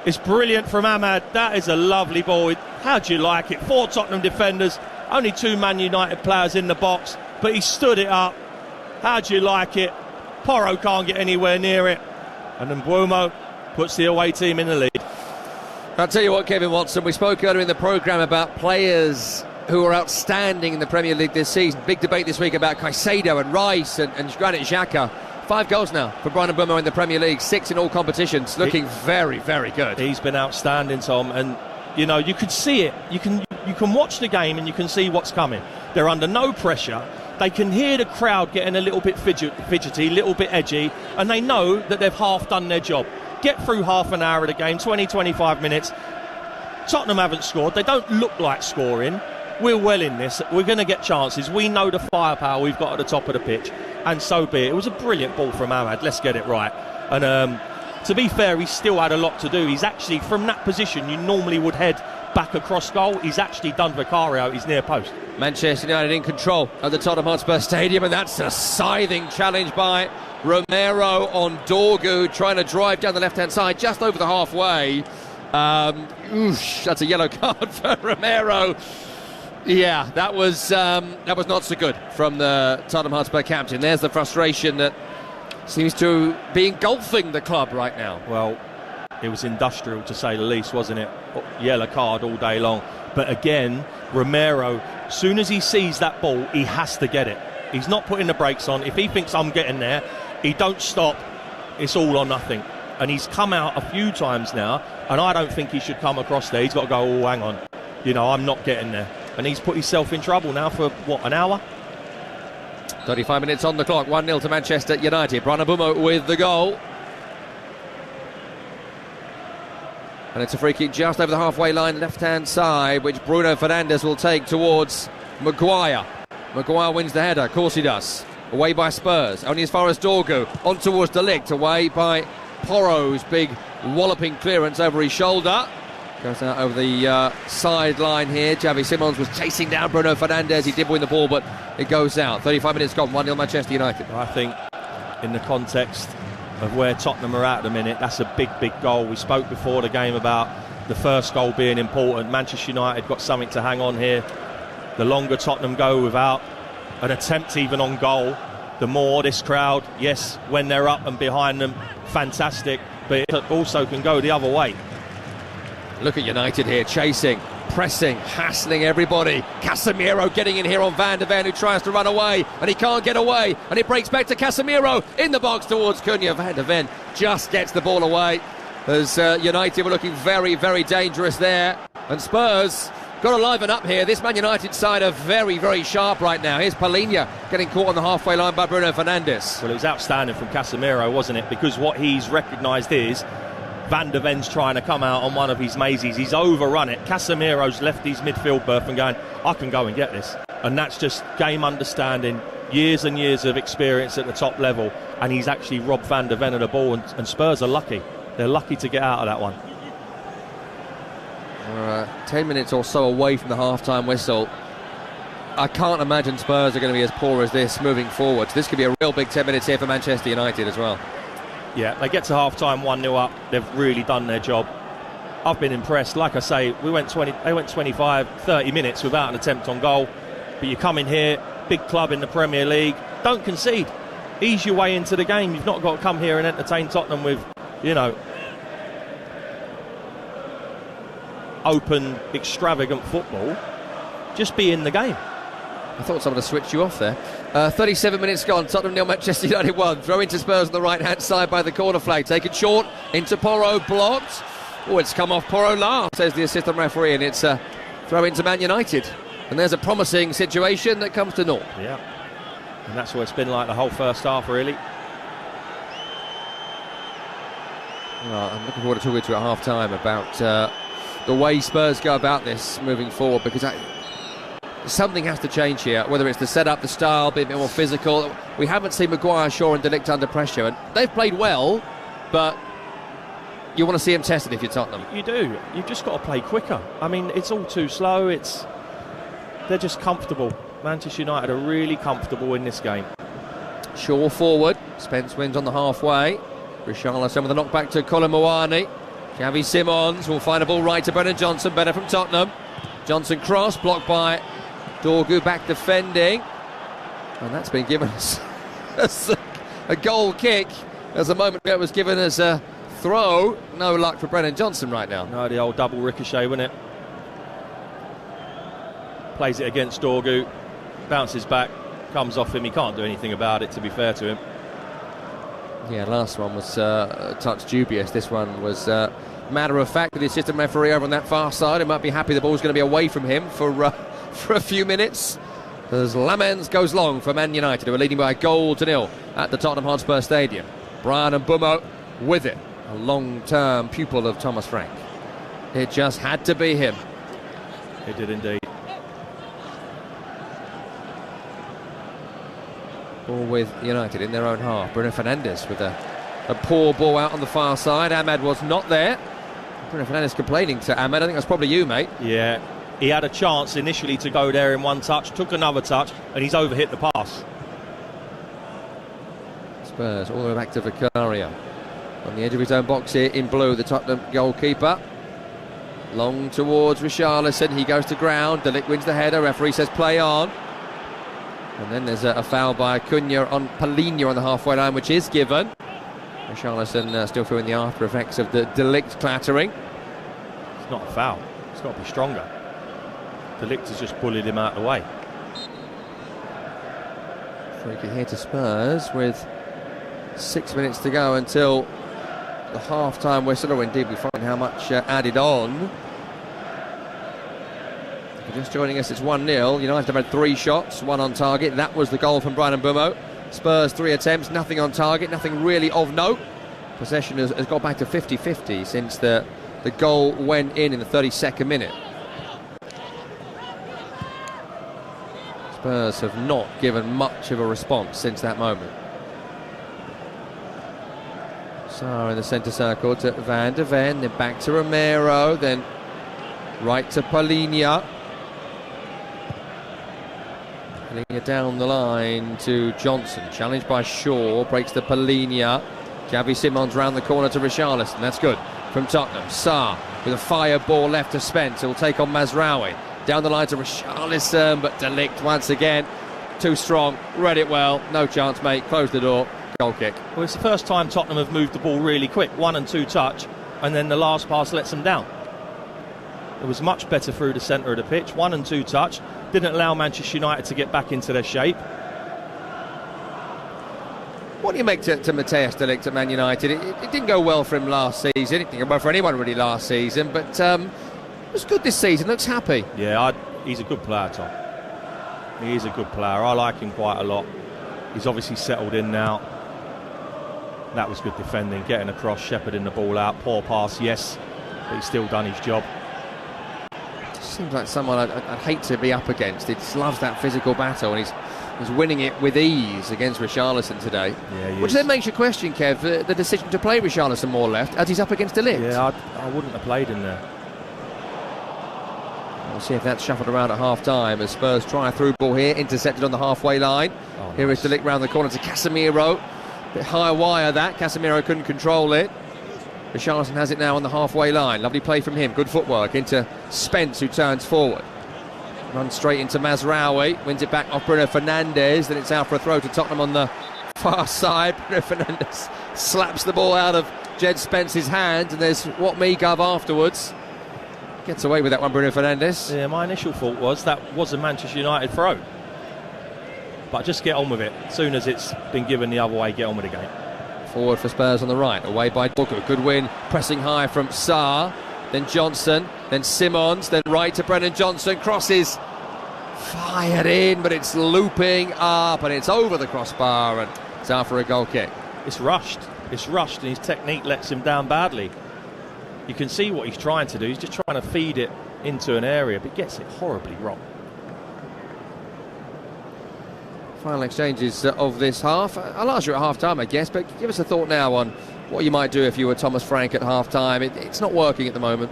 It's brilliant from Ahmad. That is a lovely ball. How do you like it? 4 Tottenham defenders, only 2 Man United players in the box, but he stood it up. How do you like it? Porro can't get anywhere near it. And Mbeumo puts the away team in the lead. I'll tell you what, Kevin Watson, we spoke earlier in the programme about players who are outstanding in the Premier League this season. Big debate this week about Caicedo and Rice and Granit Xhaka. 5 goals now for Brian Mbeumo in the Premier League, 6 in all competitions. Looking very good. He's been outstanding, Tom, and you know, you could see it. You can watch the game and you can see what's coming. They're under no pressure. They can hear the crowd getting a little bit fidgety, a little bit edgy, and they know that they've half done their job. Get through half an hour of the game, 20-25 minutes. Tottenham haven't scored. They don't look like scoring. We're well in this. We're going to get chances. We know the firepower we've got at the top of the pitch, and so be it. It was a brilliant ball from Ahmad. Let's get it right. And to be fair, he's still had a lot to do. He's actually, from that position, you normally would head back across goal. He's actually done Vicario at his near post. Manchester United in control of the Tottenham Hotspur Stadium, and that's a scything challenge by Romero on Dorgu, trying to drive down the left-hand side, just over the halfway. That's a yellow card for Romero. Yeah, that was not so good from the Tottenham Hotspur captain. There's the frustration that seems to be engulfing the club right now. Well, it was industrial to say the least, wasn't it? Yellow card all day long. But again, Romero, soon as he sees that ball, he has to get it. He's not putting the brakes on. If he thinks I'm getting there, he don't stop. It's all or nothing. And he's come out a few times now, and I don't think he should come across there. He's got to go, oh, hang on. You know, I'm not getting there. And he's put himself in trouble now for, what, an hour? 35 minutes on the clock, 1-0 to Manchester United. Brian Mbeumo with the goal. And it's a free kick just over the halfway line, left-hand side, which Bruno Fernandes will take towards Maguire. Maguire wins the header, of course he does. Away by Spurs, only as far as Dorgu. On towards De Ligt, away by Porro's big walloping clearance over his shoulder. Goes out over the sideline here. Xavi Simons was chasing down Bruno Fernandes. He did win the ball, but it goes out. 35 minutes gone, 1-0 Manchester United. I think in the context of where Tottenham are at the minute, that's a big goal. We spoke before the game about the first goal being important. Manchester United got something to hang on here. The longer Tottenham go without an attempt even on goal, the more this crowd, yes, when they're up and behind them, fantastic, but it also can go the other way. Look at United here, chasing, pressing, hassling everybody. Casemiro getting in here on Van de Ven, who tries to run away, and he can't get away, and it breaks back to Casemiro in the box towards Cunha. Van de Ven just gets the ball away, as United were looking very dangerous there. And Spurs got to liven up here. This Man United side are very sharp right now. Here's Palhinha getting caught on the halfway line by Bruno Fernandes. Well, it was outstanding from Casemiro, wasn't it? Because what he's recognised is Van de Ven's trying to come out on one of his mazes. He's overrun it. Casemiro's left his midfield berth and going, I can go and get this. And that's just game understanding, years and years of experience at the top level. And he's actually robbed Van de Ven of the ball, and Spurs are lucky. They're lucky to get out of that one. 10 minutes or so away from the half-time whistle. I can't imagine Spurs are going to be as poor as this moving forward. So this could be a real big 10 minutes here for Manchester United as well. Yeah, they get to half-time 1-0 up. They've really done their job. I've been impressed. Like I say, they went 25, 30 minutes without an attempt on goal. But you come in here, big club in the Premier League, don't concede. Ease your way into the game. You've not got to come here and entertain Tottenham with, open, extravagant football. Just be in the game. I thought someone had switched you off there. 37 minutes gone. Tottenham 0, Manchester United 1. Throw into Spurs on the right-hand side by the corner flag. Taken short into Porro, blocked. Oh, it's come off Porro last, says the assistant referee, and it's a throw into Man United. And there's a promising situation that comes to naught. Yeah, and that's what it's been like the whole first half, really. Well, I'm looking forward to talking to you at half-time about the way Spurs go about this moving forward, because something has to change here, whether it's the setup, the style, being a bit more physical. We haven't seen Maguire, Shaw and De Ligt under pressure, and they've played well, but you want to see them tested if you're Tottenham. You do. You've just got to play quicker. I mean, it's all too slow. They're just comfortable. Manchester United are really comfortable in this game. Shaw forward. Spence wins on the halfway. Richarlison with a knockback to Colin Moani. Xavi Simons will find a ball right to Brennan Johnson. Better from Tottenham. Johnson cross, blocked by Dorgu, back defending. And that's been given us as a goal kick. As a moment ago it was given as a throw. No luck for Brennan Johnson right now. No, the old double ricochet, wasn't it? Plays it against Dorgu, bounces back, comes off him. He can't do anything about it, to be fair to him. Yeah, last one was a touch dubious. This one was matter of fact with the assistant referee over on that far side. He might be happy the ball's going to be away from him for a few minutes. As Lamens goes long for Man United, who are leading by a goal to nil at the Tottenham Hotspur Stadium. Brian and Mbumo with it. A long-term pupil of Thomas Frank. It just had to be him. It did indeed. Ball with United in their own half. Bruno Fernandes with a poor ball out on the far side. Ahmad was not there. Bruno Fernandes complaining to Ahmad. I think that's probably you, mate. Yeah, he had a chance initially to go there in one touch, took another touch, and he's overhit the pass. Spurs all the way back to Vicario. On the edge of his own box here in blue, the Tottenham goalkeeper. Long towards Richarlison. He goes to ground. De Ligt wins the header. Referee says play on. And then there's a foul by Cunha on Palhinha on the halfway line, which is given. Richarlison still feeling the after effects of the De Ligt clattering. It's not a foul. It's got to be stronger. De Ligt has just bullied him out of the way. Free kick here to Spurs with 6 minutes to go until the half-time whistle, or indeed we find how much added on. If you're just joining us, it's 1-0. United have had 3 shots, 1 on target. That was the goal from Brian Mbumo. Spurs 3 attempts, nothing on target, nothing really of note. Possession has got back to 50-50 since the goal went in the 32nd minute. Spurs have not given much of a response since that moment. So in the centre circle to Van de Ven, then back to Romero, then right to Palhinha. Palhinha down the line to Johnson, challenged by Shaw, breaks to Palhinha. Xavi Simons round the corner to Richarlison, that's good from Tottenham. Sarr with a fire ball left to Spence, who will take on Mazraoui. Down the line to Richarlison, but De Ligt once again, too strong, read it well, no chance mate, close the door. Goal kick. Well, it's the first time Tottenham have moved the ball really quick, 1 and 2 touch, and then the last pass lets them down. It was much better through the centre of the pitch, 1 and 2 touch, didn't allow Manchester United to get back into their shape. What do you make to Matthijs de Ligt at Man United? It didn't go well for him last season, it didn't go well for anyone really last season, but it was good this season, looks happy. Yeah, he's a good player, Tom. He is a good player, I like him quite a lot. He's obviously settled in now. That was good defending, getting across, shepherding the ball out. Poor pass, yes, but he's still done his job. Seems like someone I'd hate to be up against. He just loves that physical battle, and he's winning it with ease against Richarlison today. Yeah, which then makes you question, Kev, the decision to play Richarlison more left as he's up against De Ligt. Yeah, I wouldn't have played him there. We'll see if that's shuffled around at half-time as Spurs try a through ball here, intercepted on the halfway line. Here is De Ligt round the corner to Casemiro. Bit high wire that, Casemiro couldn't control it. Richarlison has it now on the halfway line. Lovely play from him, good footwork into Spence, who turns forward. Runs straight into Mazraoui, wins it back off Bruno Fernandes, then it's out for a throw to Tottenham on the far side. Bruno Fernandes slaps the ball out of Jed Spence's hand, and there's what me gov afterwards. Gets away with that one, Bruno Fernandes. Yeah, my initial thought was that was a Manchester United throw. But just get on with it. As soon as it's been given the other way, get on with the game. Forward for Spurs on the right, away by Dorgu. Good win, pressing high from Sarr, then Johnson, then Simons, then right to Brennan Johnson. Crosses fired in, but it's looping up and it's over the crossbar and it's out for a goal kick. It's rushed, and his technique lets him down badly. You can see what he's trying to do. He's just trying to feed it into an area, but gets it horribly wrong. Final exchanges of this half. I'll ask you at half-time, I guess, but give us a thought now on what you might do if you were Thomas Frank at half-time. It's not working at the moment.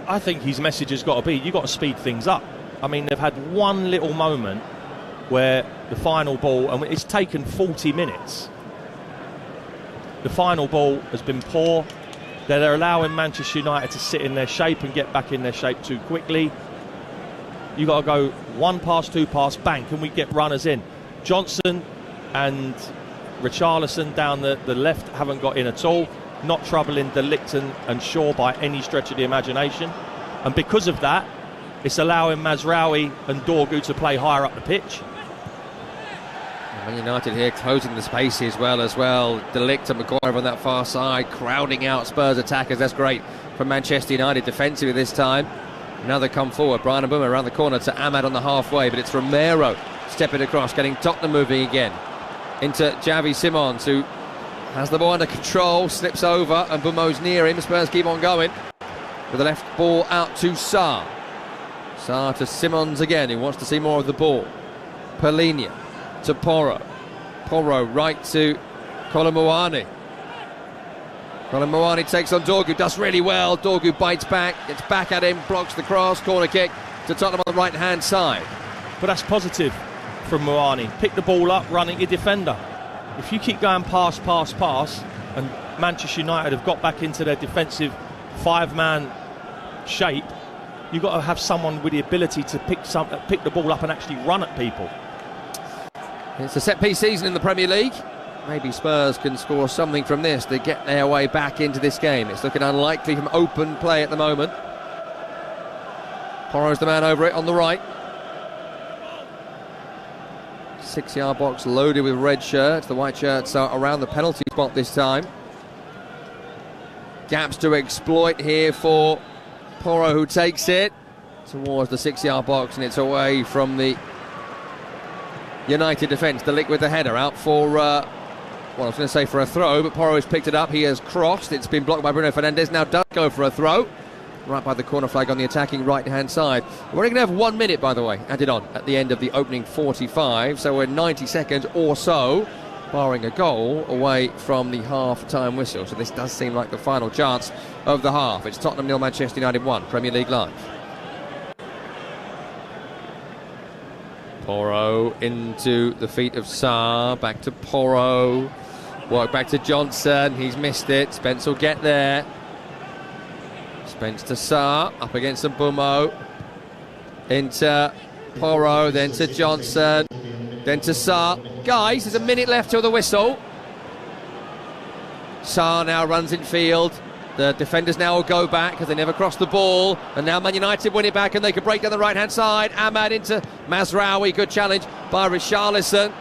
I think his message has got to be, you've got to speed things up. I mean, they've had one little moment where the final ball, and it's taken 40 minutes. The final ball has been poor. They're allowing Manchester United to sit in their shape and get back in their shape too quickly. You've got to go one pass, two pass, bang, can we get runners in? Johnson and Richarlison down the left haven't got in at all, not troubling De Ligt and Shaw by any stretch of the imagination. And because of that, it's allowing Mazraoui and Dorgu to play higher up the pitch. Man United here closing the spaces as well. De Ligt and Maguire on that far side, crowding out Spurs attackers. That's great from Manchester United defensively this time. Now they come forward. Brian Mbeumo around the corner to Ahmad on the halfway, but it's Romero stepping across, getting Tottenham moving again. Into Xavi Simons, who has the ball under control, slips over, and Mbeumo's near him. Spurs keep on going with the left ball out to Sarr. Sarr to Simons again, who wants to see more of the ball. Palhinha to Porro. Porro right to Kolo Muani. Kolo Muani takes on Dorgu, does really well. Dorgu bites back, gets back at him, blocks the cross, corner kick to Tottenham on the right-hand side. But that's positive from Muani. Pick the ball up, run at your defender. If you keep going pass, and Manchester United have got back into their defensive five-man shape, you've got to have someone with the ability to pick the ball up and actually run at people. It's a set-piece season in the Premier League. Maybe Spurs can score something from this to get their way back into this game. It's looking unlikely from open play at the moment. Porro's the man over it on the right. 6-yard box loaded with red shirts. The white shirts are around the penalty spot this time. Gaps to exploit here for Porro, who takes it towards the 6-yard box, and it's away from the United defence. De Ligt with the header out for, well, I was going to say for a throw, but Porro has picked it up. He has crossed. It's been blocked by Bruno Fernandes. Now does go for a throw. Right by the corner flag on the attacking right-hand side. We're only going to have 1 minute, by the way, added on at the end of the opening 45. So we're 90 seconds or so, barring a goal, away from the half-time whistle. So this does seem like the final chance of the half. It's Tottenham 0, Manchester United 1, Premier League Live. Porro into the feet of Sarr, back to Porro, work back to Johnson, he's missed it, Spence will get there. Spence to Sarr, up against Mbeumo, into Porro, then to Johnson, then to Sarr. Guys, there's a minute left till the whistle. Sarr now runs in field. The defenders now will go back because they never crossed the ball. And now Man United win it back and they can break down the right-hand side. Ahmad into Mazraoui. Good challenge by Richarlison.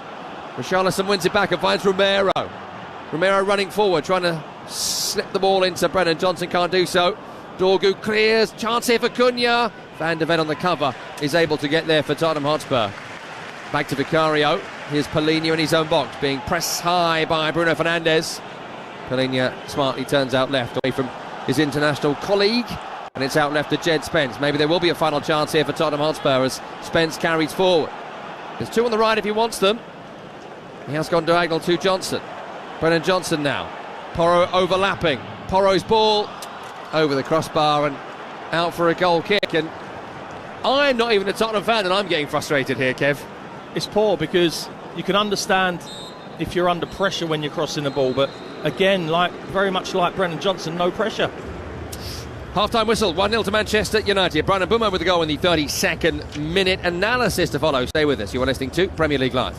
Richarlison wins it back and finds Romero. Romero running forward, trying to slip the ball into Brennan Johnson. Can't do so. Dorgu clears. Chance here for Cunha. Van de Ven on the cover is able to get there for Tottenham Hotspur. Back to Vicario. Here's Palhinha in his own box, being pressed high by Bruno Fernandes. Palhinha smartly turns out left away from his international colleague, and it's out left to Jed Spence. Maybe there will be a final chance here for Tottenham Hotspur as Spence carries forward. There's two on the right if he wants them. He has gone diagonal to Johnson. Brennan Johnson now. Porro overlapping. Porro's ball over the crossbar and out for a goal kick. And I'm not even a Tottenham fan and I'm getting frustrated here, Kev. It's poor because you can understand if you're under pressure when you're crossing the ball, but again, very much like Brennan Johnson, no pressure. Half-time whistle, 1-0 to Manchester United. Brandon Boomer with the goal in the 32nd minute. Analysis to follow. Stay with us. You are listening to Premier League Live.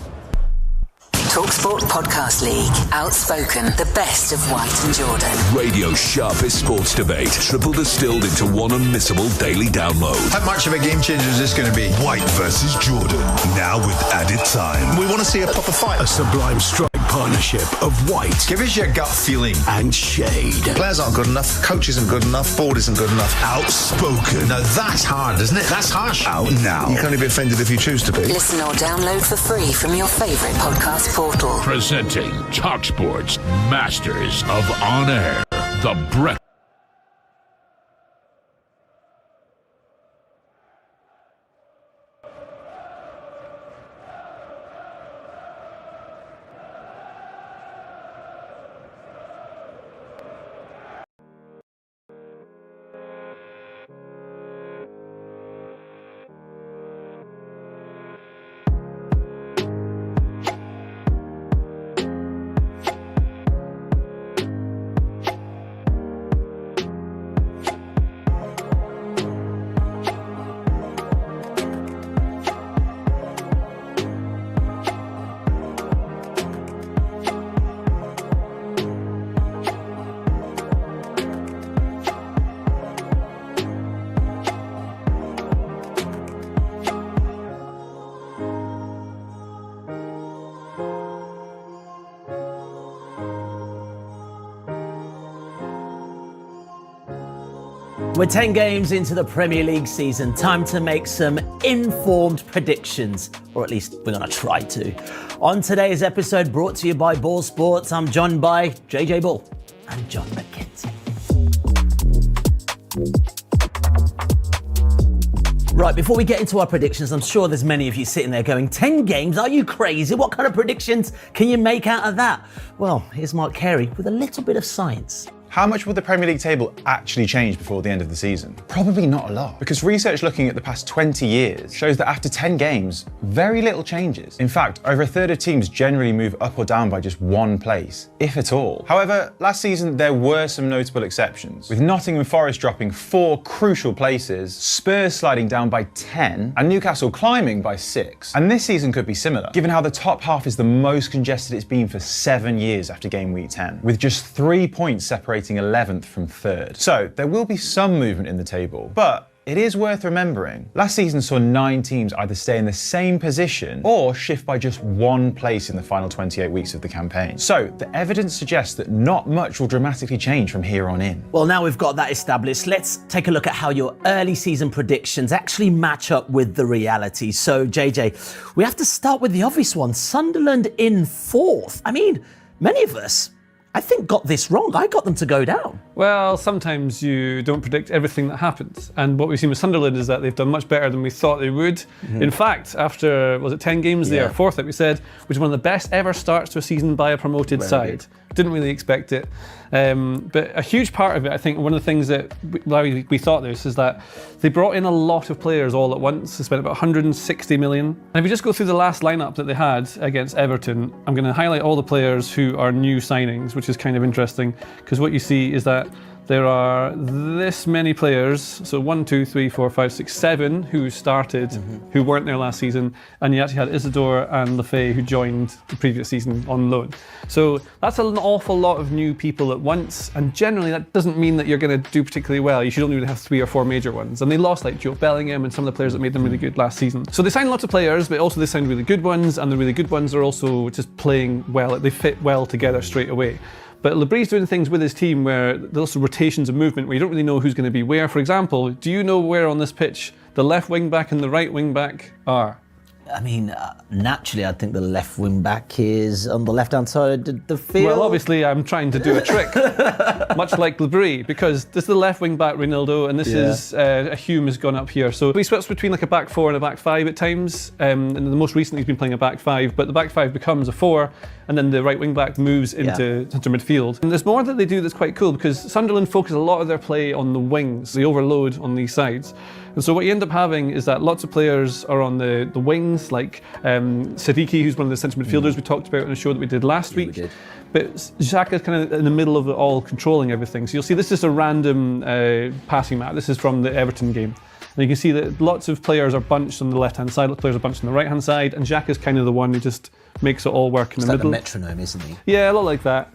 TalkSport Podcast League. Outspoken, the best of White and Jordan. Radio's sharpest sports debate, triple distilled into one unmissable daily download. How much of a game changer is this going to be? White versus Jordan, now with added time. We want to see a proper fight. A sublime strike partnership of White. Give us your gut feeling. And Shade. Players aren't good enough, coach isn't good enough, board isn't good enough. Outspoken. Now that's hard, isn't it? That's harsh. Out now. You can only be offended if you choose to be. Listen or download for free from your favourite podcast portal. Presenting TalkSport's Masters of On Air. The breath. We're 10 games into the Premier League season. Time to make some informed predictions, or at least we're going to try to. On today's episode, brought to you by Ball Sports, I'm joined by JJ Bull and John McKenzie. Right, before we get into our predictions, I'm sure there's many of you sitting there going, 10 games? Are you crazy? What kind of predictions can you make out of that? Well, here's Mark Carey with a little bit of science. How much will the Premier League table actually change before the end of the season? Probably not a lot, because research looking at the past 20 years shows that after 10 games, very little changes. In fact, over a third of teams generally move up or down by just one place, if at all. However, last season there were some notable exceptions, with Nottingham Forest dropping 4 crucial places, Spurs sliding down by 10, and Newcastle climbing by 6. And this season could be similar, given how the top half is the most congested it's been for 7 years after game week 10, with just 3 points separating 11th from 3rd. So there will be some movement in the table, but it is worth remembering, last season saw 9 teams either stay in the same position or shift by just 1 place in the final 28 weeks of the campaign. So the evidence suggests that not much will dramatically change from here on in. Well, now we've got that established, let's take a look at how your early season predictions actually match up with the reality. So JJ, we have to start with the obvious one, Sunderland in 4th. I mean, many of us, I think, got this wrong. I got them to go down. Well, sometimes you don't predict everything that happens. And what we've seen with Sunderland is that they've done much better than we thought they would. Mm-hmm. In fact, after, 10 games, they are 4th, like we said, which is one of the best ever starts to a season by a promoted side. Didn't really expect it. But a huge part of it, I think, one of the things that we thought this is that they brought in a lot of players all at once. They spent about 160 million. And if we just go through the last lineup that they had against Everton, I'm going to highlight all the players who are new signings, which is kind of interesting, because what you see is that there are this many players, so 1, 2, 3, 4, 5, 6, 7 who started, who weren't there last season, and you actually had Isidore and Lefay who joined the previous season on loan. So that's an awful lot of new people at once, and generally that doesn't mean that you're going to do particularly well. You should only really have 3 or 4 major ones, and they lost like Joe Bellingham and some of the players that made them really good last season. So they signed lots of players, but also they signed really good ones, and the really good ones are also just playing well. They fit well together straight away. But Labry's doing things with his team where there's also rotations of movement where you don't really know who's going to be where. For example, do you know where on this pitch the left wing back and the right wing back are? I mean, naturally, I think the left wing back is on the left-hand side of the field. Well, obviously, I'm trying to do a trick, much like Golbridge, because this is the left wing back Ronaldo, and this is Hume has gone up here. So we switch between like a back four and a back five at times, and the most recently he's been playing a back five, but the back five becomes a four, and then the right wing back moves into centre midfield. And there's more that they do that's quite cool, because Sunderland focus a lot of their play on the wings. They overload on these sides. And so what you end up having is that lots of players are on the wings, like Siddiqui, who's one of the central midfielders we talked about in a show that we did last week. But Xhaka's kind of in the middle of it all, controlling everything. So you'll see this is a random passing map. This is from the Everton game. And you can see that lots of players are bunched on the left-hand side, lots of players are bunched on the right-hand side, and Xhaka's kind of the one who just makes it all work in the middle. It's like a metronome, isn't he? Yeah, a lot like that.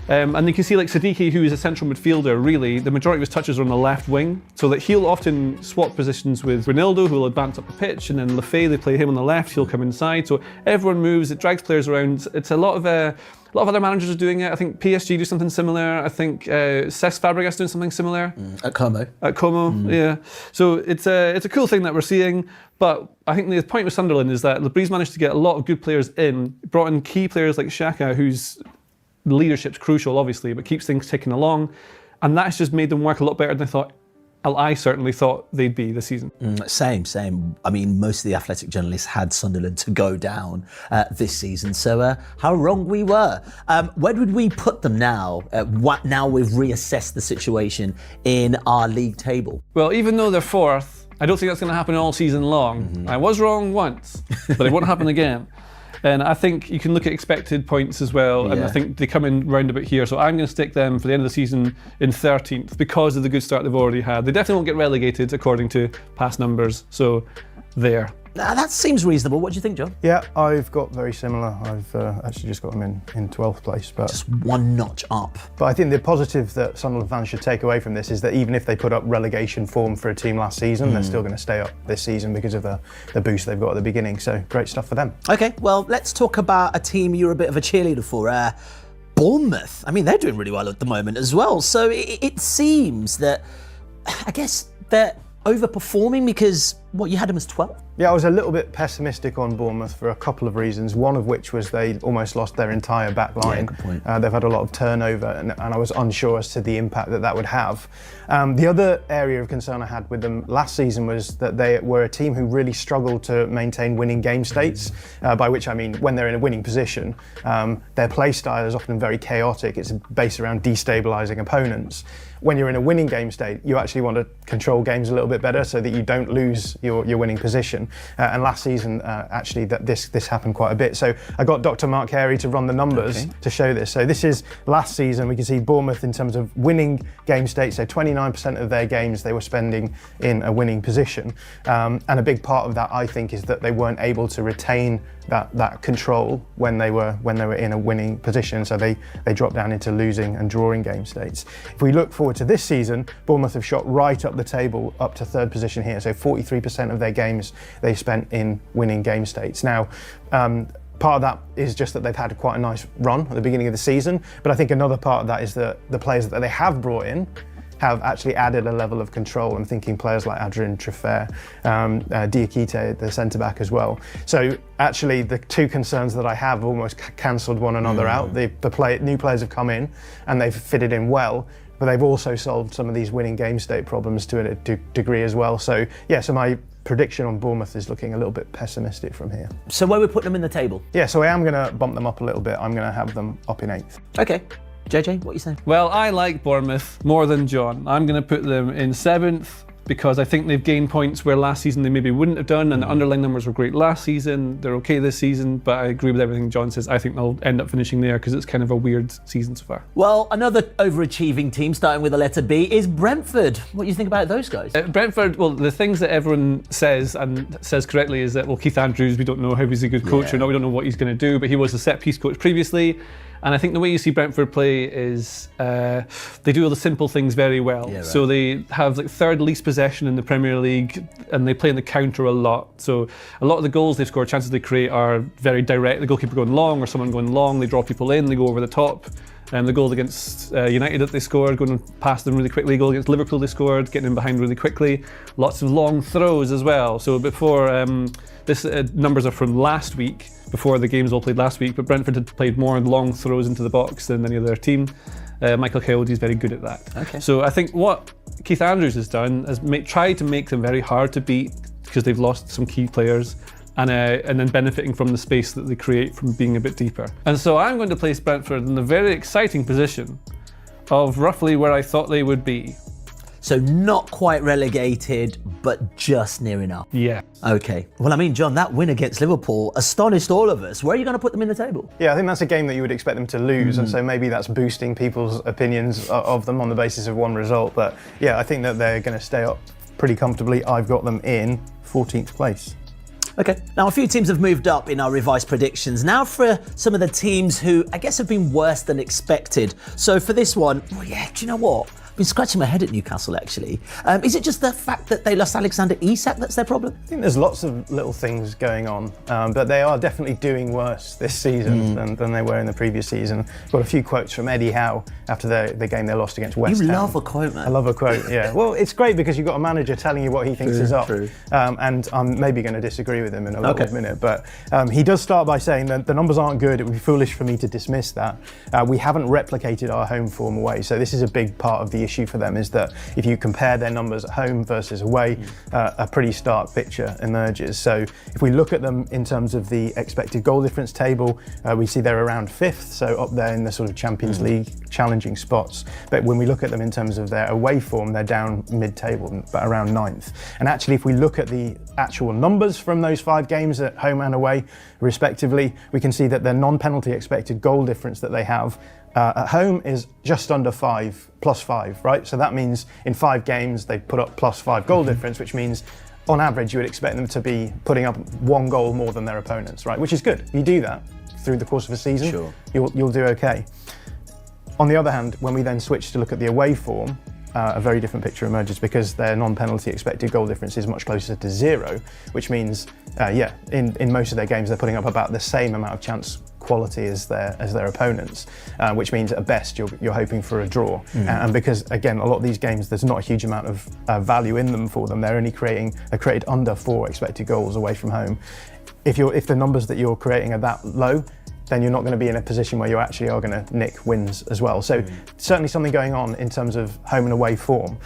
And you can see like Siddiqui, who is a central midfielder, really, the majority of his touches are on the left wing. So that he'll often swap positions with Ronaldo, who will advance up the pitch, and then Lefebvre, they play him on the left, he'll come inside. So everyone moves, it drags players around. It's a lot of other managers are doing it. I think PSG do something similar. I think Cesc Fabregas doing something similar. At Como. Yeah. So it's a cool thing that we're seeing. But I think the point with Sunderland is that Golbridge managed to get a lot of good players in, brought in key players like Xhaka, whose leadership's crucial, obviously, but keeps things ticking along. And that's just made them work a lot better than I certainly thought they'd be this season. Same. I mean, most of the Athletic journalists had Sunderland to go down this season, so how wrong we were. Where would we put them now? Now we've reassessed the situation in our league table? Well, even though they're fourth, I don't think that's going to happen all season long. I was wrong once, but it won't happen again. And I think you can look at expected points as well, and I think they come in round about here. So I'm going to stick them for the end of the season in 13th because of the good start they've already had. They definitely won't get relegated according to past numbers, so there. That seems reasonable. What do you think, John? Yeah, I've got very similar. I've actually just got them in 12th place. But just one notch up. But I think the positive that Sunderland fans should take away from this is that even if they put up relegation form for a team last season, they're still going to stay up this season because of the boost they've got at the beginning. So great stuff for them. Okay, well, let's talk about a team you're a bit of a cheerleader for. Bournemouth. I mean, they're doing really well at the moment as well. So it seems that, I guess, they're overperforming because, you had them as 12th? Yeah, I was a little bit pessimistic on Bournemouth for a couple of reasons. One of which was they almost lost their entire back line. Yeah, good point. They've had a lot of turnover, and I was unsure as to the impact that would have. The other area of concern I had with them last season was that they were a team who really struggled to maintain winning game states, by which I mean when they're in a winning position. Their play style is often very chaotic. It's based around destabilising opponents. When you're in a winning game state, you actually want to control games a little bit better so that you don't lose your winning position. And last season, actually, this happened quite a bit. So I got Dr. Mark Carey to run the numbers to show this. So this is last season. We can see Bournemouth in terms of winning game states. So 29% of their games they were spending in a winning position. And a big part of that, I think, is that they weren't able to retain that control when they were in a winning position. So they dropped down into losing and drawing game states. If we look forward to this season, Bournemouth have shot right up the table, up to third position here. So 43% of their games they spent in winning game states. Now, part of that is just that they've had quite a nice run at the beginning of the season, but I think another part of that is that the players that they have brought in have actually added a level of control. I'm thinking players like Adrien Truffert, Diakite, the centre-back as well. So actually the two concerns that I have almost cancelled one another out. New players have come in and they've fitted in well, but they've also solved some of these winning game state problems to a degree as well. So yeah, so my prediction on Bournemouth is looking a little bit pessimistic from here. So where we put them in the table? Yeah, so I am going to bump them up a little bit. I'm going to have them up in 8th. Okay. JJ, what are you saying? Well, I like Bournemouth more than John. I'm going to put them in 7th because I think they've gained points where last season they maybe wouldn't have done, and the underlying numbers were great last season. They're okay this season, but I agree with everything John says. I think they'll end up finishing there because it's kind of a weird season so far. Well, another overachieving team starting with the letter B is Brentford. What do you think about those guys? Brentford, well, the things that everyone says and says correctly is that, well, Keith Andrews, we don't know how he's a good coach or not, we don't know what he's going to do, but he was a set-piece coach previously. And I think the way you see Brentford play is they do all the simple things very well. Yeah, right. So they have like third least possession in the Premier League, and they play in the counter a lot. So a lot of the goals they've scored, chances they create are very direct. The goalkeeper going long or someone going long, they draw people in, they go over the top. The goal against United that they scored, going past them really quickly. Goal against Liverpool they scored, getting in behind really quickly. Lots of long throws as well. So before This numbers are from last week, before the games all played last week, but Brentford had played more long throws into the box than any other team. Michael Coyote is very good at that. Okay. So I think what Keith Andrews has done is tried to make them very hard to beat because they've lost some key players, and then benefiting from the space that they create from being a bit deeper. And so I'm going to place Brentford in the very exciting position of roughly where I thought they would be. So not quite relegated, but just near enough. Yeah. Okay. Well, I mean, John, that win against Liverpool astonished all of us. Where are you going to put them in the table? Yeah, I think that's a game that you would expect them to lose, and so maybe that's boosting people's opinions of them on the basis of one result. But yeah, I think that they're going to stay up pretty comfortably. I've got them in 14th place. Okay, now a few teams have moved up in our revised predictions. Now for some of the teams who I guess have been worse than expected. So for this one, well, yeah, do you know what? I've been scratching my head at Newcastle, actually. Is it just the fact that they lost Alexander Isak that's their problem? I think there's lots of little things going on, but they are definitely doing worse this season than they were in the previous season. Got a few quotes from Eddie Howe after the game they lost against West Ham. You love a quote, man. I love a quote, yeah. Well, it's great because you've got a manager telling you what he thinks is up. And I'm maybe going to disagree with him in a little minute, but he does start by saying that the numbers aren't good. It would be foolish for me to dismiss that. We haven't replicated our home form away, so this is a big part of the issue for them, is that if you compare their numbers at home versus away, a pretty stark picture emerges. So if we look at them in terms of the expected goal difference table, we see they're around 5th, so up there in the sort of Champions League challenging spots. But when we look at them in terms of their away form, they're down mid-table, but around 9th. And actually, if we look at the actual numbers from those 5 games at home and away, respectively, we can see that their non-penalty expected goal difference that they have at home is just under 5, +5, right? So that means in 5 games they put up +5 goal difference, which means on average you would expect them to be putting up 1 goal more than their opponents, right? Which is good. You do that through the course of a season, you'll do okay. On the other hand, when we then switch to look at the away form, a very different picture emerges because their non-penalty expected goal difference is much closer to 0, which means, in most of their games they're putting up about the same amount of chance quality as their opponents, which means at best you're hoping for a draw. And because again, a lot of these games there's not a huge amount of value in them for them. They're only created under 4 expected goals away from home. If the numbers that you're creating are that low, then you're not going to be in a position where you actually are going to nick wins as well. So certainly something going on in terms of home and away form.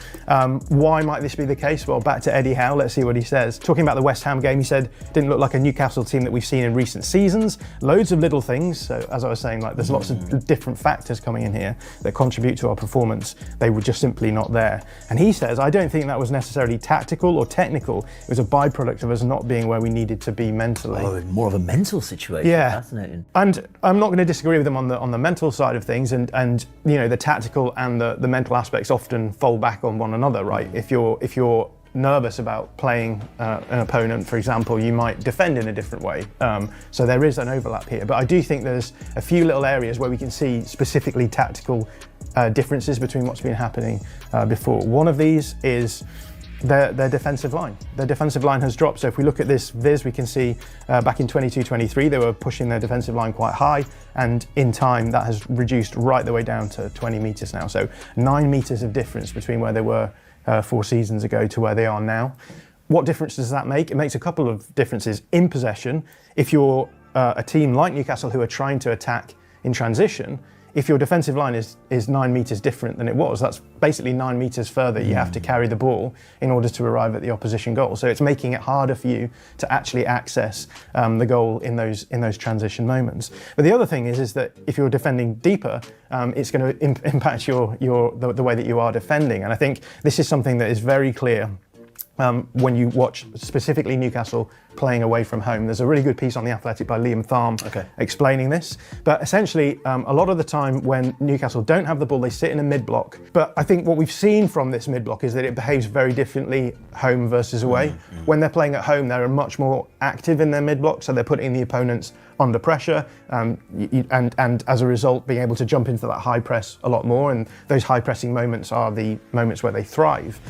Why might this be the case? Well, back to Eddie Howe, let's see what he says. Talking about the West Ham game, he said, didn't look like a Newcastle team that we've seen in recent seasons. Loads of little things. So as I was saying, like there's lots of different factors coming in here that contribute to our performance. They were just simply not there. And he says, I don't think that was necessarily tactical or technical. It was a byproduct of us not being where we needed to be mentally. Oh, more of a mental situation. Yeah. Fascinating. And I'm not going to disagree with him on the mental side of things, and you know the tactical and the mental aspects often fall back on one another, right? If you're nervous about playing an opponent, for example, you might defend in a different way. So there is an overlap here, but I do think there's a few little areas where we can see specifically tactical differences between what's been happening before. One of these is their defensive line. Their defensive line has dropped. So if we look at this viz, we can see back in 22-23, they were pushing their defensive line quite high. And in time, that has reduced right the way down to 20 metres now. So 9 metres of difference between where they were 4 seasons ago to where they are now. What difference does that make? It makes a couple of differences. In possession, if you're a team like Newcastle who are trying to attack in transition, if your defensive line is 9 metres different than it was, that's basically 9 metres further you have to carry the ball in order to arrive at the opposition goal. So it's making it harder for you to actually access the goal in those transition moments. But the other thing is that if you're defending deeper, it's going to impact the way that you are defending. And I think this is something that is very clear when you watch specifically Newcastle playing away from home. There's a really good piece on The Athletic by Liam Tharm explaining this. But essentially, a lot of the time when Newcastle don't have the ball, they sit in a mid-block. But I think what we've seen from this mid-block is that it behaves very differently home versus away. When they're playing at home, they're much more active in their mid-block, so they're putting the opponents under pressure, and as a result, being able to jump into that high press a lot more. And those high pressing moments are the moments where they thrive.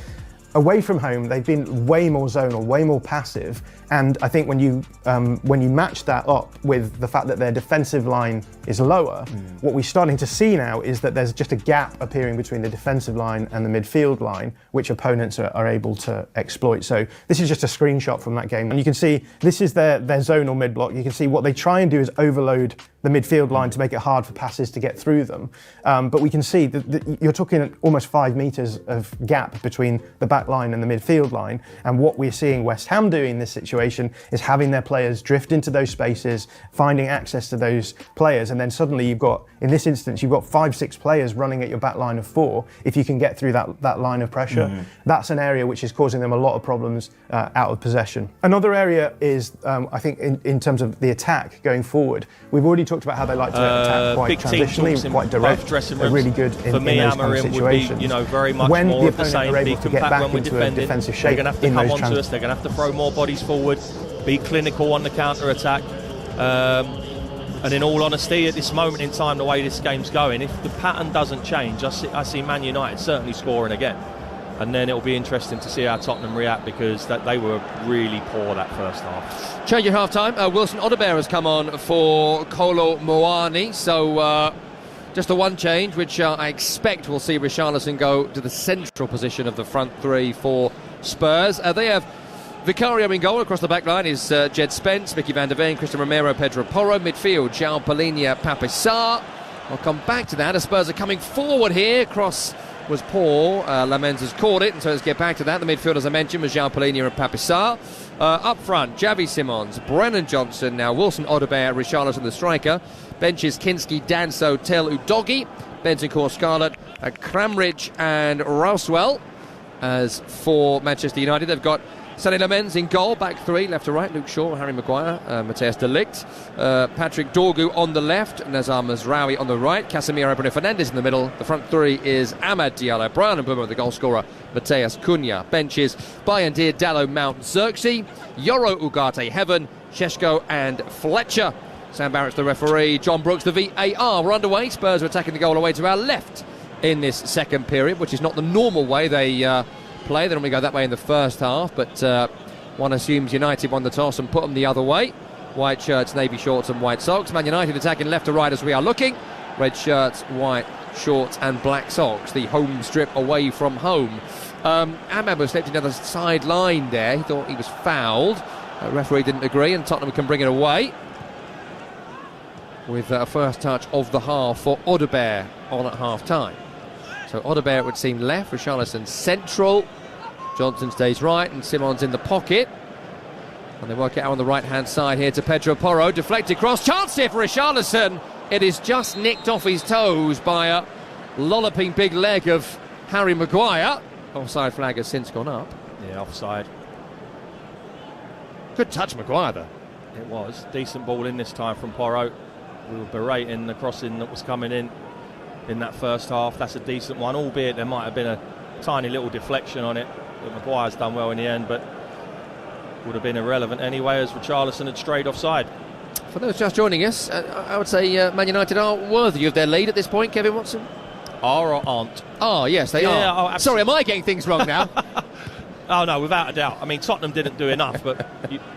away from home, they've been way more zonal, way more passive. And I think when you match that up with the fact that their defensive line is lower, what we're starting to see now is that there's just a gap appearing between the defensive line and the midfield line, which opponents are able to exploit. So this is just a screenshot from that game. And you can see this is their zonal mid-block. You can see what they try and do is overload the midfield line to make it hard for passes to get through them. But we can see that you're talking almost 5 metres of gap between the back line and the midfield line. And what we're seeing West Ham doing in this situation is having their players drift into those spaces, finding access to those players, and then suddenly you've got, in this instance, you've got 5-6 players running at your back line of 4. If you can get through that line of pressure, that's an area which is causing them a lot of problems out of possession. Another area is, I think, in terms of the attack going forward, we've already talked about how they like to attack quite transitionally, quite direct. They're really good in those kind of situations. Would be, very much when more the of the opponent same, are be able to get compact back when we're into a defending. defensive They're shape going to have to in come those onto us. They're going to have to throw more bodies forward, be clinical on the counter-attack. And in all honesty, at this moment in time, the way this game's going, if the pattern doesn't change, I see Man United certainly scoring again. And then it'll be interesting to see how Tottenham react, because they were really poor that first half. Change at half-time. Wilson Odobert has come on for Kolo Muani. So just the one change, which I expect will see Richarlison go to the central position of the front three for Spurs. They have Vicario in goal. Across the back line is Jed Spence, Mickey van der Ven, Christian Romero, Pedro Porro. Midfield, João Palhinha, Pape Sarr. I'll come back to that as Spurs are coming forward here. Cross was poor. Lamens has caught it, and so let's get back to that. The midfield, as I mentioned, was João Palhinha and Pape Sarr. Up front, Javi Simons, Brennan Johnson, now Wilson Odobert, Richarlison the striker. Benches Kinski, Danso, Tel Udogi, Bentancur, Scarlett, Kramrich and Rouswell. As for Manchester United, they've got Sonny Lamens in goal, back three, left to right, Luke Shaw, Harry Maguire, Matthias de Ligt, Patrick Dorgu on the left, Nazar Mazraoui on the right, Casemiro, Bruno Fernandes in the middle. The front three is Amad Diallo, Brian Mbeumo, the goal scorer, Mateus Cunha. Benches Bayindir, Dallo, Mount, Xerxes, Yoro Ugarte, Heaven, Sheshko and Fletcher. Sam Barrett's the referee, John Brooks the VAR. We're underway, Spurs are attacking the goal away to our left in this second period, which is not the normal way they play. They normally go that way in the first half, but one assumes United won the toss and put them the other way. White shirts, navy shorts and white socks. Man United attacking left to right as we are looking. Red shirts, white shorts and black socks. The home strip away from home. Ahmad was slipped into the sideline there. He thought he was fouled. The referee didn't agree, and Tottenham can bring it away with a first touch of the half for Odobert on at half-time. So Odobert would seem left, Richarlison central, Johnson stays right, and Simons in the pocket. And they work it out on the right-hand side here to Pedro Porro, deflected cross, chance here for Richarlison. It is just nicked off his toes by a lolloping big leg of Harry Maguire. Offside flag has since gone up. Yeah, offside. Good touch, Maguire, though. It was. Decent ball in this time from Porro. We were berating the crossing that was coming in that first half. That's a decent one, albeit there might have been a tiny little deflection on it. But Maguire's done well in the end, but would have been irrelevant anyway, as Richarlison had strayed offside. For those just joining us, I would say Man United are worthy of their lead at this point, Kevin Watson. Are or aren't? Oh, yes, they are. Oh, sorry, am I getting things wrong now? Oh, no, without a doubt. I mean, Tottenham didn't do enough, but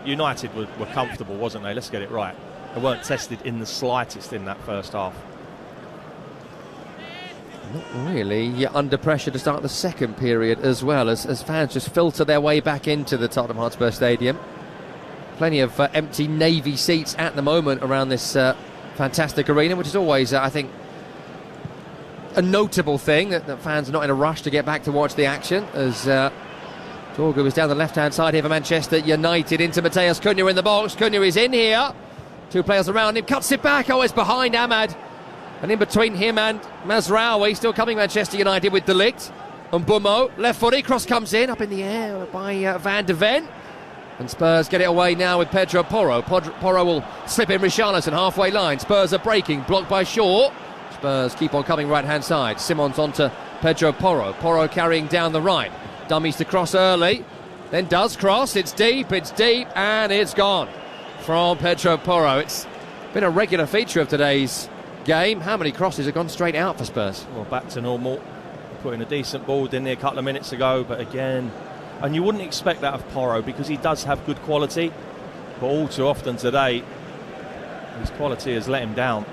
United were comfortable, wasn't they? Let's get it right. They weren't tested in the slightest in that first half. Not really under pressure to start the second period as well, as fans just filter their way back into the Tottenham Hotspur Stadium. Plenty of empty Navy seats at the moment around this fantastic arena, which is always, I think, a notable thing, that fans are not in a rush to get back to watch the action, as Dorgu is down the left-hand side here for Manchester United, into Mateus Cunha in the box. Cunha is in here. Two players around him, cuts it back. Oh, it's behind Ahmad. And in between him and Mazraoui, still coming Manchester United with de Ligt. And Mbeumo, left footy, cross comes in, up in the air by Van der Ven. And Spurs get it away now with Pedro Porro. Porro will slip in Richarlison, halfway line. Spurs are breaking, blocked by Shaw. Spurs keep on coming right-hand side. Simons onto Pedro Porro. Porro carrying down the right. Dummies to cross early, then does cross. It's deep, and it's gone from Pedro Porro. It's been a regular feature of today's game. How many crosses have gone straight out for Spurs? Well, back to normal. Put in a decent ball in there a couple of minutes ago, but again, And you wouldn't expect that of Porro because he does have good quality, but all too often today, his quality has let him down.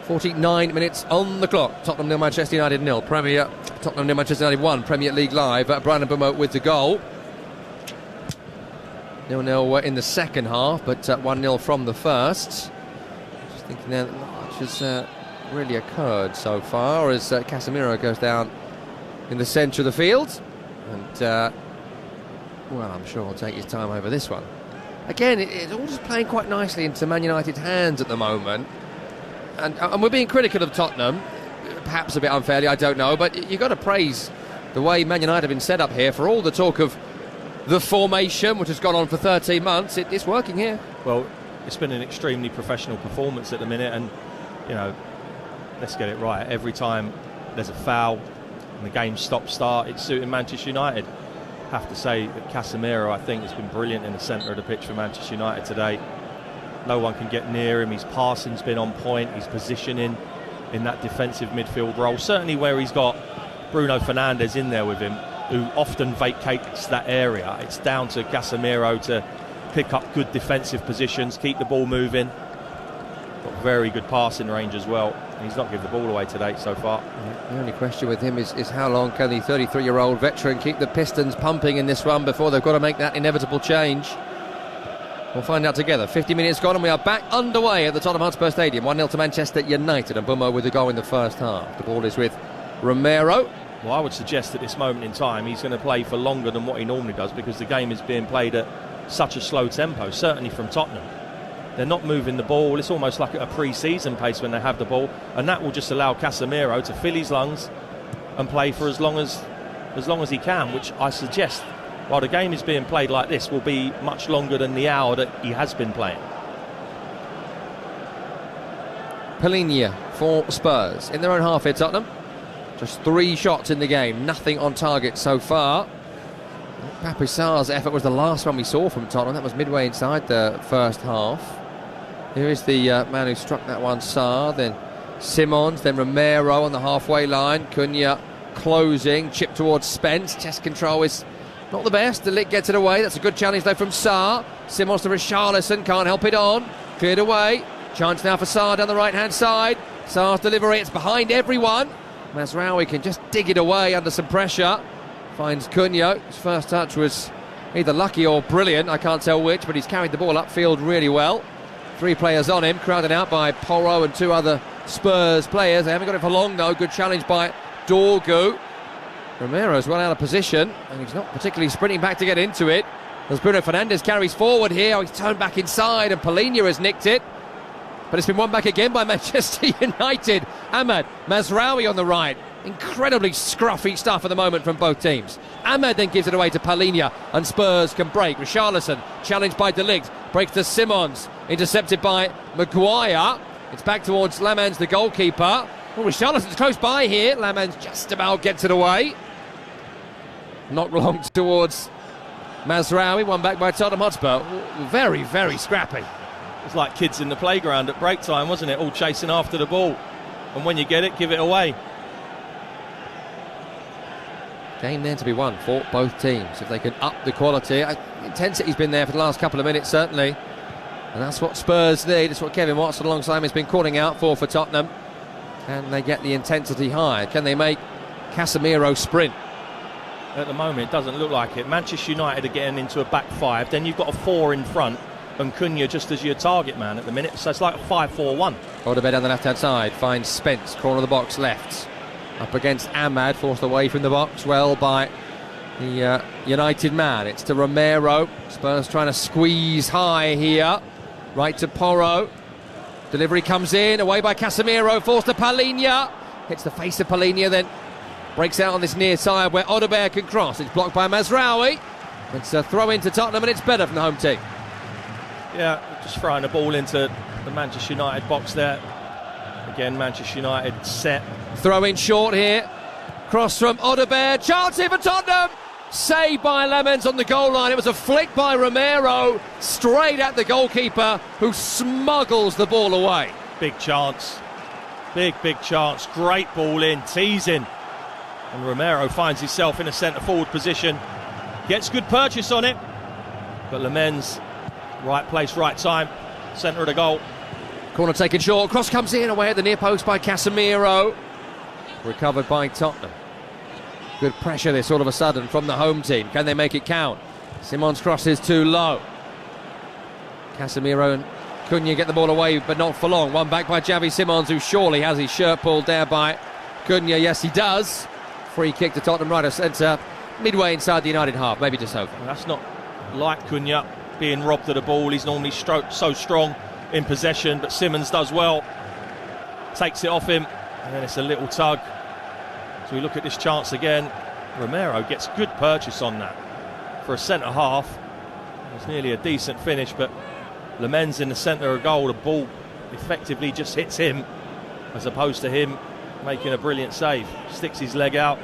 49 minutes on the clock. Tottenham 0, Manchester United 0. Tottenham 0, Manchester United 1. Premier League Live. Brian Mbeumo with the goal. 0-0 in the second half, but 1-0 from the first. Just thinking there that not much has really occurred so far as Casemiro goes down in the centre of the field. And, well, I'm sure he'll take his time over this one. Again, it's all just playing quite nicely into Man United's hands at the moment. And we're being critical of Tottenham, perhaps a bit unfairly, I don't know, but you've got to praise the way Man United have been set up here. For all the talk of the formation, which has gone on for 13 months, it's working here. Well, it's been an extremely professional performance at the minute, and, you know, let's get it right. Every time there's a foul and the game stop-start, it's suiting Manchester United. I have to say that Casemiro, I think, has been brilliant in the centre of the pitch for Manchester United today. No one can get near him. His passing's been on point. His positioning in that defensive midfield role, certainly where he's got Bruno Fernandes in there with him, who often vacates that area. It's down to Casemiro to pick up good defensive positions, keep the ball moving. Got very good passing range as well. He's not given the ball away today so far. The only question with him is how long can the 33-year-old veteran keep the pistons pumping in this one before they've got to make that inevitable change? We'll find out together. 50 minutes gone and we are back underway at the Tottenham Hotspur Stadium. 1-0 to Manchester United, and Mbeumo with the goal in the first half. The ball is with Romero. Well, I would suggest at this moment in time he's going to play for longer than what he normally does, because the game is being played at such a slow tempo, certainly from Tottenham. They're not moving the ball. It's almost like at a pre-season pace when they have the ball, and that will just allow Casemiro to fill his lungs and play for as long as he can, which I suggest, while the game is being played like this, will be much longer than the hour that he has been playing. Palhinha for Spurs. In their own half here, Tottenham. Just 3 shots in the game, nothing on target so far. Pape Sarr's effort was the last one we saw from Tottenham. That was midway inside the first half. Here is the man who struck that one, Sarr, then Simons, then Romero on the halfway line. Cunha closing, chip towards Spence. Chest control is not the best. The Ligt gets it away. That's a good challenge though from Sarr. Simons to Richarlison, can't help it on. Cleared away. Chance now for Sarr down the right-hand side. Sarr's delivery, it's behind everyone. Mazraoui can just dig it away under some pressure. Finds Cunha. His first touch was either lucky or brilliant, I can't tell which, but he's carried the ball upfield really well. 3 players on him, crowded out by Porro and 2 other Spurs players. They haven't got it for long though. Good challenge by Dorgu. Romero's well out of position, and he's not particularly sprinting back to get into it. As Bruno Fernandes carries forward here, he's turned back inside, and Palhinha has nicked it. But it's been won back again by Manchester United. Ahmad Mazraoui on the right. Incredibly scruffy stuff at the moment from both teams. Ahmad then gives it away to Palhinha, and Spurs can break. Richarlison, challenged by De Ligt, breaks to Simons, intercepted by Maguire. It's back towards Lamans, the goalkeeper. Well, Richarlison's close by here. Lamans just about gets it away. Not long towards Mazraoui, won back by Tottenham Hotspur. Very, very scrappy. It's like kids in the playground at break time, wasn't it? All chasing after the ball. And when you get it, give it away. Game there to be won for both teams. If they can up the quality. Intensity's been there for the last couple of minutes, certainly. And that's what Spurs need. It's what Kevin Watson alongside him has been calling out for Tottenham. Can they get the intensity high? Can they make Casemiro sprint? At the moment, it doesn't look like it. Manchester United are getting into a back 5. Then you've got a 4 in front, and Cunha just as your target man at the minute. So it's like a 5-4-1. Odegaard down the left-hand side, finds Spence, corner of the box left. Up against Ahmad, forced away from the box well by the United man. It's to Romero. Spurs trying to squeeze high here. Right to Porro. Delivery comes in, away by Casemiro, forced to Palhinha. Hits the face of Palhinha, then breaks out on this near side where Odegaard can cross. It's blocked by Mazraoui. It's a throw into Tottenham, and it's better from the home team. Yeah, just throwing the ball into the Manchester United box there. Again, Manchester United set. Throw in short here. Cross from Odegaard. Chance here for Tottenham. Saved by Lemons on the goal line. It was a flick by Romero straight at the goalkeeper, who smuggles the ball away. Big chance. Big chance. Great ball in. Teasing. And Romero finds himself in a centre-forward position. Gets good purchase on it. But Lemens, right place, right time. Centre of the goal. Corner taken short. Cross comes in, away at the near post by Casemiro. Recovered by Tottenham. Good pressure this all of a sudden from the home team. Can they make it count? Simon's cross is too low. Casemiro and Cunha get the ball away, but not for long. One back by Xavi Simons, who surely has his shirt pulled there by Cunha. Yes, he does. Free kick to Tottenham right of centre, midway inside the United half, maybe just over. That's not like Cunha being robbed of the ball. He's normally so strong in possession, but Simons does well. Takes it off him, and then it's a little tug. So we look at this chance again. Romero gets good purchase on that. For a centre-half, it's nearly a decent finish, but Lemens in the centre of goal, the ball effectively just hits him, as opposed to him making a brilliant save. Sticks his leg out.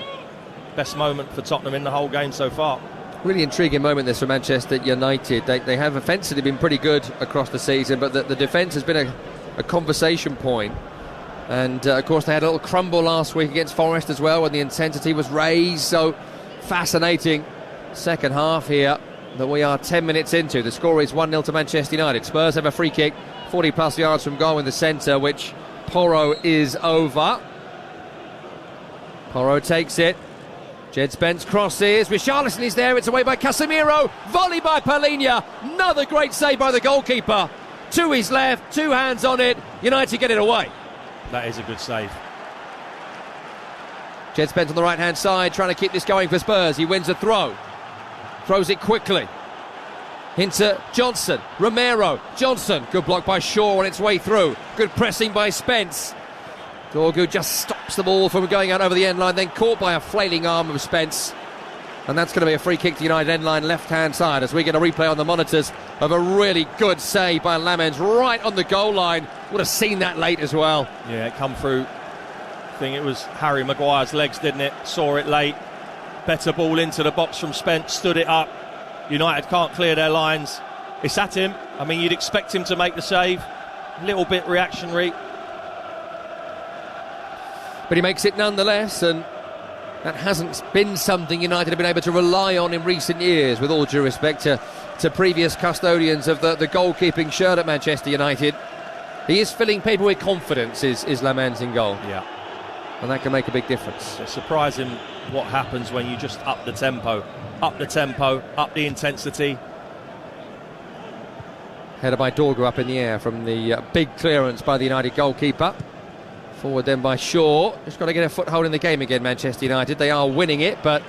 Best moment for Tottenham in the whole game so far. Really intriguing moment this for Manchester United. They have offensively been pretty good across the season, but the defence has been a conversation point. And of course they had a little crumble last week against Forest as well, when the intensity was raised. So fascinating second half here that we are 10 minutes into. The score is 1-0 to Manchester United. Spurs have a free kick 40 plus yards from goal in the centre, which Porro is over. Porro takes it. Jed Spence crosses. Richarlison is there. It's away by Casemiro. Volley by Palhinha. Another great save by the goalkeeper. To his left, two hands on it. United get it away. That is a good save. Jed Spence on the right-hand side, trying to keep this going for Spurs. He wins a throw. Throws it quickly. Into Johnson. Romero. Johnson. Good block by Shaw on its way through. Good pressing by Spence. Dorgu just stops the ball from going out over the end line, then caught by a flailing arm of Spence. And that's going to be a free kick to United end line left-hand side, as we get a replay on the monitors of a really good save by Lamens right on the goal line. Would have seen that late as well. Yeah, it come through. I think it was Harry Maguire's legs, didn't it? Saw it late. Better ball into the box from Spence, stood it up. United can't clear their lines. It's at him. I mean, you'd expect him to make the save. A little bit reactionary. But he makes it nonetheless, and that hasn't been something United have been able to rely on in recent years, with all due respect to previous custodians of the goalkeeping shirt at Manchester United. He is filling people with confidence, is Lamens in goal. Yeah. And that can make a big difference. It's surprising what happens when you just up the tempo, up the intensity. Header by Dorgu up in the air from the big clearance by the United goalkeeper. Forward then by Shaw. Just got to get a foothold in the game again, Manchester United. They are winning it, but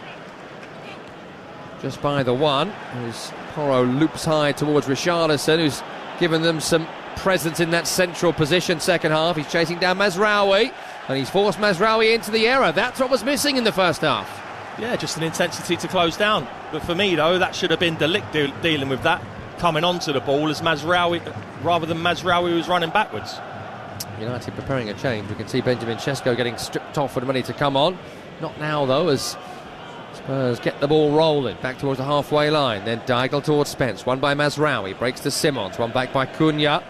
just by the one. As Porro loops high towards Richarlison, who's given them some presence in that central position second half. He's chasing down Mazraoui, and he's forced Mazraoui into the error. That's what was missing in the first half. Yeah, just an intensity to close down. But for me, though, that should have been De Ligt dealing with that, coming onto the ball as Mazraoui, rather than Mazraoui was running backwards. United preparing a change. We can see Benjamin Sesko getting stripped off with money to come on. Not now, though, as Spurs get the ball rolling back towards the halfway line. Then Diagonal towards Spence. One by Mazraoui. Breaks to Simons. One back by Cunha.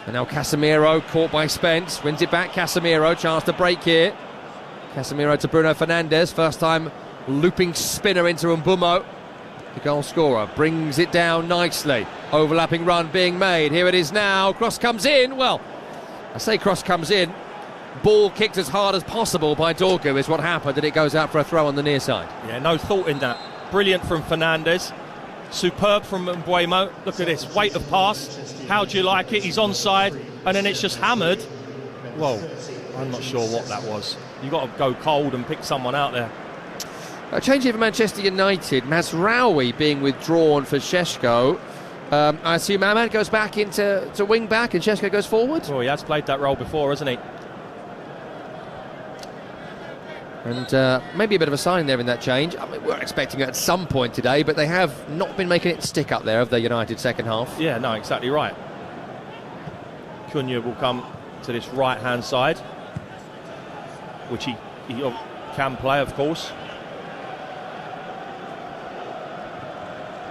And now Casemiro caught by Spence. Wins it back. Casemiro. Chance to break here. Casemiro to Bruno Fernandes. First time looping spinner into Mbumo. The goal scorer brings it down nicely. Overlapping run being made. Here it is now. Cross comes in. Well, I say cross comes in. Ball kicked as hard as possible by Dorgu is what happened, and it goes out for a throw on the near side. Yeah, no thought in that. Brilliant from Fernandes. Superb from Mbuemo. Look at this, weight of pass. How do you like it? He's onside, and then it's just hammered. Whoa, I'm not sure what that was. You've got to go cold and pick someone out there. Changing for Manchester United, Mazraoui being withdrawn for Sesko. I assume Ahmad goes back into wing back and Sesko goes forward. Well, he has played that role before, hasn't he? And maybe a bit of a sign there in that change. I mean, we're expecting it at some point today, but they have not been making it stick up there of the United second half. Yeah, no, exactly right. Cunha will come to this right-hand side, which he can play, of course.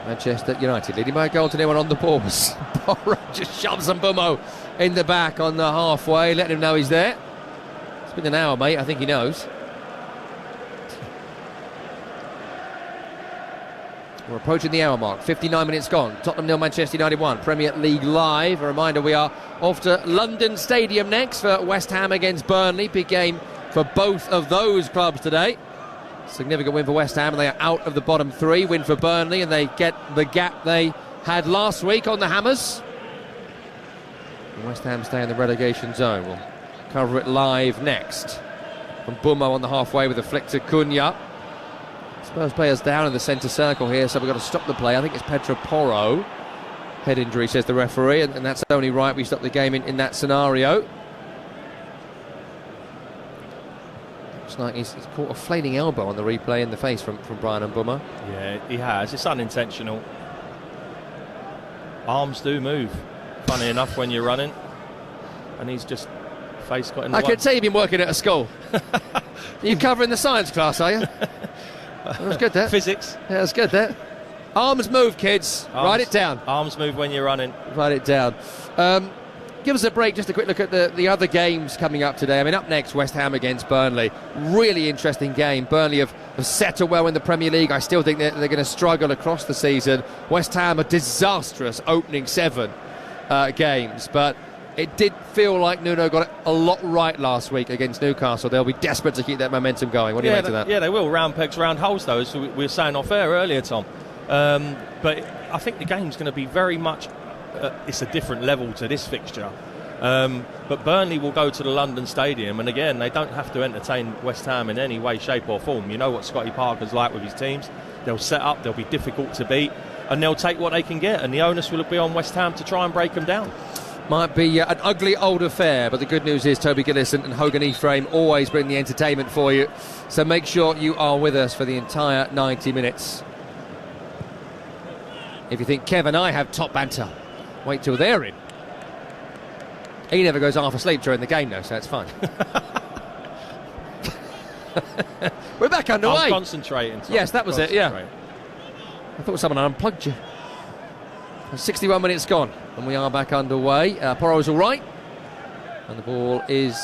Manchester United leading by a goal to anyone on the balls. Porro just shoves Mbumo in the back on the halfway, letting him know he's there. It's been an hour, mate. I think he knows. We're approaching the hour mark. 59 minutes gone. Tottenham 0, Manchester United 1. Premier League Live. A reminder, we are off to London Stadium next for West Ham against Burnley. Big game for both of those clubs today. Significant win for West Ham, and they are out of the bottom three. Win for Burnley, and they get the gap they had last week on the Hammers. And West Ham stay in the relegation zone. We'll cover it live next. From Bumo on the halfway with a flick to Cunha. Spurs players down in the centre circle here, so we've got to stop the play. I think it's Pedro Porro. Head injury, says the referee, and that's only right. We stop the game in that scenario. Looks like he's caught a flailing elbow on the replay in the face from Brian Mbeumo. Yeah, he has. It's unintentional. Arms do move, funny enough, when you're running. And he's just face got in the way. I could tell you've been working at a school. You covering the science class, are you? That was good, that. Physics. Yeah, that's good, that. Arms move, kids. Write it down. Arms move when you're running. Write it down. Give us a break, just a quick look at the other games coming up today. I mean, up next, West Ham against Burnley. Really interesting game. Burnley have settled well in the Premier League. I still think they're going to struggle across the season. West Ham, a disastrous opening 7 games, but it did feel like Nuno got it a lot right last week against Newcastle. They'll be desperate to keep that momentum going. What do you make of that? Yeah, they will. Round pegs, round holes, though, as we were saying off air earlier, Tom. But I think the game's going to be very much... it's a different level to this fixture. But Burnley will go to the London Stadium, and again, they don't have to entertain West Ham in any way, shape or form. You know what Scotty Parker's like with his teams. They'll set up, they'll be difficult to beat, and they'll take what they can get, and the onus will be on West Ham to try and break them down. Might be an ugly old affair, but the good news is Toby Gillis and Hogan Ephraim always bring the entertainment for you. So make sure you are with us for the entire 90 minutes. If you think Kev and I have top banter, wait till they're in. He never goes half asleep during the game, though, so it's fine. We're back underway. I'm concentrating, Tom. Yes, that was it, yeah. I thought someone unplugged you. 61 minutes gone, and we are back underway. Porro's all right, and the ball is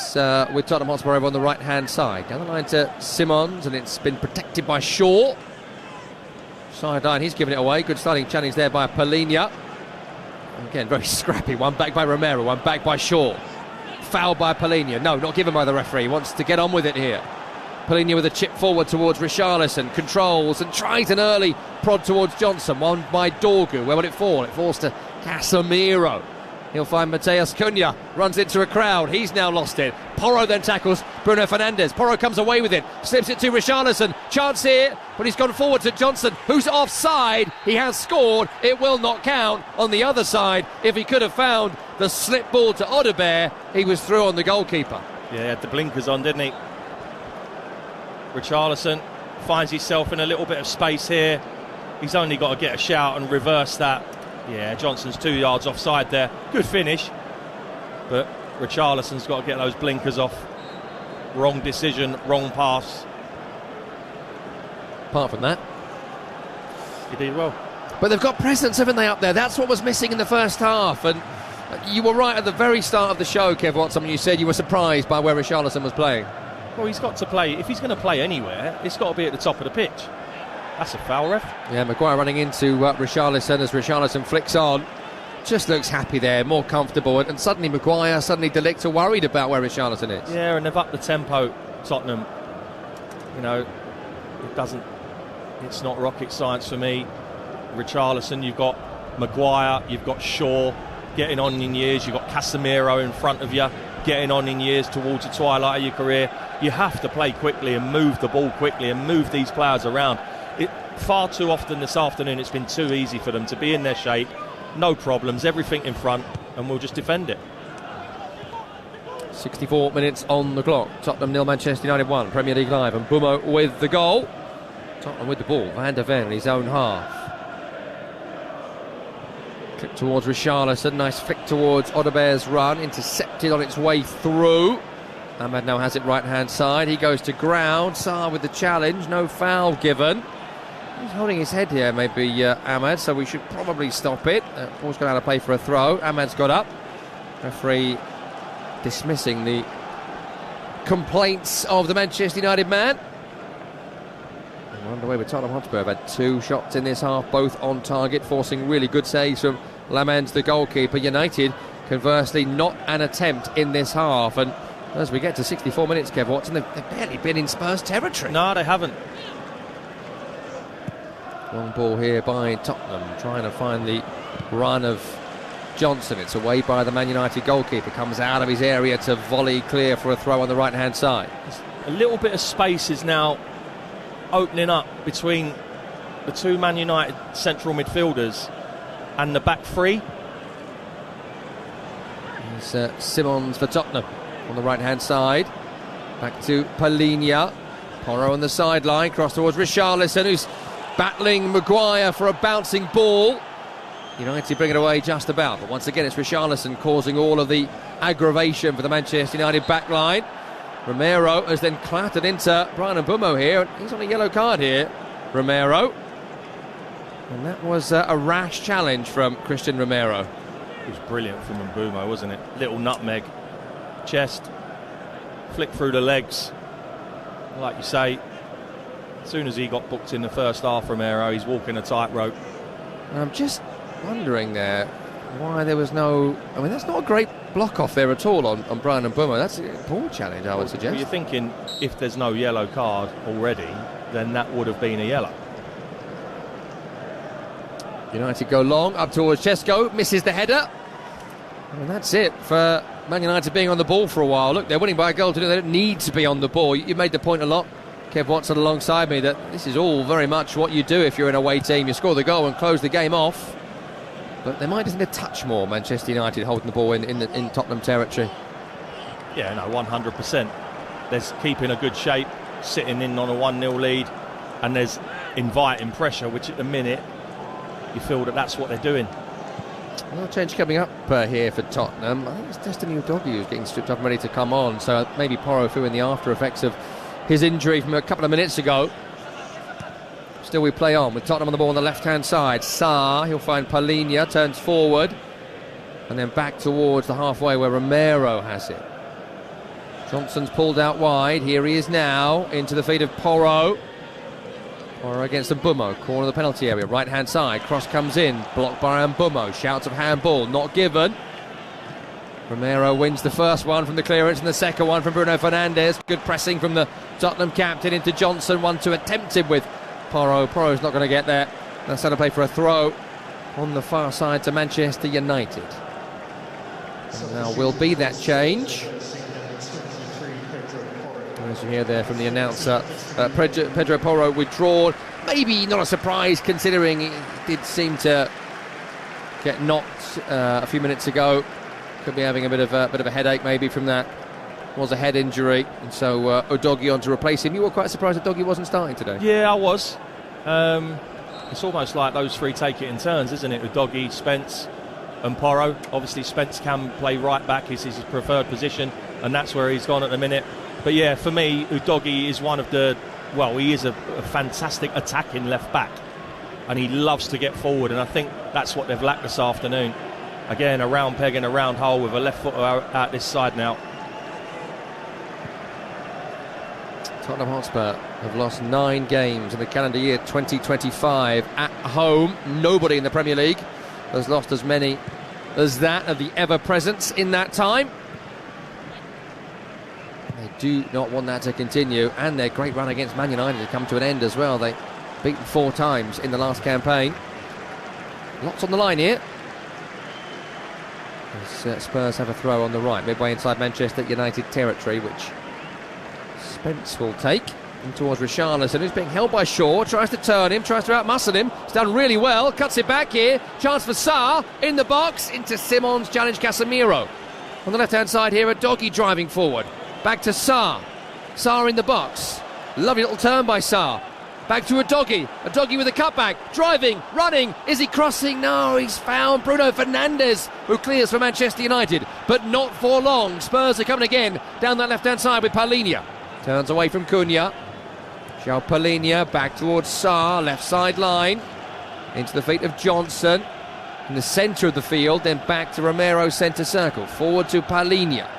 with Tottenham Hotspur over on the right-hand side. Down the line to Simons, and it's been protected by Shaw. Sideline, he's given it away. Good starting challenge there by Palhinha. Again, very scrappy. One back by Romero, one back by Shaw. Foul by Palhinha. No, not given by the referee. He wants to get on with it here. Palhinha with a chip forward towards Richarlison. Controls and tries an early prod towards Johnson. One by Dorgu. Where will it fall? It falls to Casemiro. He'll find Mateus Cunha. Runs into a crowd. He's now lost it. Porro then tackles Bruno Fernandes. Porro comes away with it. Slips it to Richarlison. Chance here, but he's gone forward to Johnson, who's offside. He has scored. It will not count. On the other side, if he could have found the slip ball to Odegaard, he was through on the goalkeeper. Yeah, he had the blinkers on, didn't he? Richarlison finds himself in a little bit of space here. He's only got to get a shout and reverse that. Yeah, Johnson's 2 yards offside there. Good finish, but Richarlison's got to get those blinkers off. Wrong decision, wrong pass. Apart from that, he did well. But they've got presence, haven't they, up there? That's what was missing in the first half. And you were right at the very start of the show, Kev Watson. You said you were surprised by where Richarlison was playing. Well, he's got to play. If he's going to play anywhere, it's got to be at the top of the pitch. That's a foul, ref. Yeah, Maguire running into Richarlison as Richarlison flicks on. Just looks happy there, more comfortable. And suddenly Maguire, suddenly De Ligt are worried about where Richarlison is. Yeah, and they've upped the tempo, Tottenham. You know, it's not rocket science for me. Richarlison, you've got Maguire, you've got Shaw getting on in years, you've got Casemiro in front of you, getting on in years towards the twilight of your career. You have to play quickly and move the ball quickly and move these players around. Far too often this afternoon it's been too easy for them to be in their shape, no problems, everything in front, and we'll just defend it. 64 minutes on the clock. Tottenham 0, Manchester United 1. Premier League Live, and Bumo with the goal. Tottenham with the ball. Van der Ven in his own half. Clip towards Richarlison. Nice flick towards Odegaard's run. Intercepted on its way through. Ahmad now has it right-hand side. He goes to ground. Sarr with the challenge. No foul given. He's holding his head here, maybe Ahmad, so we should probably stop it. Ball's gone out of play for a throw. Ahmad's got up. Referee dismissing the complaints of the Manchester United man. underway with Tottenham Hotspur. Have had 2 shots in this half, both on target, forcing really good saves from Lamens, the goalkeeper. United, conversely, not an attempt in this half. And as we get to 64 minutes, Kev Watson, they've barely been in Spurs territory. No, they haven't. Long ball here by Tottenham, trying to find the run of Johnson. It's away by the Man United goalkeeper. Comes out of his area to volley clear for a throw on the right-hand side. A little bit of space is now opening up between the 2 Man United central midfielders and the back 3. It's Simons for Tottenham on the right-hand side. Back to Palhinha. Porro on the sideline, cross towards Richarlison, who's battling Maguire for a bouncing ball. United bring it away just about, but once again it's Richarlison causing all of the aggravation for the Manchester United back line. Romero has then clattered into Brian Mbeumo here, and he's on a yellow card here, Romero. And that was a rash challenge from Christian Romero. It was brilliant from Mbeumo, wasn't it? Little nutmeg, chest, flick through the legs. Like you say, as soon as he got booked in the first half, Romero, he's walking a tightrope. I'm just wondering there why there was no... I mean, that's not a great block off there at all on Brian Mbeumo. That's a poor challenge, I would suggest. Well, you're thinking if there's no yellow card already, then that would have been a yellow. United go long, up towards Chesko, misses the header. And that's it for Man United being on the ball for a while. Look, they're winning by a goal to do. They don't need to be on the ball. You made the point a lot, Kev Watson, alongside me, that this is all very much what you do if you're an away team. You score the goal and close the game off. But they might just need a touch more, Manchester United holding the ball in Tottenham territory. Yeah, no, 100%. There's keeping a good shape, sitting in on a 1-0 lead, and there's inviting pressure, which at the minute you feel that that's what they're doing. Well, change coming up here for Tottenham. I think it's Destiny Udogie who's getting stripped up and ready to come on. So maybe Porro feeling the after effects of his injury from a couple of minutes ago. Still we play on with Tottenham on the ball on the left-hand side. Sarr, he'll find Palhinha, turns forward, and then back towards the halfway where Romero has it. Johnson's pulled out wide. Here he is now, into the feet of Porro. Porro against Mbeumo, corner of the penalty area, right-hand side. Cross comes in, blocked by Mbeumo. Shouts of handball, not given. Romero wins the first one from the clearance and the second one from Bruno Fernandes. Good pressing from the Tottenham captain into Johnson. 1-2 attempted with Porro. Porro's not going to get there. That's how to play for a throw on the far side to Manchester United. And now will be that change. As you hear there from the announcer, Pedro Porro withdrawn. Maybe not a surprise considering he did seem to get knocked a few minutes ago. Could be having a bit of a headache maybe from that. Was a head injury, and so Udogie on to replace him. You were quite surprised Udogie wasn't starting today. Yeah, I was. It's almost like those 3 take it in turns, isn't it? Udogie, Spence and Porro. Obviously Spence can play right back, is his preferred position, and that's where he's gone at the minute. But yeah, for me, Udogie is one of the... Well, he is a fantastic attacking left back, and he loves to get forward, and I think that's what they've lacked this afternoon. Again, a round peg in a round hole with a left foot out this side now. Tottenham Hotspur have lost 9 games in the calendar year 2025 at home. Nobody in the Premier League has lost as many as that of the ever-presents in that time. They do not want that to continue, and their great run against Man United has come to an end as well. They beaten 4 times in the last campaign. Lots on the line here. As Spurs have a throw on the right, midway inside Manchester United territory, which Spence will take in towards Richarlison, who's being held by Shaw, tries to turn him, tries to outmuscle him. It's done really well, cuts it back here. Chance for Sarr in the box, into Simons, challenge Casemiro. On the left-hand side here, Udogie driving forward. Back to Sarr. Sarr in the box. Lovely little turn by Sarr. Back to Udogie. Udogie with a cutback. Driving, running. Is he crossing? No, he's found Bruno Fernandes, who clears for Manchester United. But not for long. Spurs are coming again down that left-hand side with Palhinha. Turns away from Cunha. João Palhinha back towards Sarr, left side line. Into the feet of Johnson. In the centre of the field, then back to Romero centre circle. Forward to Palhinha.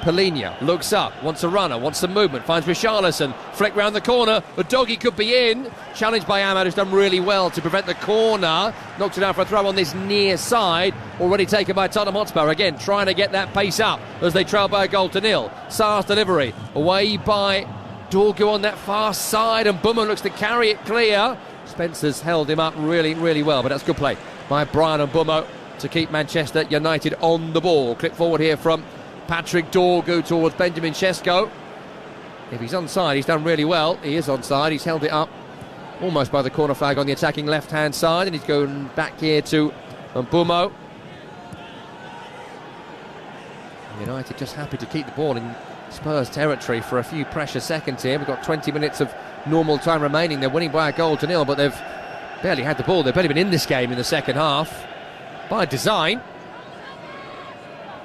Polina looks up, wants a runner, wants some movement, finds Richarlison, flick round the corner, the doggy could be in, challenged by Ahmad, who's done really well to prevent the corner, knocked it out for a throw on this near side, already taken by Tottenham Hotspur, again trying to get that pace up as they trail by a goal to nil. Sarr's delivery, away by Dorgu on that far side, and Bummer looks to carry it clear. Spencer's held him up really, really well, but that's good play by Brian and Bummer to keep Manchester United on the ball. Clip forward here from Patrick Dorgu towards Benjamin Sesko. If he's onside, he's done really well. He is onside, he's held it up almost by the corner flag on the attacking left-hand side, and he's going back here to Mbumo. United just happy to keep the ball in Spurs territory for a few precious seconds here. We've got 20 minutes of normal time remaining. They're winning by a goal to nil, but they've barely had the ball. They've barely been in this game in the second half by design,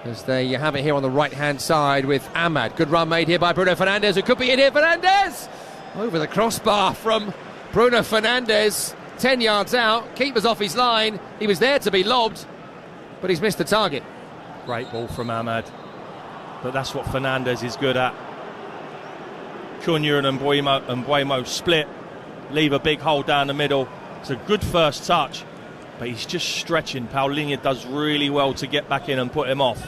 as they have it here on the right-hand side with Ahmad. Good run made here by Bruno Fernandes, who could be in here. Fernandes! Over the crossbar from Bruno Fernandes. 10 yards out, keeper's off his line. He was there to be lobbed, but he's missed the target. Great ball from Ahmad, but that's what Fernandes is good at. Cunha and Mbuemo split, leave a big hole down the middle. It's a good first touch, but he's just stretching. Paulinho does really well to get back in and put him off.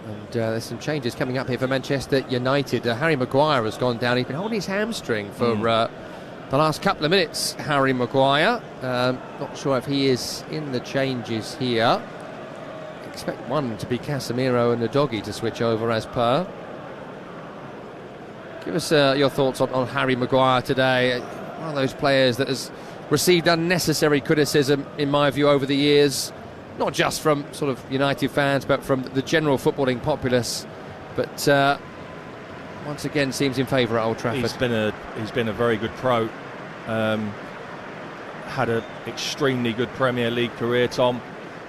And there's some changes coming up here for Manchester United. Harry Maguire has gone down. He's been holding his hamstring for the last couple of minutes, Harry Maguire. Not sure if he is in the changes here. Expect one to be Casemiro and the doggy to switch over as per. Give us your thoughts on Harry Maguire today. One of those players that has received unnecessary criticism, in my view, over the years. Not just from sort of United fans, but from the general footballing populace. But once again, seems in favour at Old Trafford. He's been a very good pro. Had an extremely good Premier League career, Tom.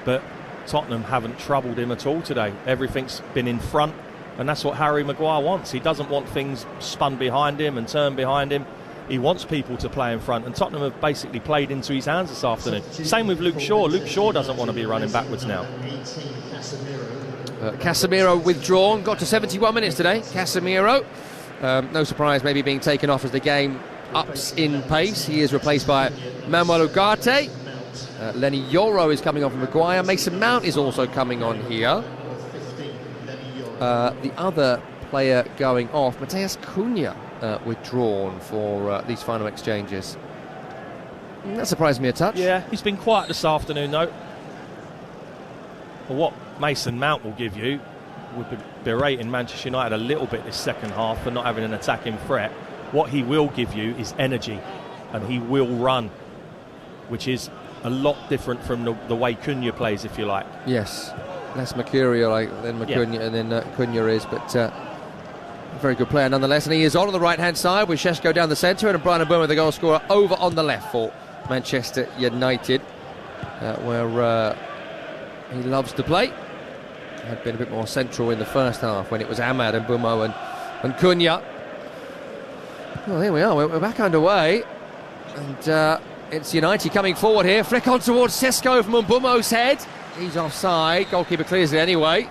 But Tottenham haven't troubled him at all today. Everything's been in front, and that's what Harry Maguire wants. He doesn't want things spun behind him and turned behind him. He wants people to play in front, and Tottenham have basically played into his hands this afternoon. Same with Luke Shaw. Luke Shaw doesn't want to be running backwards now. Casemiro withdrawn, got to 71 minutes today. Casemiro, no surprise, maybe being taken off as the game ups in pace. He is replaced by Manuel Ugarte. Lenny Yoro is coming on from Maguire. Mason Mount is also coming on here. The other player going off, Mateus Cunha, withdrawn for these final exchanges. That surprised me a touch. Yeah, he's been quiet this afternoon, though. But what Mason Mount will give you, we've been berating Manchester United a little bit this second half for not having an attacking threat. What he will give you is energy, and he will run, which is a lot different from the way Cunha plays, if you like. Yes, less mercurial than Cunha, and then Cunha is, but a very good player nonetheless. And he is on the right-hand side with Sesko down the centre, and Brian Boomer, the goal scorer, over on the left for Manchester United, where he loves to play. Had been a bit more central in the first half when it was Ahmad and Bumo and Cunha. Well, here we are, we're back underway, and it's United coming forward here. Flick on towards Sesko from Mbumo's head. He's offside. Goalkeeper clears it anyway.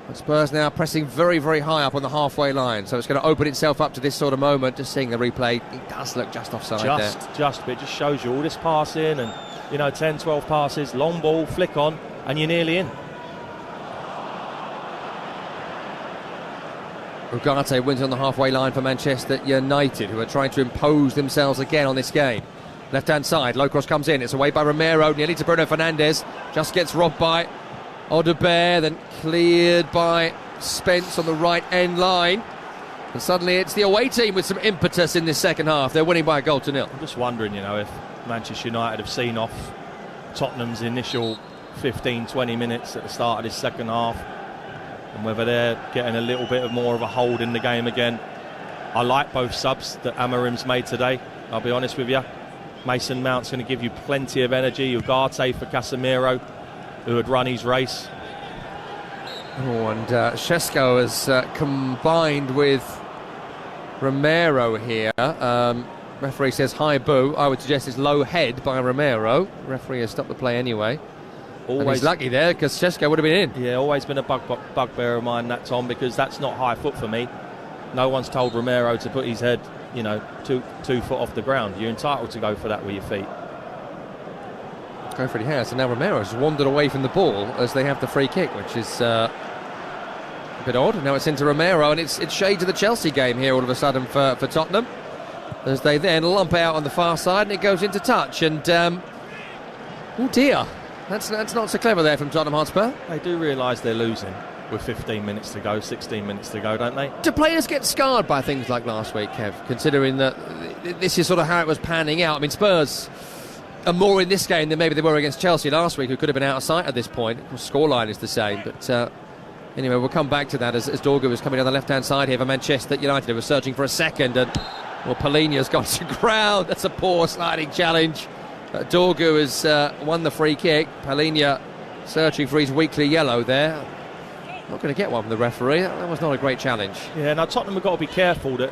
And Spurs now pressing very, very high up on the halfway line. So it's going to open itself up to this sort of moment. Just seeing the replay, it does look just offside there. But it just shows you all this passing and, 10, 12 passes, long ball, flick on, and you're nearly in. Ugarte wins on the halfway line for Manchester United, who are trying to impose themselves again on this game. Left-hand side, low cross comes in, it's away by Romero, nearly to Bruno Fernandes, just gets robbed by Audebert, then cleared by Spence on the right end line. And suddenly it's the away team with some impetus in this second half. They're winning by a goal to nil. I'm just wondering, if Manchester United have seen off Tottenham's initial 15-20 minutes at the start of this second half, and whether they're getting a little bit more of a hold in the game again. I like both subs that Amarim's made today, I'll be honest with you. Mason Mount's going to give you plenty of energy. Ugarte for Casemiro, who had run his race. Oh, and Sesko has combined with Romero here. Referee says high boo. I would suggest it's low head by Romero. Referee has stopped the play anyway. And he's lucky there because Šeško would have been in. Yeah, always been a bugbear of mine, that, Tom, because that's not high foot for me. No one's told Romero to put his head, 2 foot off the ground. You're entitled to go for that with your feet. Go for it, he has. And now Romero's wandered away from the ball as they have the free kick, which is a bit odd. Now it's into Romero, and it's shades of the Chelsea game here all of a sudden for Tottenham, as they then lump it out on the far side, and it goes into touch. And oh dear, that's not so clever there from Tottenham Hotspur. They do realise they're losing with 15 minutes to go, 16 minutes to go, don't they? Do players get scarred by things like last week, Kev, considering that this is sort of how it was panning out? I mean, Spurs are more in this game than maybe they were against Chelsea last week, who could have been out of sight at this point. The scoreline is the same, but anyway, we'll come back to that as Dorgu was coming down the left-hand side here for Manchester United, who were searching for a second, and Polina's got to ground. That's a poor sliding challenge. Dorgu has won the free kick. Polina searching for his weekly yellow there. Not going to get one from the referee. That was not a great challenge. Yeah, now Tottenham have got to be careful that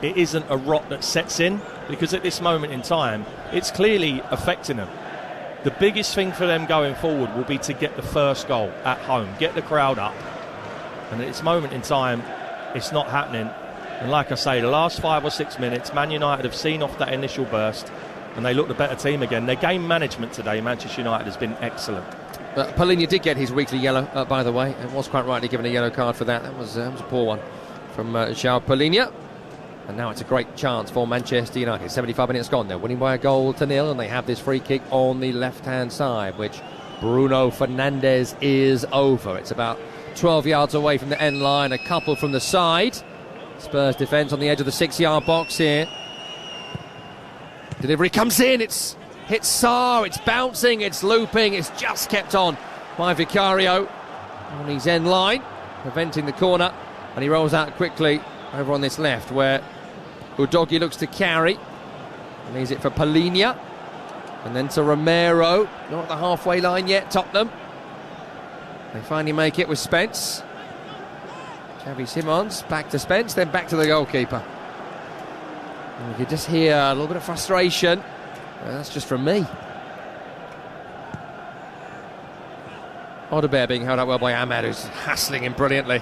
it isn't a rot that sets in, because at this moment in time, it's clearly affecting them. The biggest thing for them going forward will be to get the first goal at home, get the crowd up. And at this moment in time, it's not happening. And like I say, the last 5 or 6 minutes, Man United have seen off that initial burst, and they look the better team again. Their game management today, Manchester United, has been excellent. Polina did get his weekly yellow, by the way, and was quite rightly given a yellow card for that. That was a poor one from João Polina. And now it's a great chance for Manchester United. 75 minutes gone. They're winning by a 1-0, and they have this free kick on the left-hand side, which Bruno Fernandes is over. It's about 12 yards away from the end line, a couple from the side. Spurs defence on the edge of the 6-yard box here. Delivery comes in, it's hit Sarr, it's bouncing, it's looping, it's just kept on by Vicario on his end line, preventing the corner, and he rolls out quickly over on this left where Udogie looks to carry, and leaves it for Polina, and then to Romero. Not at the halfway line yet, Tottenham. They finally make it with Spence. Xavi Simons back to Spence, then back to the goalkeeper. And you can just hear a little bit of frustration. That's just from me. Odebear being held out well by Ahmad, who's hassling him brilliantly.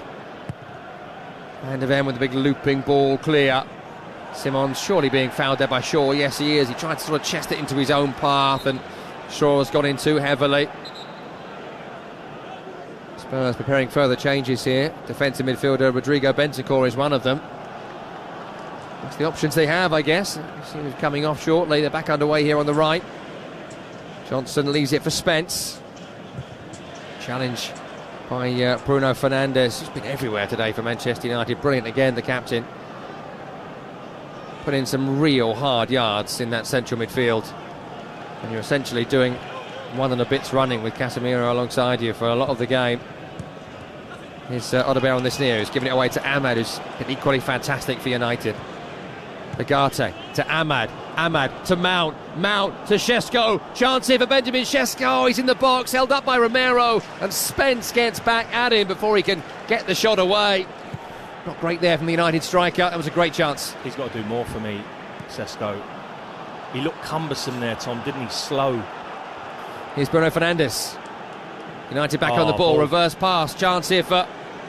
Hand of end with a big looping ball clear. Simons surely being fouled there by Shaw. Yes, he is. He tried to sort of chest it into his own path, and Shaw has gone in too heavily. Spurs preparing further changes here. Defensive midfielder Rodrigo Bentancur is one of them. That's the options they have, I guess. See who's coming off shortly. They're back underway here on the right. Johnson leaves it for Spence. Challenge by Bruno Fernandes. He's been everywhere today for Manchester United. Brilliant again, the captain. Put in some real hard yards in that central midfield. And you're essentially doing 1 and a bit's running with Casemiro alongside you for a lot of the game. Here's Odebear on this near, who's giving it away to Ahmad, who's been equally fantastic for United. Agate to Ahmad, Ahmad to Mount, Mount to Šeško. Chance here for Benjamin Šeško. He's in the box, held up by Romero, and Spence gets back at him before he can get the shot away. Not great there from the United striker. That was a great chance. He's got to do more for me, Šeško. He looked cumbersome there, Tom, didn't he? Slow. Here's Bruno Fernandes. United back on the ball. Reverse pass. Chance here for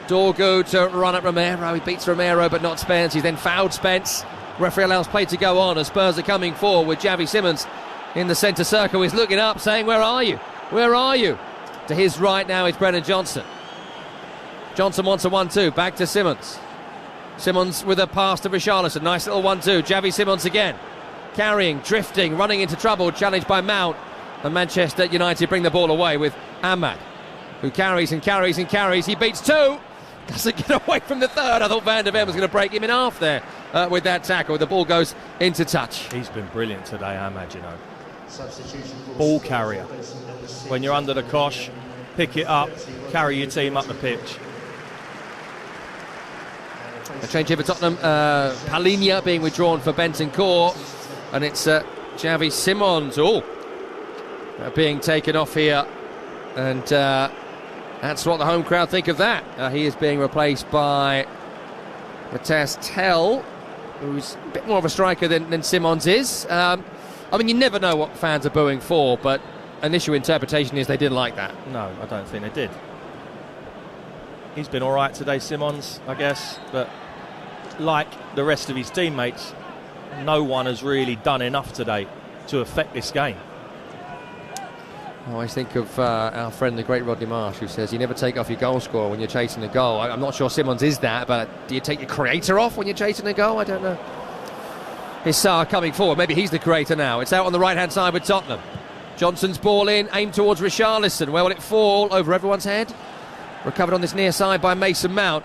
Dorgu to run at Romero. He beats Romero but not Spence. He's then fouled Spence. Referee allows play to go on as Spurs are coming forward with Xavi Simons in the centre circle. He's looking up saying, where are you? Where are you? To his right now is Brennan Johnson. Johnson wants a 1-2. Back to Simons. Simons with a pass to Richarlison. Nice little 1-2. Xavi Simons again. Carrying, drifting, running into trouble. Challenged by Mount. And Manchester United bring the ball away with Ahmad, who carries and carries and carries. He beats 2. Doesn't get away from the 3rd. I thought Van der Ven was going to break him in half there with that tackle. The ball goes into touch. He's been brilliant today, Ahmad, you know. Ball carrier. When you're under the cosh, pick it up, carry your team up the pitch. A change here for Tottenham. Polina being withdrawn for Bentancur. And it's Xavi Simons. Being taken off here. And that's what the home crowd think of that. He is being replaced by Matthias Tell, who's a bit more of a striker than Simons is. I mean, you never know what fans are booing for, but initial interpretation is they didn't like that. No, I don't think they did. He's been all right today, Simons, I guess, but like the rest of his teammates, no one has really done enough today to affect this game. I always think of our friend, the great Rodney Marsh, who says you never take off your goal scorer when you're chasing a goal. I'm not sure Simons is that, but do you take your creator off when you're chasing a goal? I don't know. Here's Saar coming forward. Maybe he's the creator now. It's out on the right-hand side with Tottenham. Johnson's ball in, aimed towards Richarlison. Where will it fall? Over everyone's head. Recovered on this near side by Mason Mount.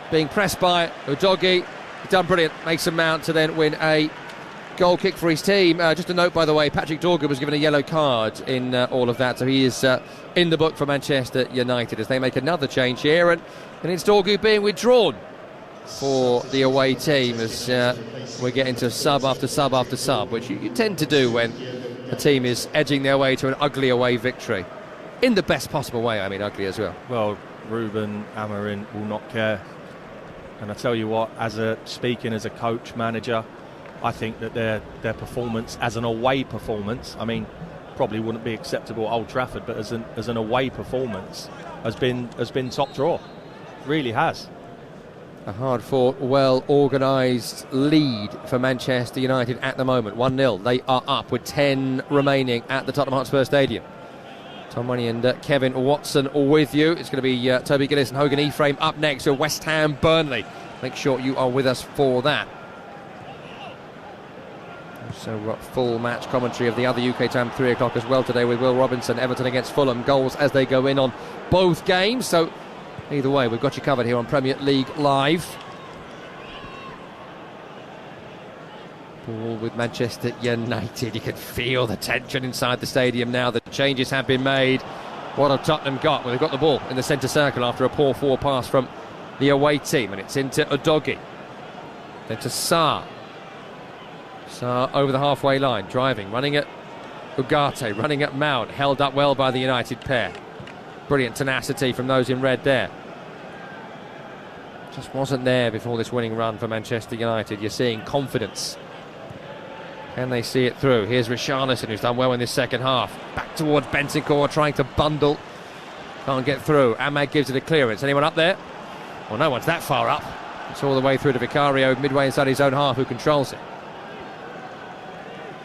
Being pressed by Udogie. He's done brilliant, Mason Mount, to then win a goal kick for his team. Just a note, by the way, Patrick Dorgan was given a yellow card in all of that, so he is in the book for Manchester United as they make another change here, and it's Dorgan being withdrawn for the away team as we're getting to sub after sub after sub, which you tend to do when a team is edging their way to an ugly away victory. In the best possible way, I mean ugly as well. Well, Ruben Amorim will not care. And I tell you what, speaking as a coach, manager, I think that their performance as an away performance, I mean, probably wouldn't be acceptable at Old Trafford, but as an away performance has been top draw. Really has. A hard-fought, well-organised lead for Manchester United at the moment. 1-0. They are up with 10 remaining at the Tottenham Hotspur Stadium. Tom Money and Kevin Watson with you. It's going to be Toby Gillis and Hogan Ephraim up next to West Ham Burnley. Make sure you are with us for that. So full match commentary of the other UK time 3 o'clock as well today with Will Robinson. Everton against Fulham. Goals as they go in on both games. So either way, we've got you covered here on Premier League Live. Ball with Manchester United. You can feel the tension inside the stadium now. The changes have been made. What have Tottenham got? Well, they've got the ball in the centre circle after a poor forward pass from the away team, and it's into Udogie. Then to Saar. Saar over the halfway line, driving, running at Ugarte, running at Mount, held up well by the United pair. Brilliant tenacity from those in red there. Just wasn't there before this winning run for Manchester United. You're seeing confidence. Can they see it through? Here's Richarlison, who's done well in this second half. Back towards Bentancur, trying to bundle. Can't get through. Ahmad gives it a clearance. Anyone up there? Well, no one's that far up. It's all the way through to Vicario, midway inside his own half, who controls it.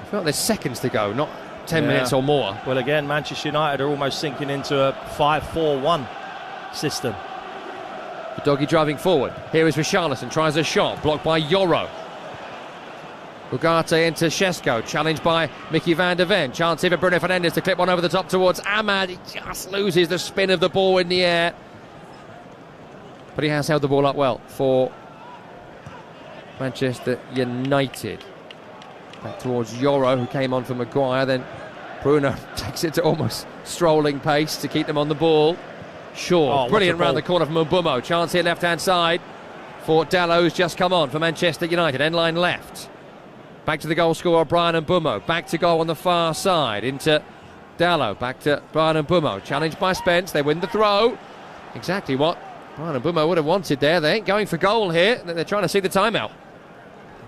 I feel like there's seconds to go, not 10 minutes or more. Well, again, Manchester United are almost sinking into a 5-4-1 system. Udogie driving forward. Here is Richarlison, tries a shot, blocked by Yoro. Ugarte into Šeško, challenged by Mickey van der Ven. Chance here for Bruno Fernandes to clip one over the top towards Ahmad. He just loses the spin of the ball in the air. But he has held the ball up well for Manchester United. Back towards Yoro, who came on for Maguire. Then Bruno takes it to almost strolling pace to keep them on the ball. Shaw, brilliant round the corner from Mbeumo. Chance here left-hand side for Dalot, who's just come on for Manchester United. End line left. Back to the goal scorer, Brian Mbeumo. Back to goal on the far side. Into Dalot. Back to Brian Mbeumo. Challenged by Spence. They win the throw. Exactly what Brian Mbeumo would have wanted there. They ain't going for goal here. They're trying to see the timeout.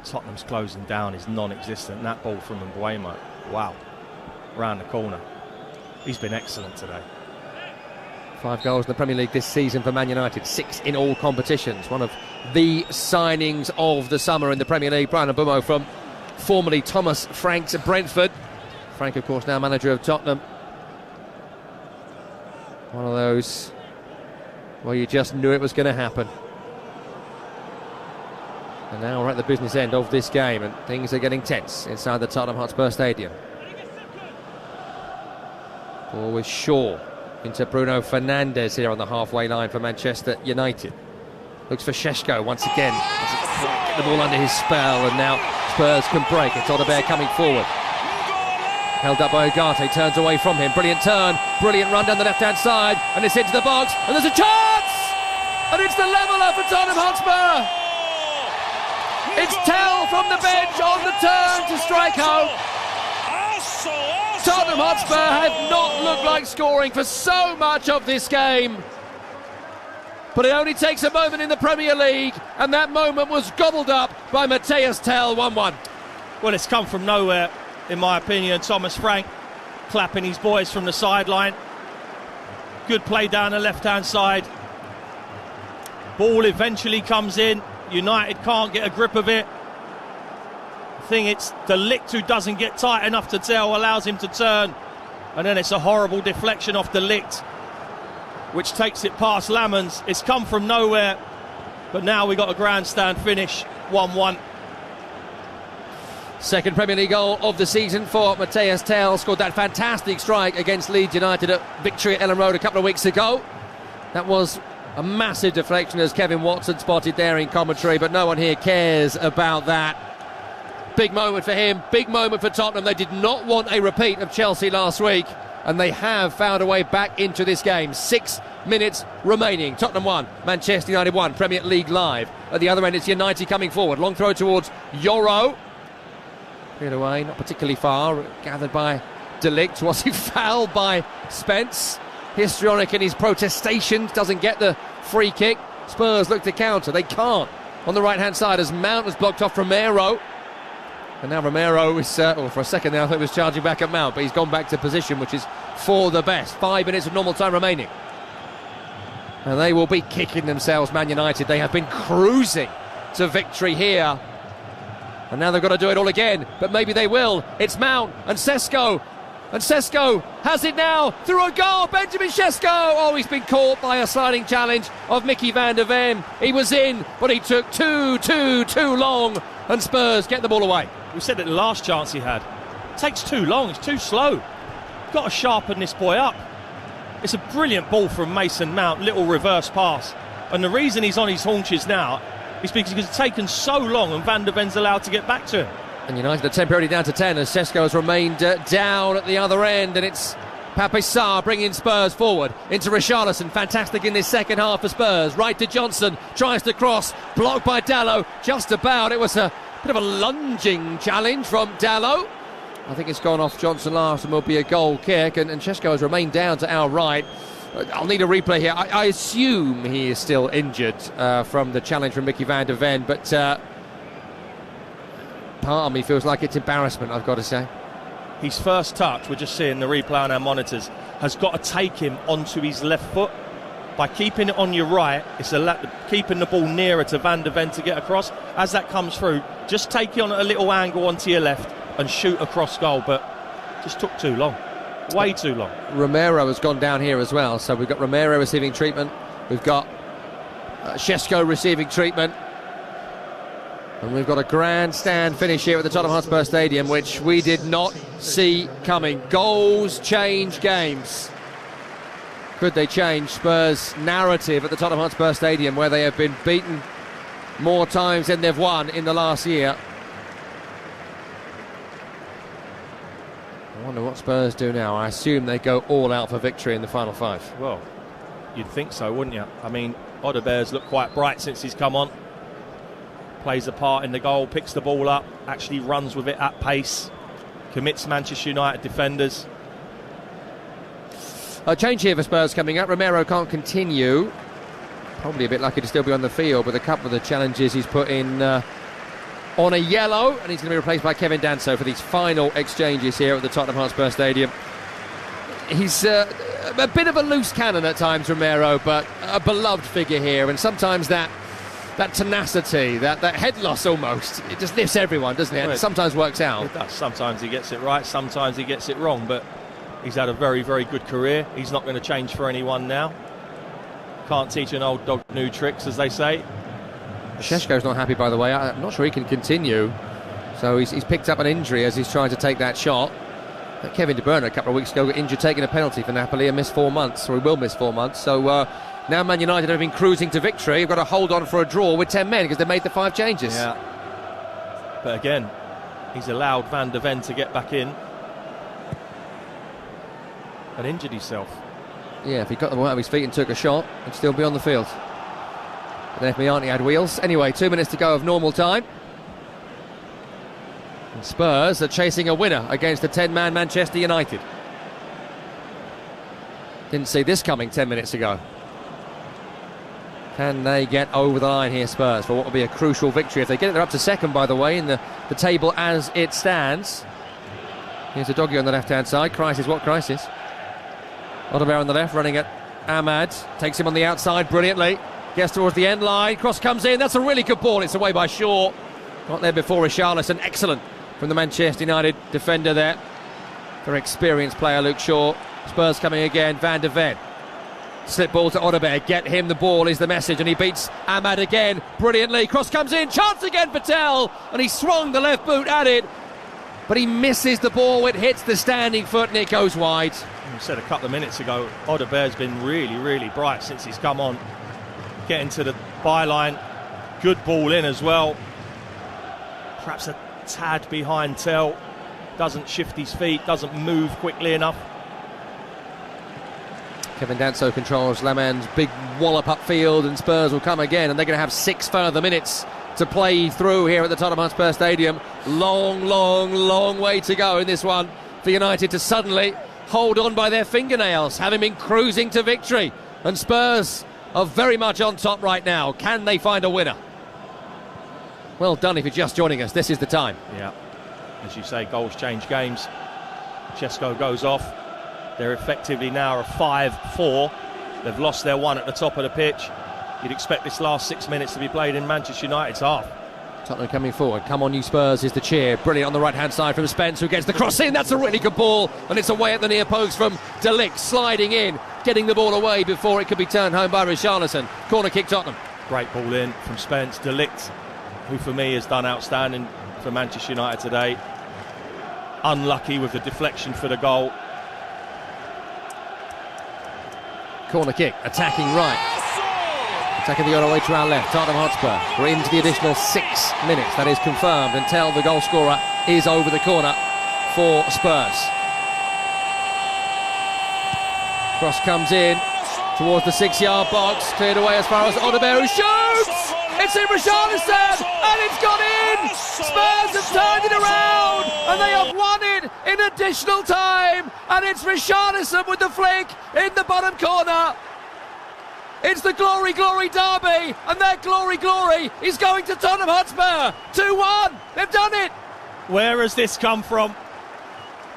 Tottenham's closing down is non-existent. That ball from Mbeumo. Wow. Round the corner. He's been excellent today. 5 goals in the Premier League this season for Man United, 6 in all competitions. One of the signings of the summer in the Premier League. Brian Mbeumo from formerly Thomas Frank's Brentford. Frank, of course, now manager of Tottenham. One of those where you just knew it was going to happen. And now we're at the business end of this game, and things are getting tense inside the Tottenham Hotspur Stadium. Ball with Shaw into Bruno Fernandes here on the halfway line for Manchester United. Looks for Šeško once again. Get the ball under his spell, and now Spurs can break. It's Odebear coming forward. Held up by Ugarte, turns away from him. Brilliant turn, brilliant run down the left-hand side, and it's into the box, and there's a chance! And it's the leveller for Tottenham Hotspur! It's Tell from the bench on the turn to strike home. Tottenham Hotspur have not looked like scoring for so much of this game. But it only takes a moment in the Premier League, and that moment was gobbled up by Matthias Tell. 1-1. Well, it's come from nowhere, in my opinion. Thomas Frank clapping his boys from the sideline. Good play down the left-hand side. Ball eventually comes in. United can't get a grip of it. I think it's De Ligt who doesn't get tight enough to tell, allows him to turn. And then it's a horrible deflection off De Ligt, which takes it past Lammens. It's come from nowhere, but now we got a grandstand finish, 1-1. Second Premier League goal of the season for Matthias Tel. Scored that fantastic strike against Leeds United at victory at Ellen Road a couple of weeks ago. That was a massive deflection, as Kevin Watson spotted there in commentary, but no one here cares about that. Big moment for him, big moment for Tottenham. They did not want a repeat of Chelsea last week, and they have found a way back into this game. 6 minutes remaining. Tottenham 1, Manchester United 1, Premier League Live. At the other end, it's United coming forward. Long throw towards Yoro. Cleared away, not particularly far. Gathered by De Ligt. Was he fouled by Spence? Histrionic in his protestations. Doesn't get the free kick. Spurs look to counter. They can't. On the right-hand side, as Mount has blocked off Romero. And now Romero is, for a second there, I thought he was charging back at Mount, but he's gone back to position, which is for the best. 5 minutes of normal time remaining. And they will be kicking themselves, Man United. They have been cruising to victory here. And now they've got to do it all again, but maybe they will. It's Mount and Sesko. And Sesko has it now through a goal. Benjamin Sesko. Oh, he's been caught by a sliding challenge of Mickey van der Ven. He was in, but he took too long. And Spurs get the ball away. We said that the last chance he had. It takes too long, it's too slow. Got to sharpen this boy up. It's a brilliant ball from Mason Mount, little reverse pass. And the reason he's on his haunches now is because it's taken so long and Van der Ven's allowed to get back to him. And United are temporarily down to 10 as Sesko has remained down at the other end, and it's Pape Sarr bringing Spurs forward into Richarlison. Fantastic in this second half for Spurs. Right to Johnson, tries to cross, blocked by Dalot, just about. It was a bit of a lunging challenge from Dalot. I think it's gone off Johnson last and will be a goal kick, and Sesko has remained down to our right. I'll need a replay here. I assume he is still injured from the challenge from Mickey van der Ven, but part of me feels like it's embarrassment, I've got to say. His first touch, we're just seeing the replay on our monitors, has got to take him onto his left foot. By keeping it on your right, it's keeping the ball nearer to Van der Ven to get across. As that comes through, just take it on at a little angle onto your left and shoot across goal, but just took too long. Way too long. Romero has gone down here as well, so we've got Romero receiving treatment, we've got Sesko receiving treatment, and we've got a grandstand finish here at the Tottenham Hotspur Stadium, which we did not see coming. Goals change games. Could they change Spurs' narrative at the Tottenham Hotspur Stadium, where they have been beaten more times than they've won in the last year? I wonder what Spurs do now. I assume they go all out for victory in the final 5. Well, you'd think so, wouldn't you? I mean, Odebear's looked quite bright since he's come on. Plays a part in the goal, picks the ball up, actually runs with it at pace, commits Manchester United defenders. A change here for Spurs coming up. Romero can't continue. Probably a bit lucky to still be on the field with a couple of the challenges he's put in on a yellow, and he's going to be replaced by Kevin Danso for these final exchanges here at the Tottenham Hotspur Stadium. He's a bit of a loose cannon at times, Romero, but a beloved figure here, and sometimes that tenacity, that head loss almost, it just lifts everyone, doesn't it? And it sometimes works out. It does. Sometimes he gets it right, sometimes he gets it wrong, but he's had a very, very good career. He's not going to change for anyone now. Can't teach an old dog new tricks, as they say. Šeško's not happy, by the way. I'm not sure he can continue. So he's picked up an injury as he's trying to take that shot. Kevin De Bruyne a couple of weeks ago got injured taking a penalty for Napoli and missed 4 months, or he will miss 4 months. So now Man United have been cruising to victory. You've got to hold on for a draw with 10 men because they made the 5 changes. Yeah. But again, he's allowed Van der Ven to get back in and injured himself. Yeah, if he got the ball out of his feet and took a shot, he'd still be on the field. But then if Miani had wheels. Anyway, 2 minutes to go of normal time. And Spurs are chasing a winner against a 10-man Manchester United. Didn't see this coming 10 minutes ago. Can they get over the line here, Spurs, for what will be a crucial victory? If they get it, they're up to second, by the way, in the table as it stands. Here's a doggy on the left-hand side. Crisis, what crisis? Odebear on the left, running at Ahmad. Takes him on the outside brilliantly. Gets towards the end line. Cross comes in. That's a really good ball. It's away by Shaw. Got there before Richarlison. Excellent from the Manchester United defender there. Very experienced player, Luke Shaw. Spurs coming again. Van de Ven. Slip ball to Odebear. Get him the ball is the message, and he beats Ahmad again brilliantly. Cross comes in. Chance again for Tell, and he swung the left boot at it, but he misses the ball. It hits the standing foot and it goes wide. We said a couple of minutes ago, Odebear's been really, really bright since he's come on. Getting to the byline. Good ball in as well. Perhaps a tad behind Tell. Doesn't shift his feet, doesn't move quickly enough. Kevin Danso controls Laman's big wallop upfield, and Spurs will come again, and they're going to have 6 further minutes to play through here at the Tottenham Hotspur Stadium. Long way to go in this one for United to suddenly hold on by their fingernails, having been cruising to victory. And Spurs are very much on top right now. Can they find a winner? Well done if you're just joining us. This is the time. Yeah, as you say, goals change games. Chesko goes off. They're effectively now a 5-4. They've lost their one at the top of the pitch. You'd expect this last 6 minutes to be played in Manchester United's half. Tottenham coming forward. Come on, you Spurs is the cheer. Brilliant on the right-hand side from Spence, who gets the cross in. That's a really good ball, and it's away at the near post from De Ligt, sliding in, getting the ball away before it could be turned home by Richarlison. Corner kick Tottenham. Great ball in from Spence. De Ligt, who for me has done outstanding for Manchester United today. Unlucky with the deflection for the goal. Corner kick, attacking right. Attacking the other way to our left, Tottenham Hotspur. We're into the additional 6 minutes, that is confirmed, until the goal scorer is over the corner for Spurs. Cross comes in towards the 6-yard box, cleared away as far as Odebear, who shoots! It's in Richarlison, and it's gone in! Spurs have turned it around, and they have won it in additional time, and it's Richarlison with the flick in the bottom corner. It's the glory derby, and that glory is going to Tottenham Hotspur. 2-1, they've done it. Where has this come from?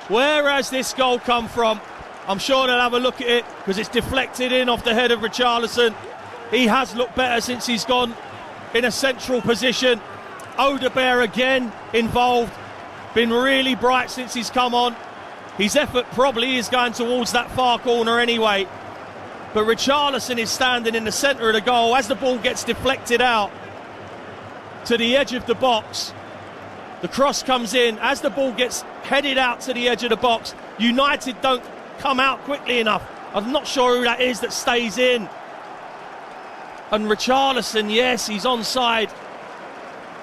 Where has this goal come from? I'm sure they'll have a look at it, because it's deflected in off the head of Richarlison. He has looked better since he's gone in a central position. Odebear again involved, been really bright since he's come on. His effort probably is going towards that far corner anyway, but Richarlison is standing in the centre of the goal as the ball gets deflected out to the edge of the box. The cross comes in as the ball gets headed out to the edge of the box. United don't come out quickly enough. I'm not sure who that is that stays in. And Richarlison, yes, he's onside.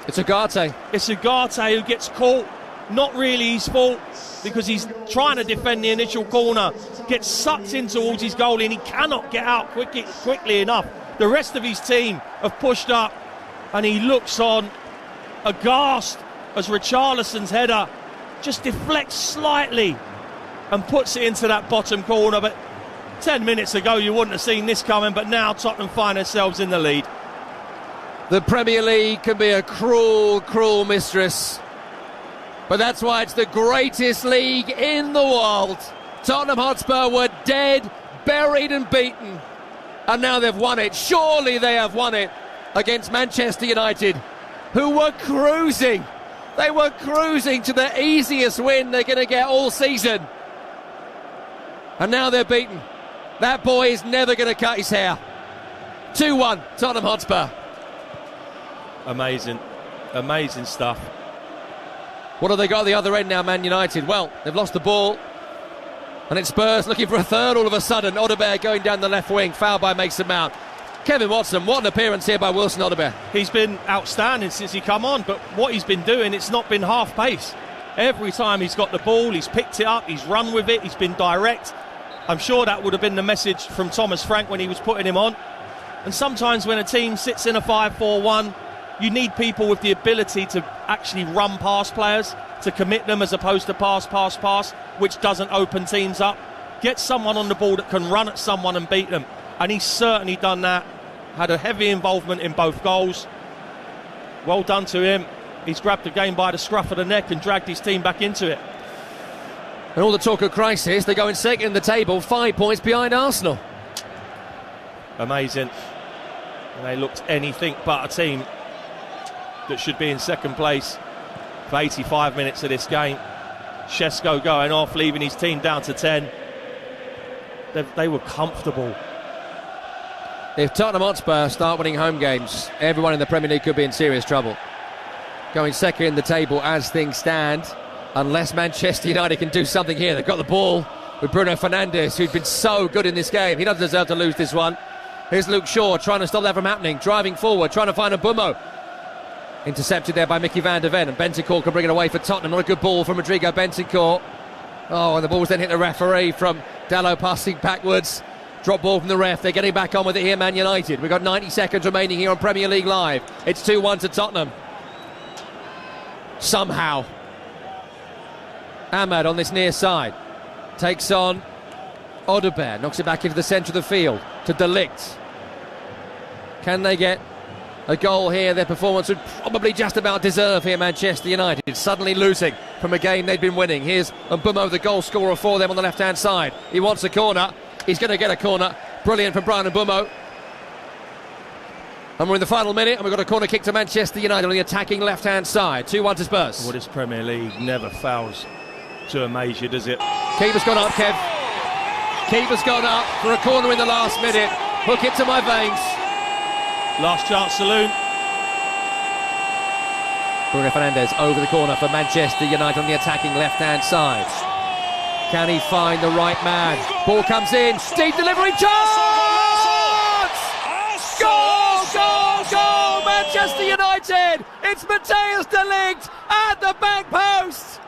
It's Ugarte. It's Ugarte who gets caught. Not really his fault, because he's trying to defend the initial corner. Gets sucked in towards his goalie, and he cannot get out quickly enough. The rest of his team have pushed up, and he looks on aghast as Richarlison's header just deflects slightly and puts it into that bottom corner. But 10 minutes ago you wouldn't have seen this coming, but now Tottenham find themselves in the lead. The Premier League can be a cruel mistress, but that's why it's the greatest league in the world. Tottenham Hotspur were dead, buried and beaten, and now they've won it. Surely they have won it against Manchester United, who were cruising. They were cruising to the easiest win they're going to get all season, and now they're beaten. That boy is never going to cut his hair. 2-1, Tottenham Hotspur. Amazing stuff. What have they got at the other end now, Man United? Well, they've lost the ball, and it's Spurs looking for a third all of a sudden. Odebear going down the left wing, fouled by Mason Mount. Kevin Watson, what an appearance here by Wilson Odebear. He's been outstanding since he come on, but what he's been doing, it's not been half pace. Every time he's got the ball, he's picked it up, he's run with it, he's been direct. I'm sure that would have been the message from Thomas Frank when he was putting him on. And sometimes when a team sits in a 5-4-1, you need people with the ability to actually run past players, to commit them as opposed to pass, which doesn't open teams up. Get someone on the ball that can run at someone and beat them. And he's certainly done that. Had a heavy involvement in both goals. Well done to him. He's grabbed the game by the scruff of the neck and dragged his team back into it. And all the talk of crisis, they go in second in the table, 5 points behind Arsenal. Amazing. And they looked anything but a team that should be in second place for 85 minutes of this game. Shesko going off, leaving his team down to 10. They were comfortable. If Tottenham Hotspur start winning home games, everyone in the Premier League could be in serious trouble. Going second in the table as things stand, unless Manchester United can do something here. They've got the ball with Bruno Fernandes, who's been so good in this game. He doesn't deserve to lose this one. Here's Luke Shaw trying to stop that from happening, driving forward, trying to find a Mbeumo. Intercepted there by Mickey van der Ven, and Bentancur can bring it away for Tottenham. Not a good ball from Rodrigo Bentancur. Oh, and the ball's then hit the referee from Dalot passing backwards. Drop ball from the ref. They're getting back on with it here, Man United. We've got 90 seconds remaining here on Premier League Live. It's 2-1 to Tottenham. Somehow Ahmad on this near side takes on Odegaard, knocks it back into the centre of the field to De Ligt. Can they get a goal here? Their performance would probably just about deserve here, Manchester United. Suddenly losing from a game they'd been winning. Here's Mbeumo, the goal scorer for them on the left-hand side. He wants a corner. He's going to get a corner. Brilliant from Brian Mbeumo. And we're in the final minute, and we've got a corner kick to Manchester United on the attacking left-hand side. 2-1 to Spurs. Well, this Premier League never fails to amaze you, does it? Keeper's gone up, Kev. Keeper's gone up for a corner in the last minute. Hook it to my veins. Last chance saloon. Bruno Fernandes over the corner for Manchester United on the attacking left-hand side. Can he find the right man? Ball comes in. Deep delivery. Chance! Goal! Goal! Goal! Manchester United! It's Matthijs de Ligt at the back post!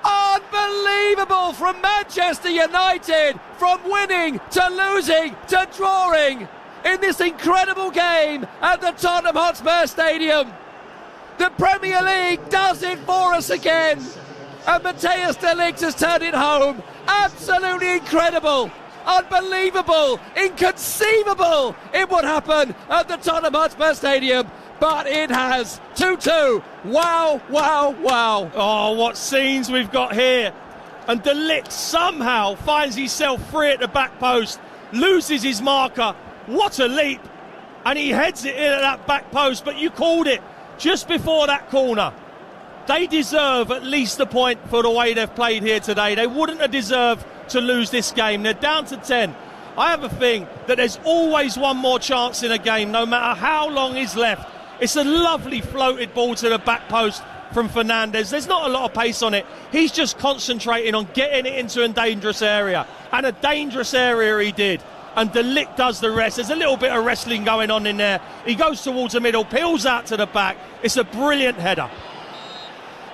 Unbelievable from Manchester United! From winning to losing to drawing in this incredible game at the Tottenham Hotspur Stadium. The Premier League does it for us again. And Matthijs de Ligt has turned it home. Absolutely incredible. Unbelievable, inconceivable it would happen at the Tottenham Hotspur Stadium, but it has. 2-2. Wow, wow, wow. Oh, what scenes we've got here. And De Ligt somehow finds himself free at the back post, loses his marker. What a leap. And he heads it in at that back post, but you called it just before that corner. They deserve at least a point for the way they've played here today. They wouldn't have deserved to lose this game. They're down to 10. I have a thing that there's always one more chance in a game, no matter how long is left. It's a lovely floated ball to the back post from Fernandes. There's not a lot of pace on it. He's just concentrating on getting it into a dangerous area. And a dangerous area he did. And De Ligt does the rest. There's a little bit of wrestling going on in there. He goes towards the middle, peels out to the back. It's a brilliant header.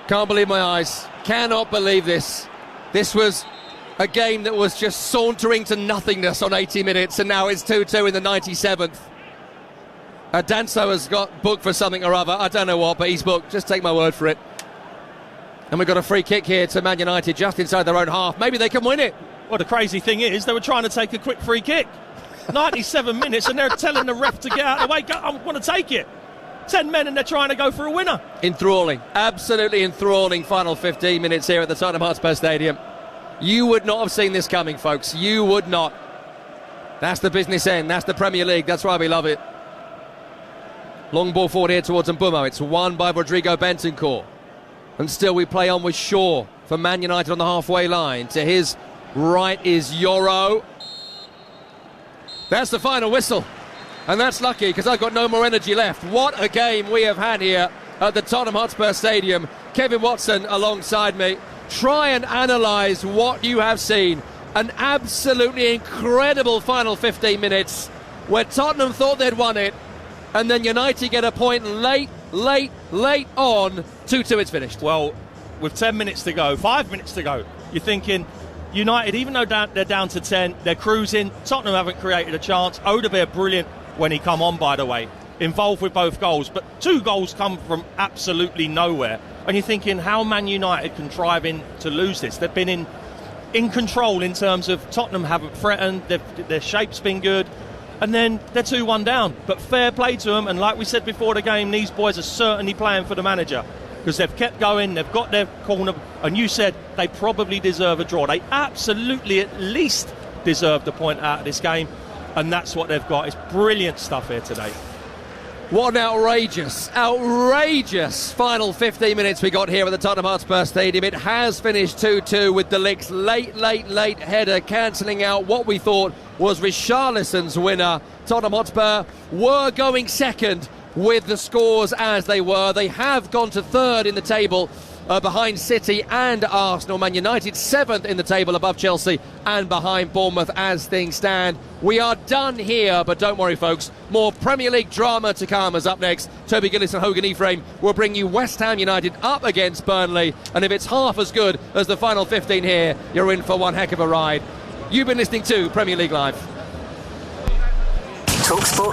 Can't believe my eyes. Cannot believe this. This was a game that was just sauntering to nothingness on 80 minutes, and now it's 2-2 in the 97th. Danso has got booked for something or other. I don't know what, but he's booked. Just take my word for it. And we've got a free kick here to Man United just inside their own half. Maybe they can win it. Well, the crazy thing is they were trying to take a quick free kick. 97 minutes, and they're telling the ref to get out of the way. I want to take it. 10 men, and they're trying to go for a winner. Enthralling. Absolutely enthralling final 15 minutes here at the Tottenham Hotspur Stadium. You would not have seen this coming, folks. You would not. That's the business end. That's the Premier League. That's why we love it. Long ball forward here towards Mbeumo. It's won by Rodrigo Bentancur. And still we play on with Shaw for Man United on the halfway line. To his right is Yoro. That's the final whistle. And that's lucky because I've got no more energy left. What a game we have had here at the Tottenham Hotspur Stadium. Kevin Watson alongside me. Try and analyse what you have seen. An absolutely incredible final 15 minutes where Tottenham thought they'd won it, and then United get a point late on. 2-2, it's finished. Well, with 10 minutes to go, 5 minutes to go, you're thinking United, even though they're down to 10, they're cruising. Tottenham haven't created a chance. Odegaard brilliant when he come on, by the way. Involved with both goals, but 2 goals come from absolutely nowhere. And you're thinking how Man United contriving to lose this. They've been in control in terms of Tottenham haven't threatened, their shape's been good, and then they're 2-1 down. But fair play to them, and like we said before the game, these boys are certainly playing for the manager. because they've kept going, they've got their corner, and you said they probably deserve a draw. They absolutely at least deserve the point out of this game, and that's what they've got. It's brilliant stuff here today. What an outrageous final 15 minutes we got here at the Tottenham Hotspur Stadium. It has finished 2-2 with De Ligt's late header cancelling out what we thought was Richarlison's winner. Tottenham Hotspur were going second with the scores as they were. They have gone to third in the table behind City and Arsenal. Man United 7th in the table above Chelsea and behind Bournemouth as things stand. We are done here, but don't worry folks, more Premier League drama to come. As up next, Toby Gillis and Hogan Ephraim will bring you West Ham United up against Burnley, and if it's half as good as the final 15 here, you're in for one heck of a ride. You've been listening to Premier League Live. TalkSport